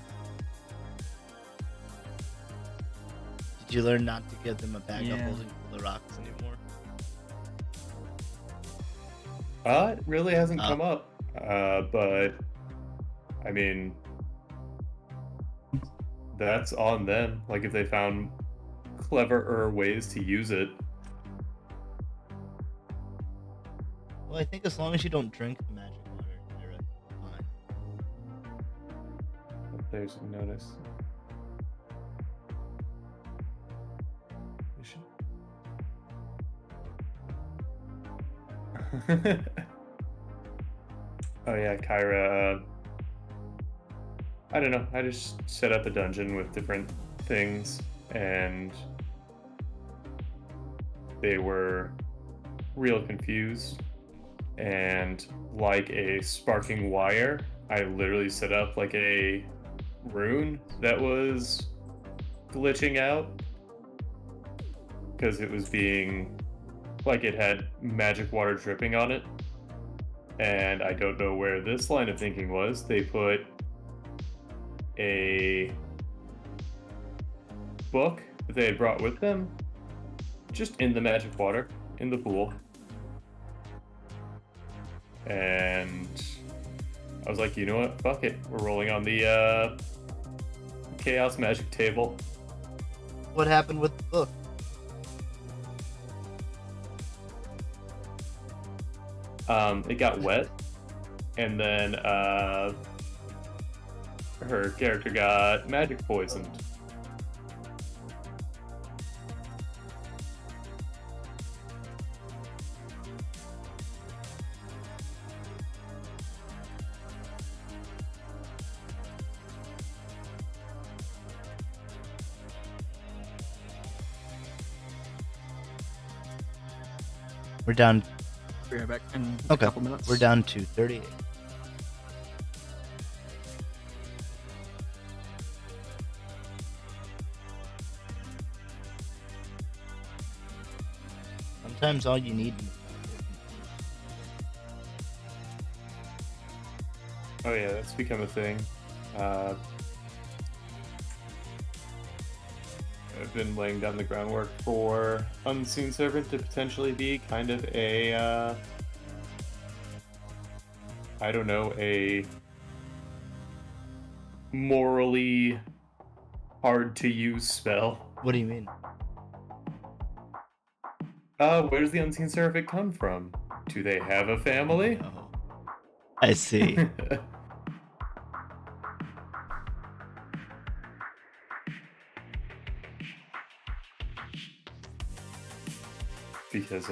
Did you learn not to give them a bag of Yeah. holding full of rocks anymore? It really hasn't come up. But I mean, that's on them. Like, if they found cleverer ways to use it. Well, I think as long as you don't drink the magic water, you're fine. There's a notice. Oh yeah, Kyra. I don't know. I just set up a dungeon with different things, and they were real confused. And like a sparking wire, I literally set up like a rune that was glitching out because it was being like it had magic water dripping on it. And I don't know where this line of thinking was. They put a book that they had brought with them just in the magic water in the pool. And I was like, you know what? Fuck it. We're rolling on the Chaos Magic table. What happened with the book? It got wet, and then her character got magic poisoned. We're down. Be right back in a Okay, couple minutes. we're down to 38. Sometimes all you need. Oh yeah, that's become a thing. I've been laying down the groundwork for Unseen Servant to potentially be kind of a, I don't know, a morally hard to use spell. What do you mean? Where does the Unseen Servant come from? Do they have a family? Oh, I see. Because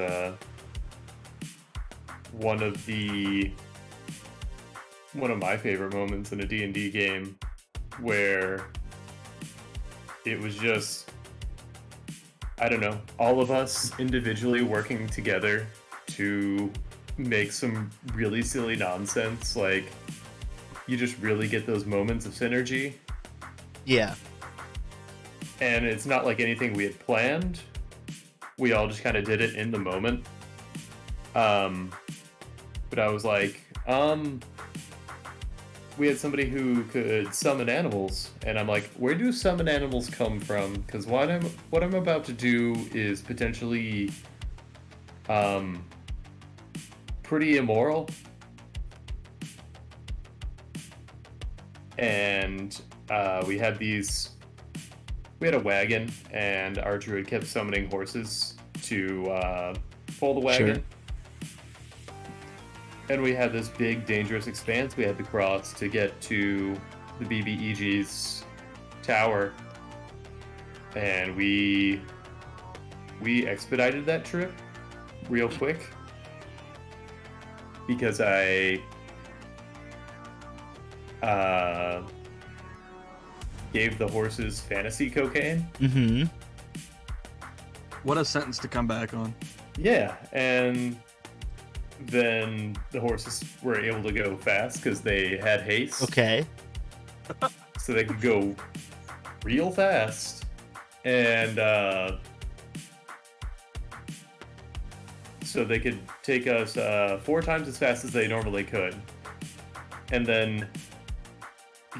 one of my favorite moments in a D&D game where it was just, I don't know, all of us individually working together to make some really silly nonsense. Like, you just really get those moments of synergy. Yeah. And it's not like anything we had planned. we all just kind of did it in the moment. But I was like, we had somebody who could summon animals, and I'm like, where do summon animals come from? Because what I'm about to do is potentially pretty immoral. And we had a wagon, and our druid kept summoning horses to pull the wagon. Sure. And we had this big, dangerous expanse we had to cross to get to the BBEG's tower. And we expedited that trip real quick because I gave the horses fantasy cocaine. Mm-hmm. What a sentence to come back on. Yeah, and then the horses were able to go fast because they had haste. Okay. So they could go real fast. And so they could take us 4 times as fast as they normally could. And then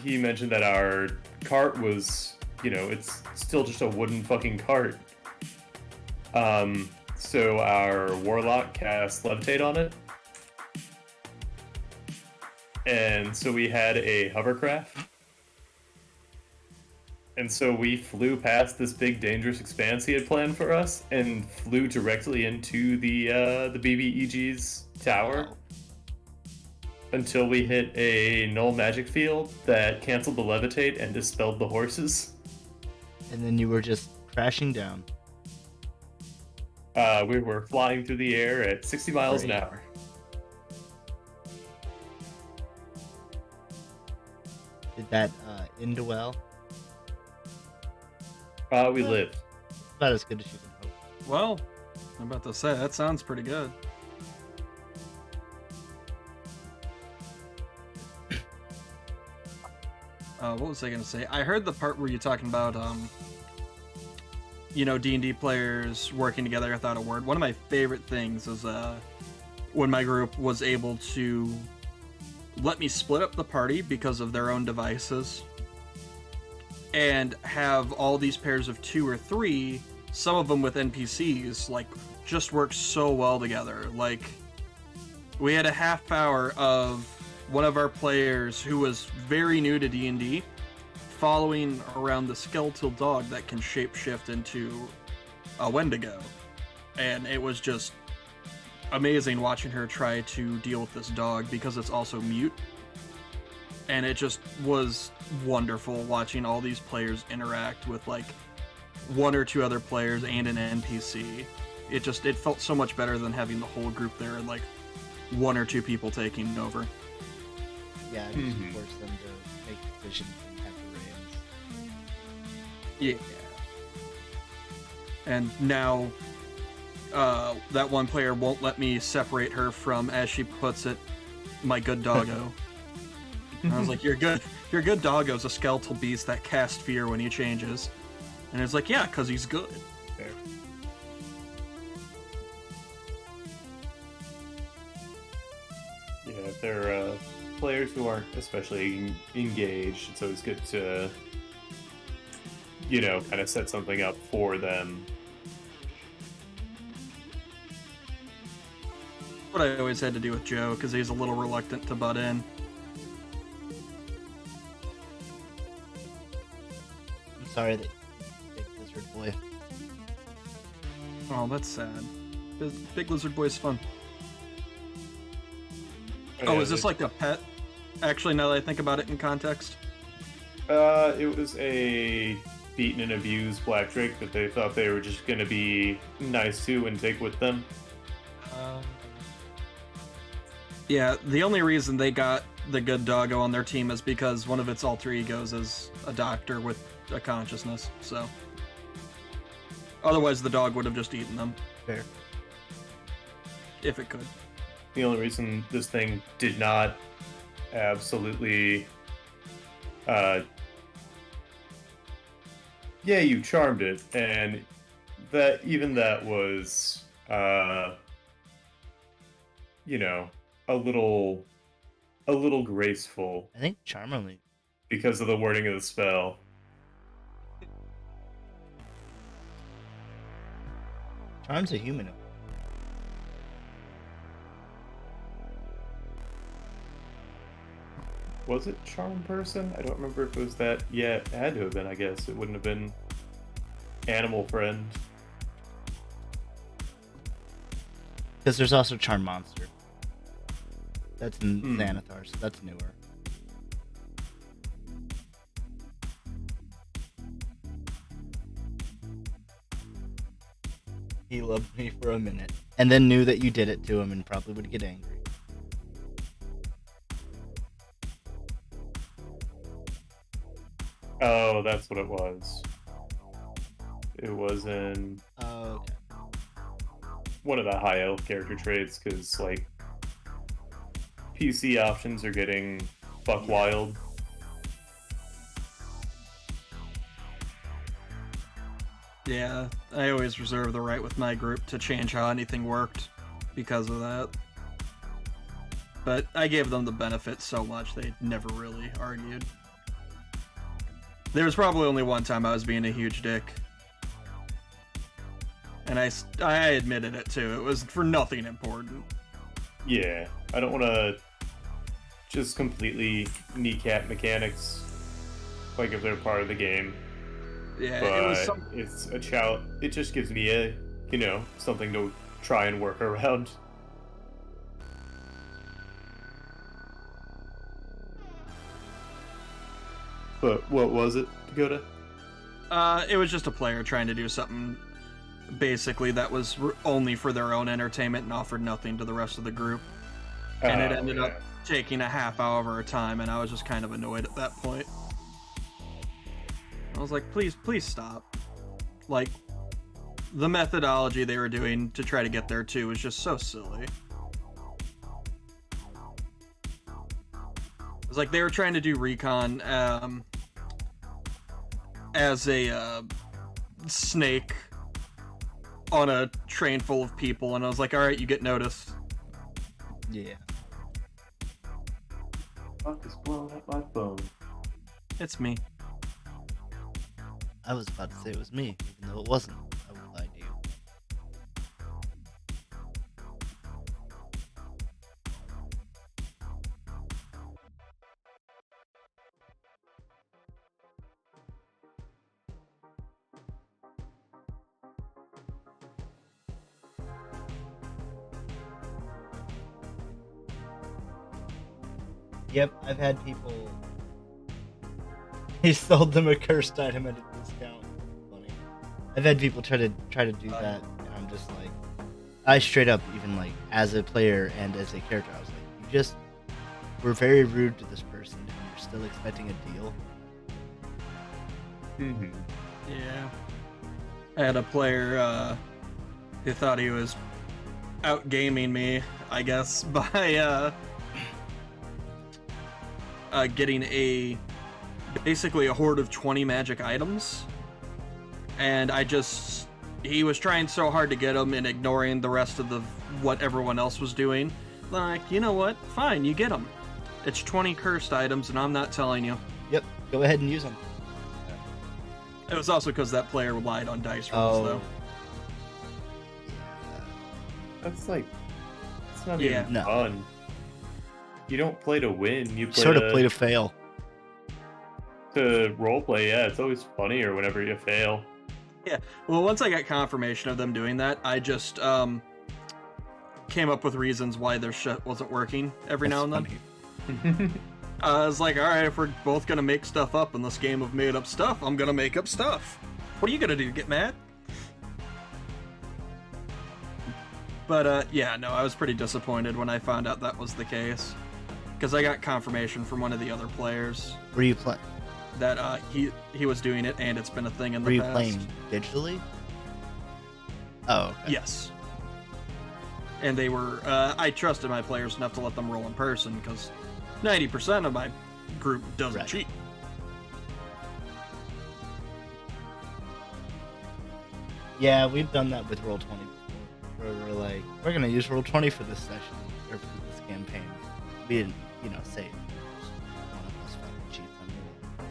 he mentioned that our cart was, it's still just a wooden fucking cart. So our warlock cast levitate on it. And so we had a hovercraft. And so we flew past this big dangerous expanse he had planned for us and flew directly into the BBEG's tower. Wow. Until we hit a null magic field that canceled the levitate and dispelled the horses. And then you were just crashing down. We were flying through the air at 60 miles an hour. Did that end well? We lived. About as good as you can hope. Well, I'm about to say, that sounds pretty good. What was I going to say? I heard the part where you're talking about, D&D players working together without a word. One of my favorite things is when my group was able to let me split up the party because of their own devices and have all these pairs of 2 or 3, some of them with NPCs, just work so well together. We had a half hour of one of our players who was very new to D&D following around the skeletal dog that can shapeshift into a Wendigo. And it was just amazing watching her try to deal with this dog because it's also mute. And it just was wonderful watching all these players interact with 1 or 2 other players and an NPC. It felt so much better than having the whole group there and 1 or 2 people taking over. Yeah, it just forced them to make decisions and have the reins. Yeah. And now, that one player won't let me separate her from, as she puts it, my good doggo. And I was like, your good doggo's a skeletal beast that casts fear when he changes. And it's like, yeah, because he's good. Fair. Yeah, if there are players who aren't especially engaged, it's always good to, kind of set something up for them. What I always had to do with Joe, because he's a little reluctant to butt in. I'm sorry that Big Lizard Boy. Oh, that's sad. Big Lizard Boy's fun. Yeah, Is this like a pet? Actually, now that I think about it in context. It was a beaten and abused black drake that they thought they were just going to be nice to and take with them. Yeah, the only reason they got the good doggo on their team is because one of its alter egos is a doctor with a consciousness, so. Otherwise, the dog would have just eaten them. Fair. If it could. The only reason this thing did not absolutely... you charmed it, and that was, you know, a little graceful I think Charmeleon. because of the wording of the spell. Charm's a humanoid. Was it Charm Person? I don't remember if it was that. Yeah, it had to have been, I guess. It wouldn't have been Animal Friend. Because there's also Charm Monster. That's in Xanathar, so that's newer. He loved me for a minute, and then knew that you did it to him and probably would get angry. Oh, that's what it was. It was in Oh, okay. one of the high elf character traits, because, like, PC options are getting buck wild. Yeah, I always reserve the right with my group to change how anything worked because of that. But I gave them the benefit so much they never really argued. There was probably only one time I was being a huge dick. And I admitted it too. It was for nothing important. Yeah, I don't want to just completely kneecap mechanics, like if they're part of the game. Yeah, But it was it's a child. It just gives me a, something to try and work around. But what was it, Dakota? It was just a player trying to do something basically that was only for their own entertainment and offered nothing to the rest of the group. And it ended up taking a half hour of time, and I was just kind of annoyed at that point. I was like, please stop. Like, the methodology they were doing to try to get there too was just so silly. It was like they were trying to do recon as a snake on a train full of people, and I was like, alright, you get noticed. Yeah. Fuck is blowing up my phone. It's me. I was about to say it was me, even though it wasn't. I would lie to you. Yep, I've had people. He sold them a cursed item at a discount. Funny. I've had people try to do that, and I'm just like, I straight up, even like as a player and as a character, I was like, you just were very rude to this person, and you're still expecting a deal. Mm-hmm. Yeah. I had a player who thought he was out gaming me, I guess, by getting basically a horde of 20 magic items. And he was trying so hard to get them and ignoring the rest of what everyone else was doing. Like, you know what? Fine, you get them. It's 20 cursed items, and I'm not telling you. Yep, go ahead and use them. It was also because that player relied on dice rolls, though. That's like, it's not Yeah. even No. fun. You don't play to win. You play Sort of play to fail. to roleplay. Yeah, it's always funnier whenever you fail. Yeah. Well, once I got confirmation of them doing that, I just came up with reasons why their shit wasn't working every now and then. I was like, alright, if we're both gonna make stuff up in this game of made up stuff, I'm gonna make up stuff. What are you gonna do, get mad? But, yeah, no, I was pretty disappointed when I found out that was the case. Because I got confirmation from one of the other players Were you playing? that he was doing it, and it's been a thing in Were the you past. playing digitally? Oh, okay. Yes. And they were, I trusted my players enough to let them roll in person, because 90% of my group doesn't Right. cheat. Yeah, we've done that with Roll20 before, where we're like, we're gonna use Roll20 for this session or for this campaign. We didn't, say one of us fucking cheats on Roll.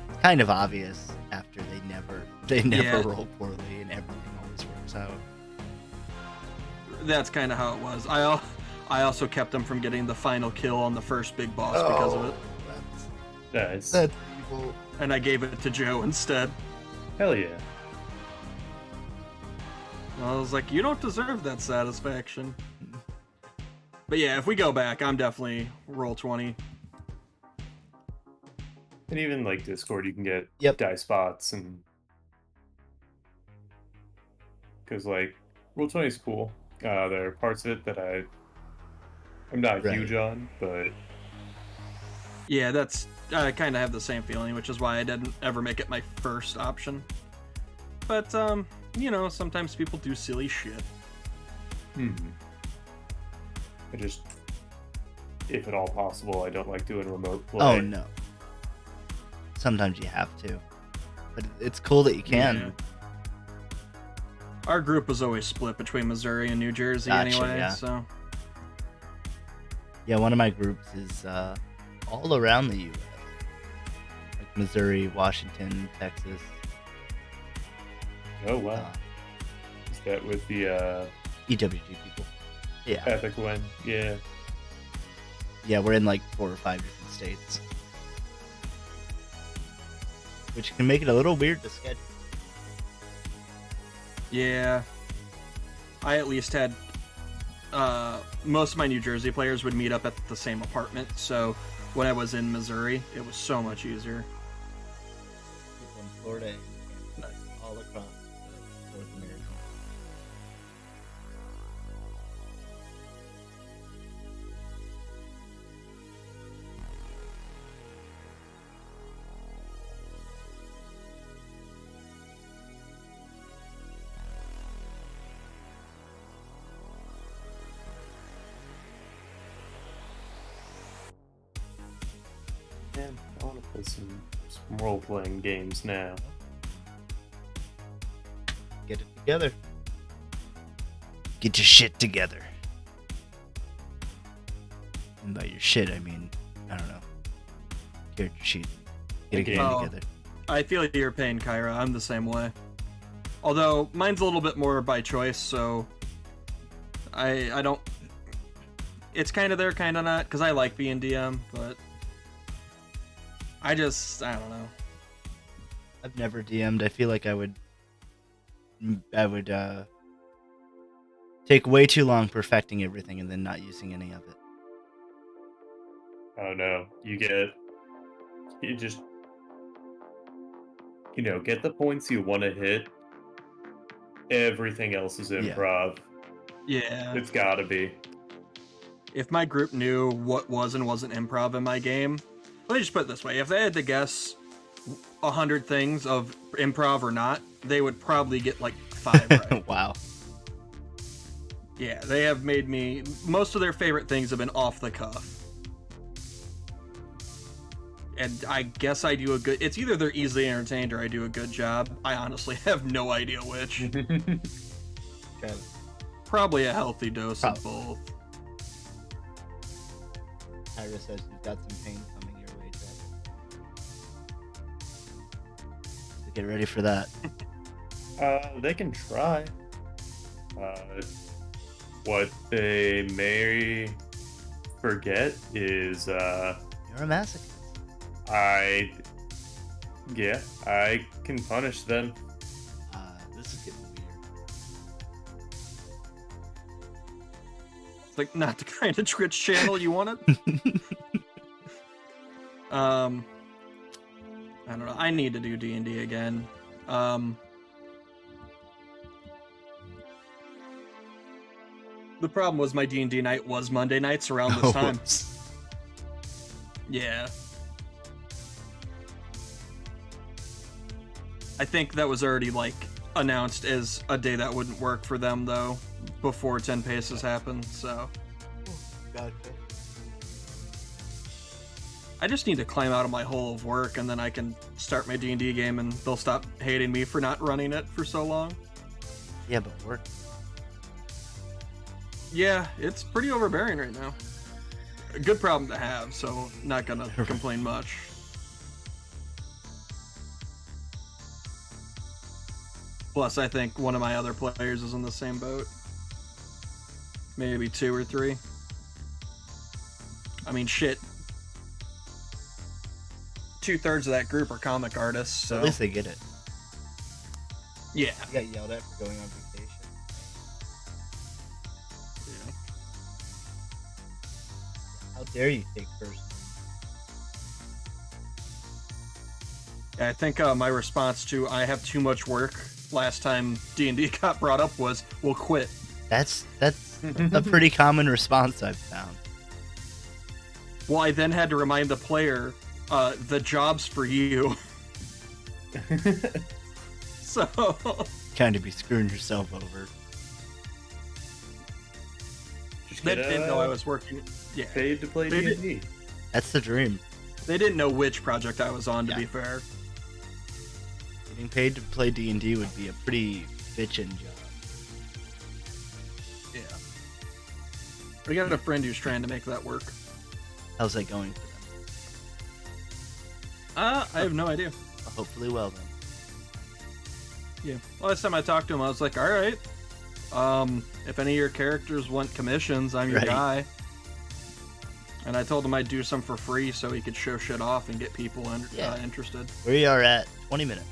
It's kind of obvious after they never Yeah. roll poorly and everything always works out. That's kind of how it was. I also kept them from getting the final kill on the first big boss because of it, Nice. That's evil. and I gave it to Joe instead. Hell yeah. I was like, you don't deserve that satisfaction. But yeah, if we go back, I'm definitely Roll20. And even like Discord, you can get Yep. die spots, and because like Roll20 is cool. There are parts of it that I'm not Right. huge on, but Yeah, I kind of have the same feeling, which is why I didn't ever make it my first option. But sometimes people do silly shit. I just, if at all possible, I don't like doing remote play. Oh no. Sometimes you have to, but it's cool that you can. Yeah. Our group was always split between Missouri and New Jersey Gotcha, anyway, yeah. so Yeah, one of my groups is all around the U.S. Like Missouri, Washington, Texas. Oh wow. Uh, Is that with the EWG people. Yeah. epic win? Yeah. Yeah, we're in like 4 or 5 different states. Which can make it a little weird to schedule. yeah. I at least had most of my New Jersey players would meet up at the same apartment, so when I was in Missouri, it was so much easier. People in Florida and all across North America. Man, I want to play some role-playing games now. Get it together. Get your shit together. And by your shit, I mean, I don't know. Character sheet. Get a Okay. game Oh. together. I feel your pain, Kyra. I'm the same way. Although mine's a little bit more by choice, so I don't. It's kind of there, kind of not, because I like being DM, but I don't know. I've never DM'd. I feel like I would take way too long perfecting everything and then not using any of it. Oh no, you just get the points you want to hit. Everything else is improv. Yeah. It's gotta be. If my group knew what was and wasn't improv in my game, let me just put it this way: if they had to guess 100 things of improv or not, they would probably get like 5 right. Wow. Yeah, they have made me. Most of their favorite things have been off the cuff. And I guess I do a good. It's either they're easily entertained or I do a good job. I honestly have no idea which. Okay. Probably a healthy dose of Probably. both. Tyra says you've got some pain coming your way, Trevor. So get ready for that. They can try. What they may forget is You're a masochist. I can punish them. This is getting weird. It's like not the kind of Twitch channel you wanted. I don't know. I need to do D&D again. The problem was my D&D night was Monday nights around this time. Yeah. I think that was already like announced as a day that wouldn't work for them though before 10 Paces happened, so Gotcha. I just need to climb out of my hole of work, and then I can start my D&D game, and they'll stop hating me for not running it for so long. Yeah, but work. Yeah, it's pretty overbearing right now. A good problem to have, so not gonna complain much. Plus, I think one of my other players is in the same boat. Maybe 2 or 3. I mean, shit. 2/3 of that group are comic artists, so... At least they get it. Yeah. You got yelled at for going on vacation. Yeah. How dare you take first? I think my response to I have too much work last time D&D got brought up was, we'll quit. That's a pretty common response I've found. Well, I then had to remind the player, the job's for you. So... Kind of be screwing yourself over. Just They get didn't know I was working. Yeah. paid to play They D&D. That's the dream. They didn't know which project I was on, to be fair. Getting paid to play D&D would be a pretty bitchin' job. Yeah. I got a friend who's trying to make that work. How's that going for them? I have no idea. Well, hopefully well then. Yeah. Last time I talked to him, I was like, alright. If any of your characters want commissions, I'm your Right. guy. And I told him I'd do some for free so he could show shit off and get people interested. We are at 20 minutes.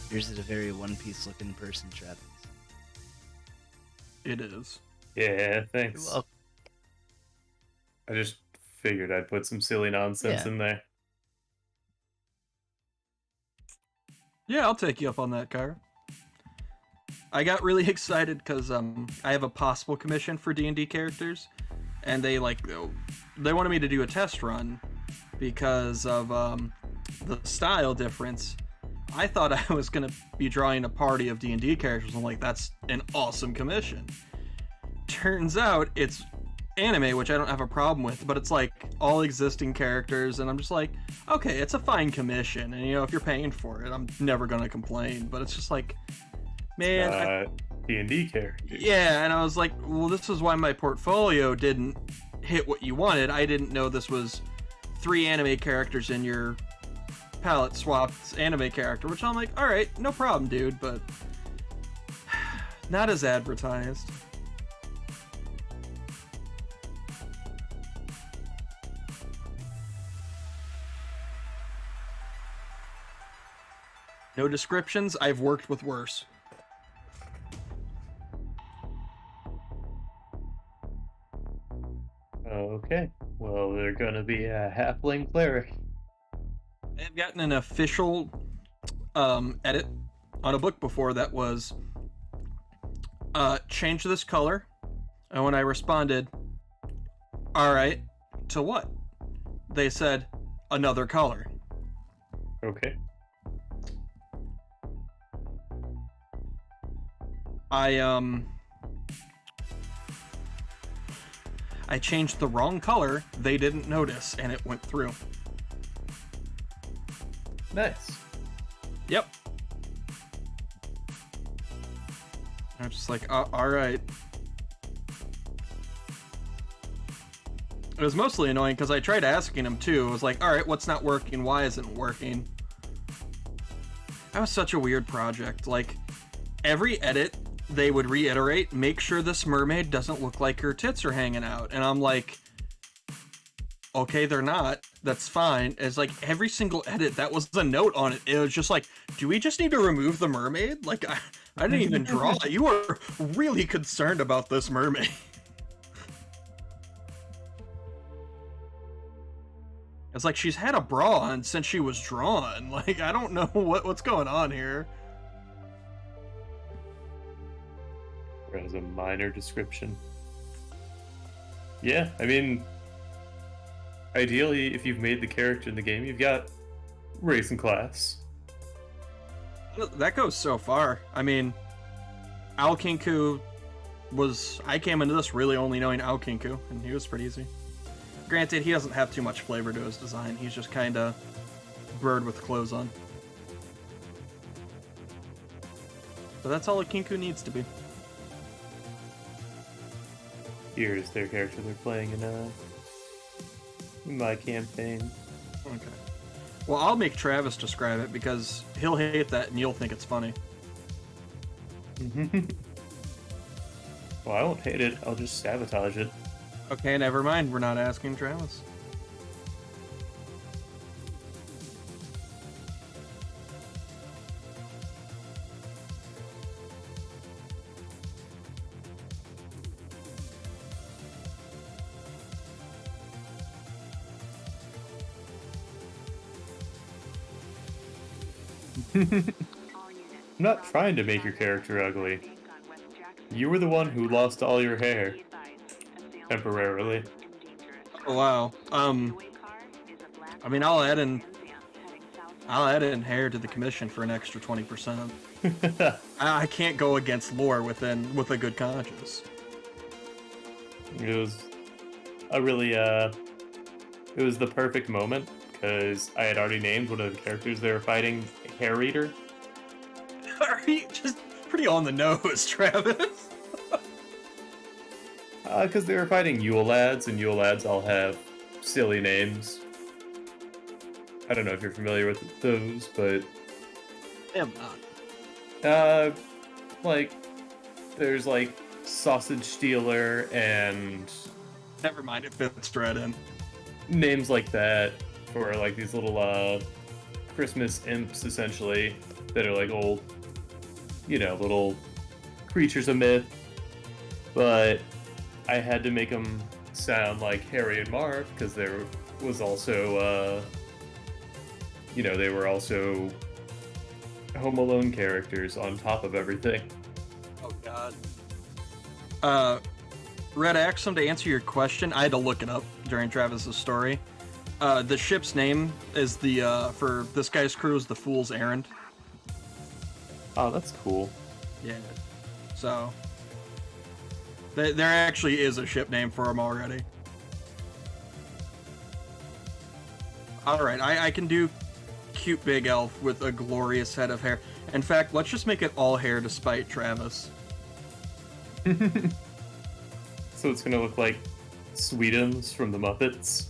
Yours is a very One Piece looking person, Travis. It is. Yeah, You're thanks. welcome. I just figured I'd put some silly nonsense Yeah. in there. Yeah, I'll take you up on that, Kyra. I got really excited because I have a possible commission for D&D characters, and they wanted me to do a test run because of the style difference. I thought I was gonna be drawing a party of D&D characters. I'm like, that's an awesome commission. Turns out it's anime, which I don't have a problem with, but it's like all existing characters, and I'm just like, okay, it's a fine commission, and if you're paying for it, I'm never gonna complain. But it's just like, man, D&D characters. yeah. And I was like, well, this is why my portfolio didn't hit what you wanted. I didn't know this was 3 anime characters in your palette swapped anime character, which I'm like, all right, no problem, dude, but not as advertised. No descriptions. I've worked with worse. Okay. Well, they're gonna be a halfling cleric. I've gotten an official edit on a book before that was change this color, and when I responded, all right, to what? They said another color. Okay. I changed the wrong color. They didn't notice, and it went through. Nice. Yep. I'm just like, all right. It was mostly annoying because I tried asking him too. It was like, all right, what's not working? Why isn't it working? That was such a weird project. Like, every edit, they would reiterate, make sure this mermaid doesn't look like her tits are hanging out. And I'm like, okay, they're not. That's fine. It's like every single edit, that was the note on it. It was just like, do we just need to remove the mermaid? Like, I didn't even draw it. You were really concerned about this mermaid. It's like she's had a bra on since she was drawn. Like, I don't know what's going on here. As a minor description. Yeah, I mean, ideally, if you've made the character in the game, you've got race and class. That goes so far. I mean, Aokinku was... I came into this really only knowing Aokinku, and he was pretty easy. Granted, he doesn't have too much flavor to his design. He's just kind of bird with clothes on. But that's all a Kinku needs to be. Here's their character they're playing in my campaign. Okay. Well, I'll make Travis describe it because he'll hate that and you'll think it's funny. Well, I won't hate it. I'll just sabotage it. Okay, never mind. We're not asking Travis. I'm not trying to make your character ugly. You were the one who lost all your hair. Temporarily. Oh, wow. I mean, I'll add in hair to the commission for an extra 20%. I can't go against lore with a good conscience. It was a really, it was the perfect moment, because I had already named one of the characters they were fighting Hair Eater. Are you just pretty on the nose, Travis? Because they were fighting Yule Lads, and Yule Lads all have silly names. I don't know if you're familiar with those, but... I am not. Like, there's, like, Sausage Stealer, and... Never mind, it fits right in. Names like that, for, like, these little, Christmas imps, essentially, that are, like, old, you know, little creatures of myth. But I had to make them sound like Harry and Marv, because there was also, you know, they were also Home Alone characters on top of everything. Oh, God. Red Axum, to answer your question, I had to look it up during Travis's story. The ship's name is for this guy's crew is the Fool's Errand. Oh, that's cool. Yeah. So, there actually is a ship name for him already. Alright, I can do cute big elf with a glorious head of hair. In fact, let's just make it all hair to spite Travis. So it's gonna look like Sweetums from the Muppets. It's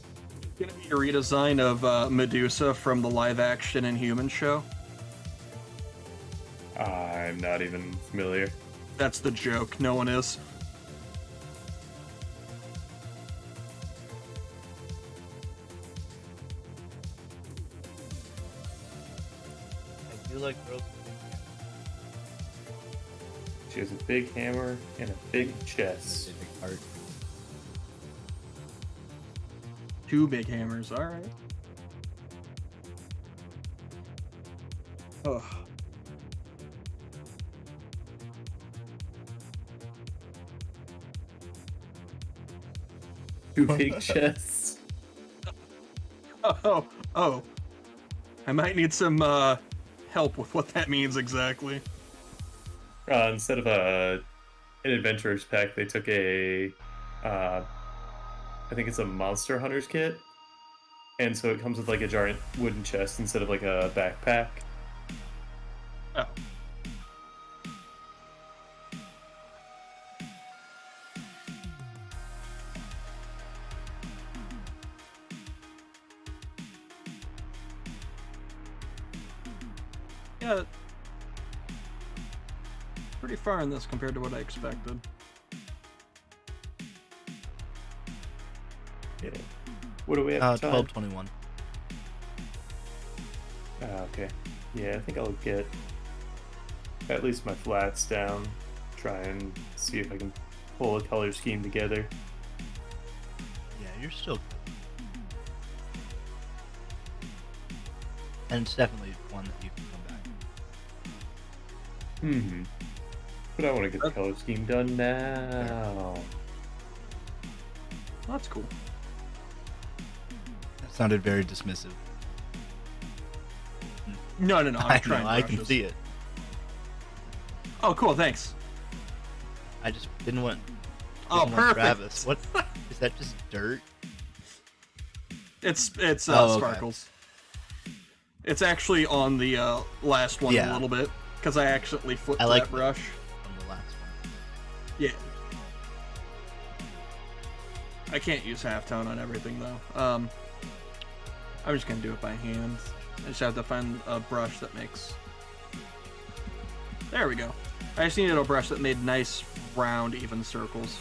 gonna be a redesign of Medusa from the live-action Inhuman show. I'm not even familiar. That's the joke. No one is. I do like girls. She has a big hammer and a big chest. A big heart. Two big hammers. All right. Ugh. Two big chests. Oh. I might need some help with what that means exactly. Instead of an adventurer's pack, they took a, I think it's a Monster Hunter's kit, and so it comes with like a giant wooden chest instead of like a backpack. Oh. Yeah. Pretty far in this compared to what I expected. Yeah. What do we have? 12:21. Okay. Yeah, I think I'll get at least my flats down. Try and see if I can pull a color scheme together. Yeah, you're still. And it's definitely one that you can come back. But I want to get the color scheme done now. That's cool. That sounded very dismissive. No. I'm I trying know, I can brushes. see it. Oh, cool. Thanks. I just didn't want. Oh, Didn't want perfect. Travis. What is that? Just dirt? It's okay. sparkles. It's actually on the last one a Yeah. little bit because I accidentally flipped I like that brush. On the last one. Yeah. I can't use halftone on everything though. I'm just gonna do it by hand. I just have to find a brush that makes. There we go. I just needed a brush that made nice, round, even circles.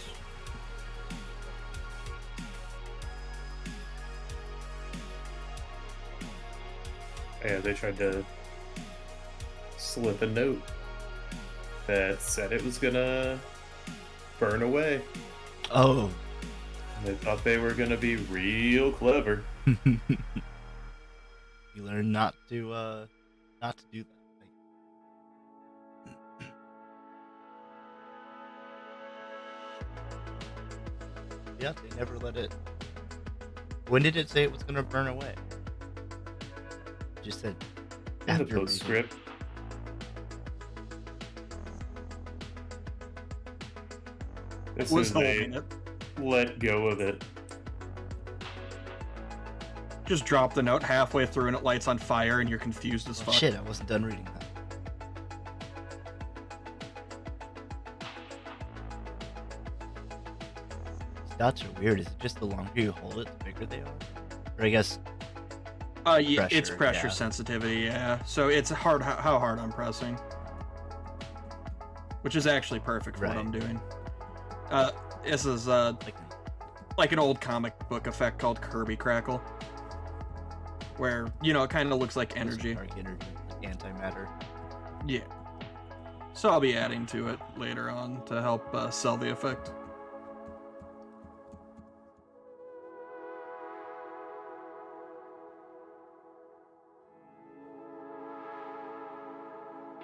Yeah, they tried to slip a note that said it was gonna burn away. Oh. They thought they were gonna be real clever. You learn not to do that. Yeah, they never let it. When did it say it was gonna burn away? It just said In the after we- postscript. As soon Was as they holding it. let go of it. Just drop the note halfway through and it lights on fire and you're confused as Oh, fuck. shit, I wasn't done reading that. These dots are weird. Is it just the longer you hold it, the bigger they are? Or I guess Yeah, it's Pressure, pressure yeah. sensitivity, yeah. So it's hard how hard I'm pressing. Which is actually perfect for what Right. I'm doing. This is like like an old comic book effect called Kirby Crackle. Where, it kind of looks like energy. Dark energy, like antimatter. Yeah. So I'll be adding to it later on to help sell the effect.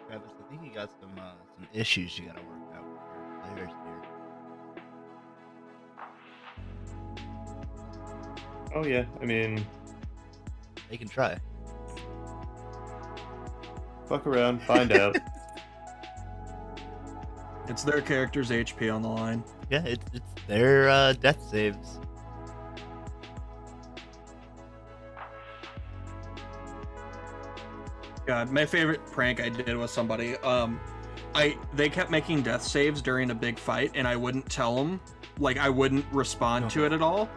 Travis, I think you got some issues you gotta work out with your players here. Oh yeah, I mean, They can try. fuck around, find out. It's their character's HP on the line. Yeah, it's their death saves. God, my favorite prank I did with somebody. They kept making death saves during a big fight, and I wouldn't tell them. Like, I wouldn't respond to it at all,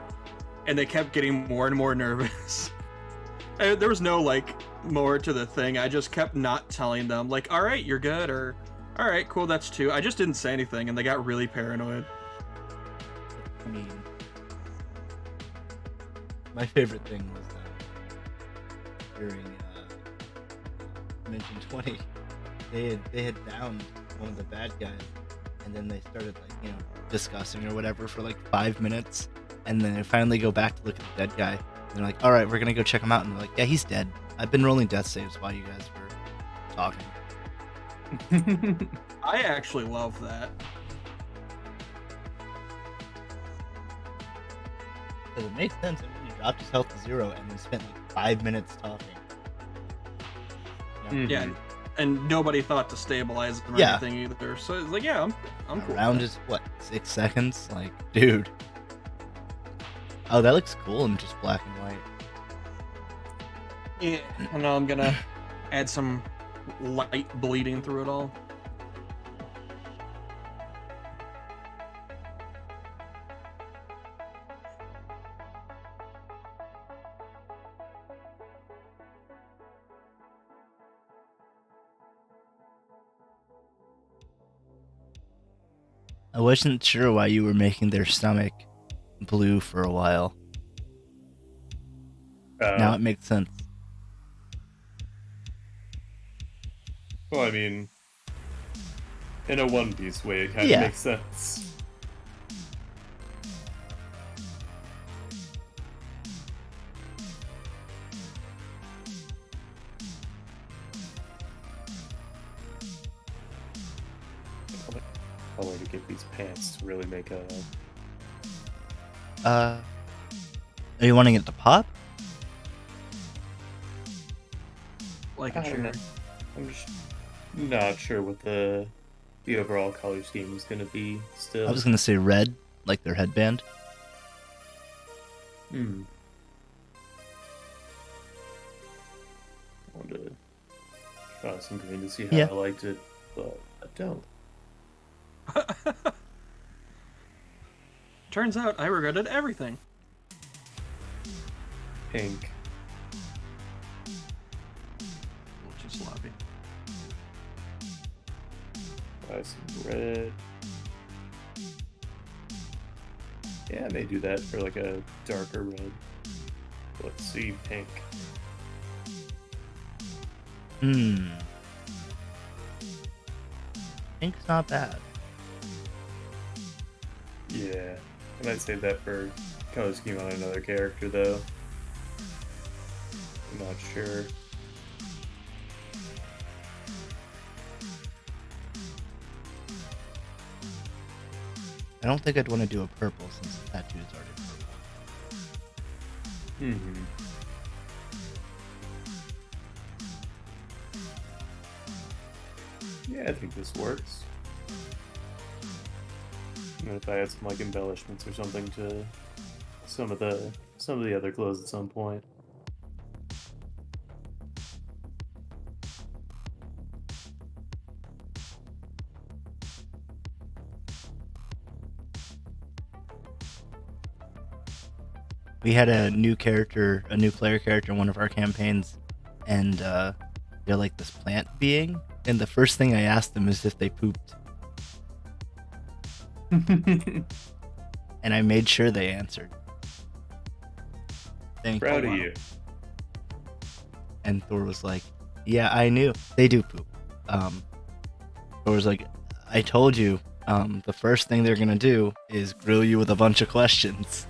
and they kept getting more and more nervous. There was no more to the thing. I just kept not telling them. Like, all right, you're good, or all right, cool, that's two. I just didn't say anything, and they got really paranoid. I mean, my favorite thing was during Dimension 20, they had downed one of the bad guys, and then they started discussing or whatever for 5 minutes, and then they finally go back to look at the dead guy, and they're like, all right, we're gonna go check him out, and they're like, yeah, he's dead. I've been rolling death saves while you guys were talking. I actually love that. Because it makes sense. I mean, he dropped his health to 0 and then spent 5 minutes talking. Yeah, and nobody thought to stabilize them or Yeah. anything either. So it's like, yeah, I'm cool. Round is what, 6 seconds? Dude. Oh, that looks cool in just black and white. Yeah, and now I'm gonna add some light bleeding through it all. I wasn't sure why you were making their stomach blue for a while. Now it makes sense. Well, I mean, in a One Piece way, it kind of Yeah. makes sense. Color to get these pants to really make a. Are you wanting it to pop? Like I a don't cherry. know. I'm just not sure what the the overall color scheme is going to be still. I was gonna say red, like their headband. Hmm. I wanted to try some green to see how Yeah. I liked it, but I don't. Turns out I regretted everything. Pink. Which is sloppy. Try some red. Yeah, I may do that for like a darker red. Let's see, pink. Pink's not bad. Yeah, I might save that for color scheme on another character though. I'm not sure. I don't think I'd want to do a purple since the tattoo is already purple. Mm-hmm. Yeah, I think this works. And then if I add some like embellishments or something to some of the other clothes at some point. We had a new player character in one of our campaigns, and they're like this plant being, and the first thing I asked them is if they pooped, and I made sure they answered. Thank Proud you. of you. And Thor was like, "Yeah, I knew they do poop." Thor was like, "I told you. The first thing they're gonna do is grill you with a bunch of questions."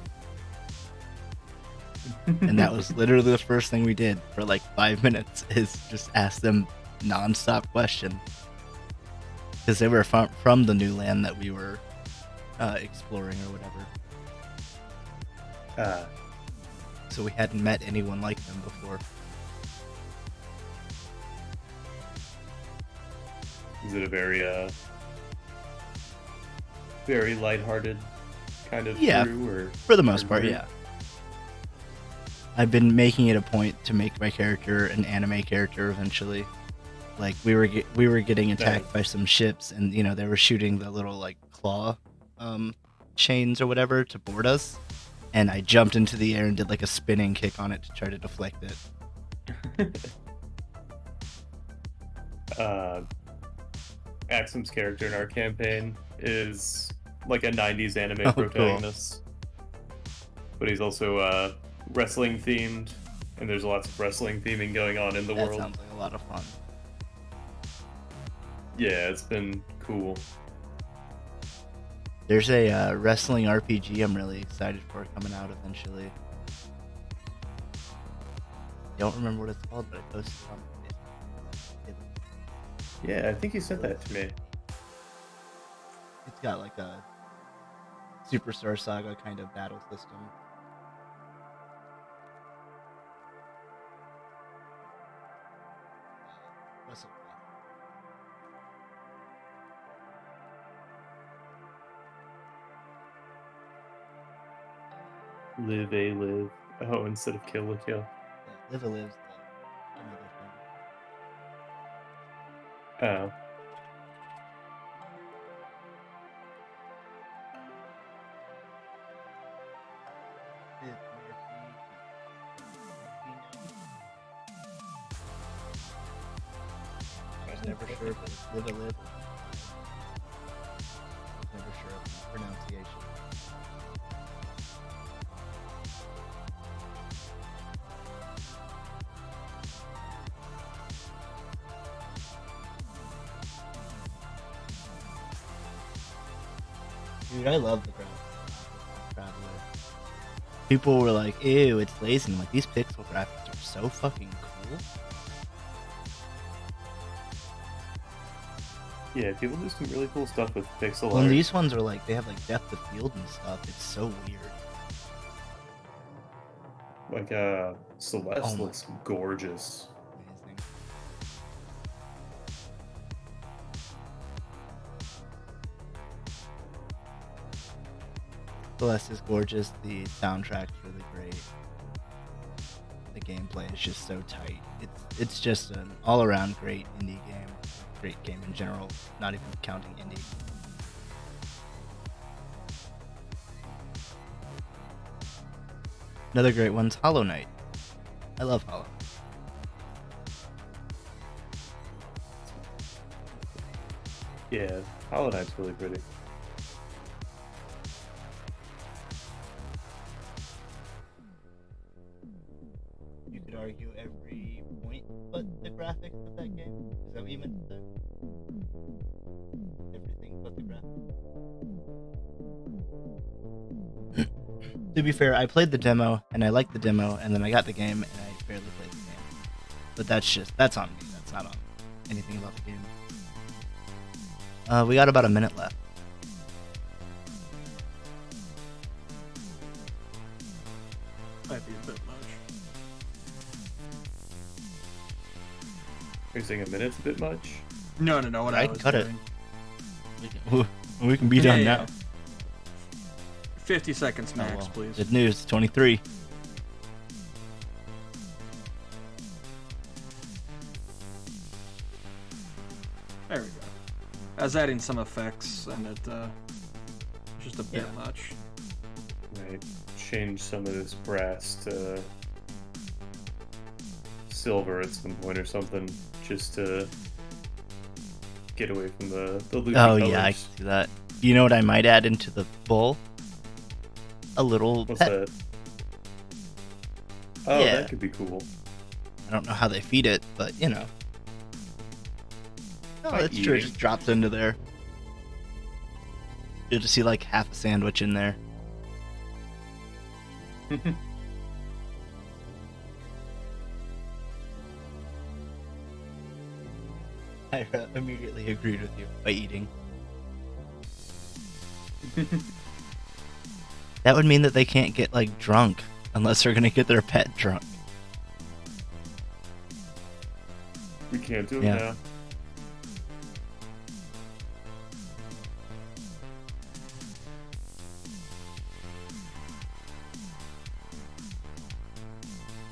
And that was literally the first thing we did for like 5 minutes is just ask them non-stop questions, because they were from the new land that we were exploring or whatever. So we hadn't met anyone like them before. Is it a very lighthearted kind of crew, or for the most part, yeah. I've been making it a point to make my character an anime character eventually. Like we were getting attacked by some ships, and they were shooting the little like claw chains or whatever to board us, and I jumped into the air and did like a spinning kick on it to try to deflect it. Axum's character in our campaign is like a 90s anime protagonist. Cool. But he's also wrestling themed, and there's lots of wrestling theming going on in the world. That sounds like a lot of fun. Yeah, it's been cool. There's a wrestling RPG I'm really excited for coming out eventually. Don't remember what it's called, but I posted it on Facebook. Yeah, I think you sent that to me. It's got like a Superstar Saga kind of battle system. Live a live. Oh, instead of kill a kill. Yeah, live a live's another thing. Oh. I was never sure if it was live a live. I was never sure of the pronunciation. Dude, I love the Traveler. People were like, ew, it's lazy. I'm like, these pixel graphics are so fucking cool. Yeah, people do some really cool stuff with pixel art. Well, these ones are like, they have like depth of field and stuff. It's so weird. Like, Celeste looks gorgeous. Amazing. Celeste is gorgeous. The soundtrack's really great. The gameplay is just so tight. It's just an all-around great indie game. Great game in general, not even counting indie. Another great one's Hollow Knight. I love Hollow. Yeah, Hollow Knight's really pretty. You could argue every point, but the graphics of that game. Is that what you meant to say? Everything but the graphics. To be fair, I played the demo and I liked the demo, and then I got the game and I barely played the game. But that's on me. That's not on anything about the game. We got about a minute left. Might be a bit much. Are you saying a minute's a bit much? No. What I I was can cut it. doing. We can be done Yeah. now. 50 seconds max, Oh, well. please. Good news, 23. There we go. I was adding some effects, and it just a bit Yeah. much. Right. Change some of this brass to silver at some point or something, just to get away from the loopy Oh colors. yeah, I can see that. You know what I might add into the bowl? A little What's pet. that? Oh, Yeah. that could be cool. I don't know how they feed it, but you know. Oh, By that's true. It eating. just drops into there. You'll just see like half a sandwich in there. I immediately agreed with you by eating. That would mean that they can't get like drunk unless they're gonna get their pet drunk. We can't do it Yeah. now.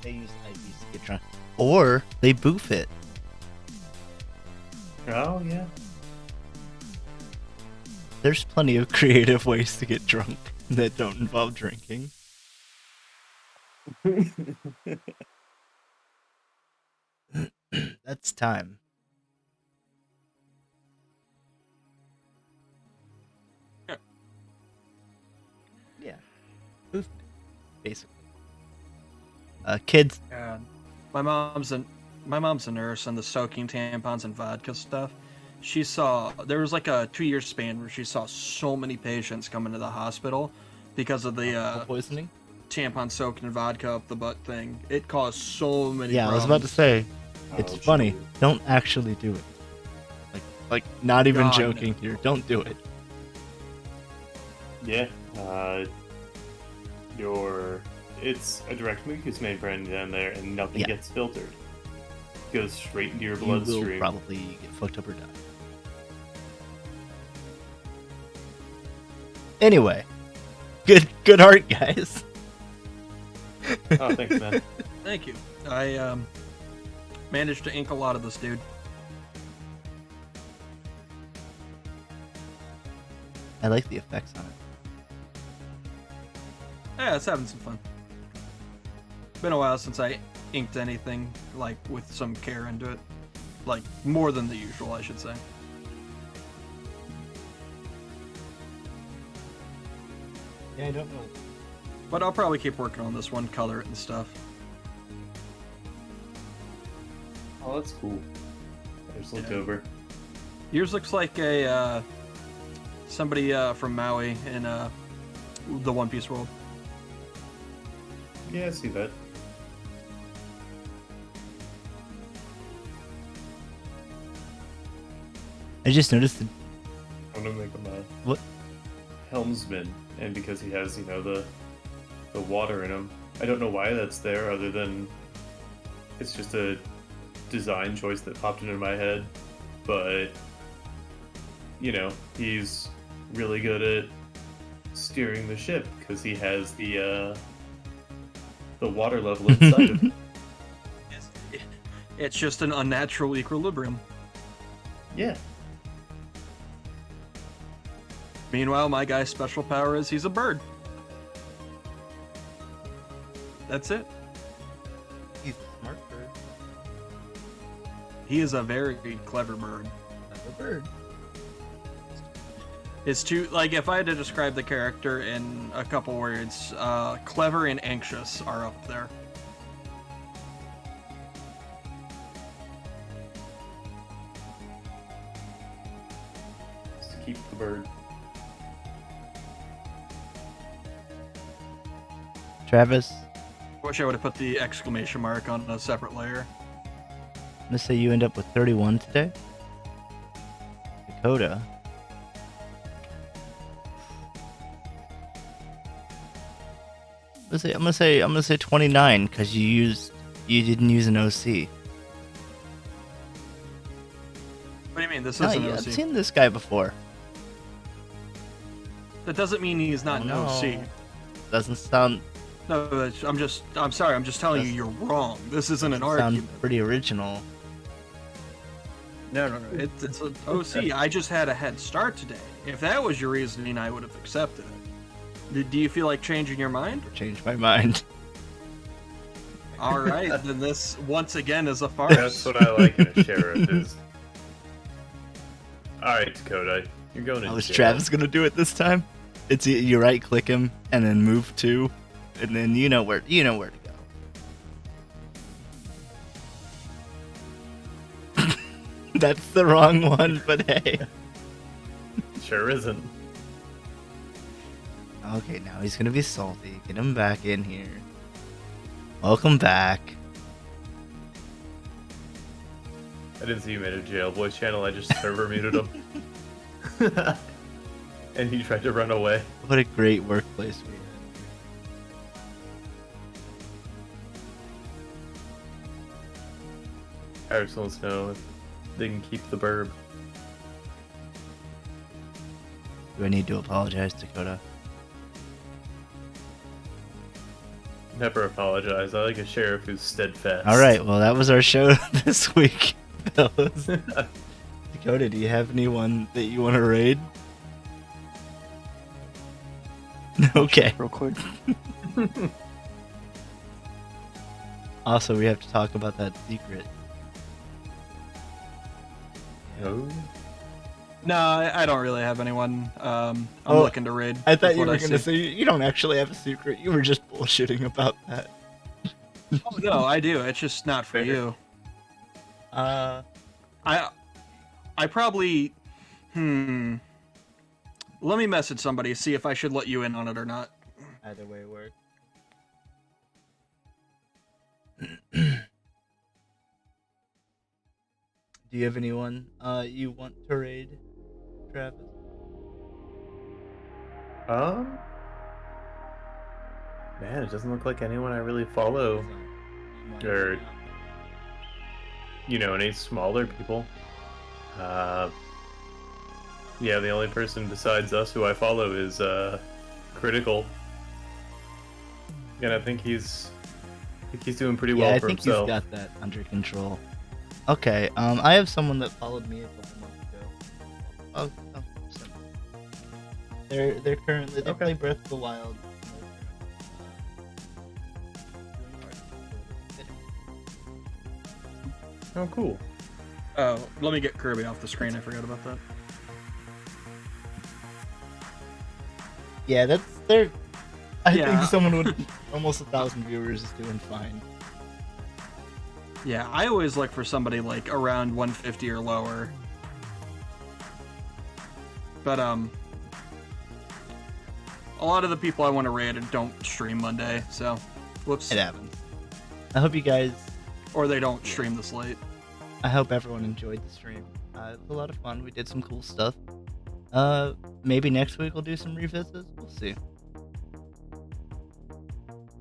They use IVs to get drunk, or they boof it. Oh yeah. There's plenty of creative ways to get drunk that don't involve drinking. That's time. Yeah. Yeah. Boofed it, basically. Kids. And my mom's a nurse, and the soaking tampons and vodka stuff. She saw there was like a 2-year span where she saw so many patients come into the hospital because of the Poisoning? tampon soaked in vodka up the butt thing. It caused so many Yeah, I was problems. about to say, it's Oh, funny. geez. Don't actually do it. Like not even God, joking here. Don't do it. Yeah. It's a direct mucus membrane down there, and nothing Yeah. gets filtered. Goes straight into your You will bloodstream. probably get fucked up or die. Anyway, good art, guys. Oh, thanks, man. Thank you. I managed to ink a lot of this, dude. I like the effects on it. Yeah, it's having some fun. Been a while since I inked anything like with some care into it, like more than the usual, I should say. Yeah, I don't know. But I'll probably keep working on this one, color it and stuff. Oh, that's cool. I just looked Yeah. over. Yours looks like a somebody from Maui in the One Piece world. Yeah, I see that. I just noticed that. I'm gonna make him a What? helmsman, and because he has, the water in him. I don't know why that's there, other than it's just a design choice that popped into my head. But he's really good at steering the ship because he has the water level inside of him. It's just an unnatural equilibrium. Yeah. Meanwhile, my guy's special power is he's a bird. That's it. He's a smart bird. He is a very clever bird. Clever bird. His two, like, if I had to describe the character in a couple words, clever and anxious are up there. Just to keep the bird. Travis, Wish I would have put the exclamation mark on a separate layer. I'm gonna say you end up with 31 today. Dakota. I'm gonna say 29 because you didn't use an OC. What do you mean? This No, isn't I've OC. seen this guy before. That doesn't mean he's not Oh, an no. OC. Doesn't sound No, I'm sorry. I'm just telling you Doesn't- you're wrong. This isn't an sound argument. pretty original. No. It's an OC. I just had a head start today. If that was your reasoning, I would have accepted it. Do you feel like changing your mind? Changed my mind. All right, then this once again is a farce. That's what I like in a sheriff is. Alright, Dakota. You're going to How is jail. Travis gonna do it this time? It's you right click him and then move to, and then you know where to go. That's the wrong one, but hey. Sure isn't. Okay, now he's gonna be salty. Get him back in here. Welcome back. I didn't see you made a jail voice channel, I just server muted him. And he tried to run away. What a great workplace we have. Harris wants to know if they can keep the burb. Do I need to apologize, Dakota? Never apologize. I like a sheriff who's steadfast. All right, well that was our show this week, fellas. Dakota, do you have anyone that you want to raid? Okay. Real quick. Also, we have to talk about that secret. Oh. No, I don't really have anyone. I'm Oh, looking to raid. I thought with you what were I going to see. say you don't actually have a secret. You were just bullshitting about that. Oh, no, I do. It's just not for Fair. you. Uh, I probably. Let me message somebody, see if I should let you in on it or not. either way works. Do you have anyone you want to raid, Travis? Man, it doesn't look like anyone I really follow. Or, any smaller people. Yeah, the only person besides us who I follow is Critical. And I think he's doing pretty well I for think himself. he's got that under control. Okay, I have someone that followed me a couple months ago. I'll send them. They're currently they play Breath of the Wild. Oh, cool. Oh, let me get Kirby off the screen. I forgot about that. Yeah, I Yeah. think someone with almost 1,000 viewers is doing fine. Yeah, I always look for somebody like around 150 or lower. But a lot of the people I want to raid don't stream Monday, so whoops. It happens. I hope you guys. Or they don't stream this late. I hope everyone enjoyed the stream. It was a lot of fun. We did some cool stuff. Maybe next week we'll do some revisits. We'll see.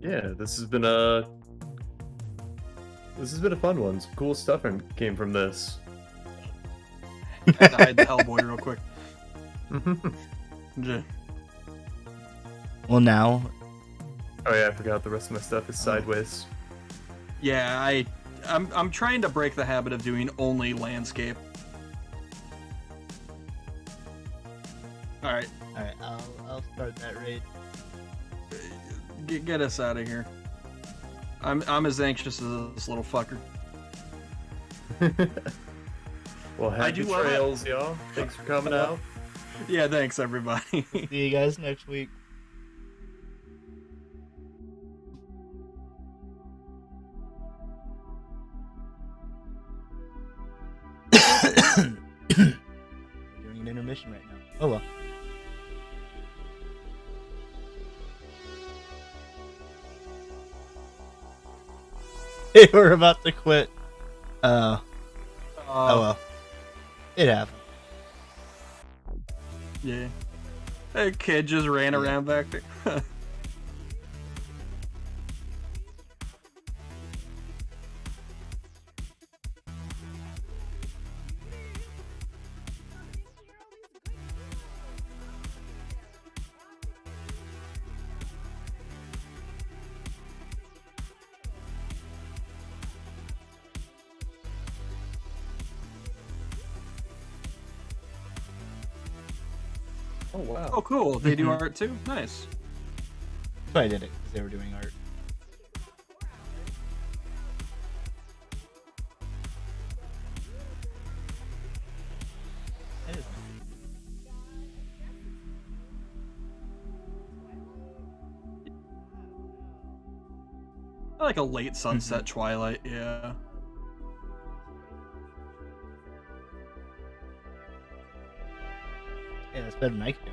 Yeah, this has been a fun one. Some cool stuff came from this. I had to hide the Hellboy real quick. Yeah. Well, now. Oh yeah, I forgot the rest of my stuff is sideways. Yeah, I'm trying to break the habit of doing only landscape. All right, I'll start that raid. get us out of here. I'm as anxious as this little fucker. Well, I happy do love it. trails, y'all. Thanks for coming out. Yeah, thanks everybody. See you guys next week. We're doing an intermission right now. Oh well. Hey, we're about to quit. Oh well. It happened. Yeah. A kid just ran around back there. Oh wow. Oh, cool. They do art too? Nice. That's why I did it, because they were doing art. That is I like a late sunset twilight, yeah. Yeah, that's better than I could do.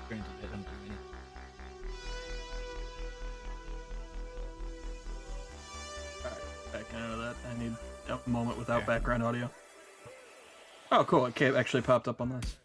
Granted, I don't do anything. Alright, backing out of that. I need a moment without background audio. Oh, cool. It actually popped up on this.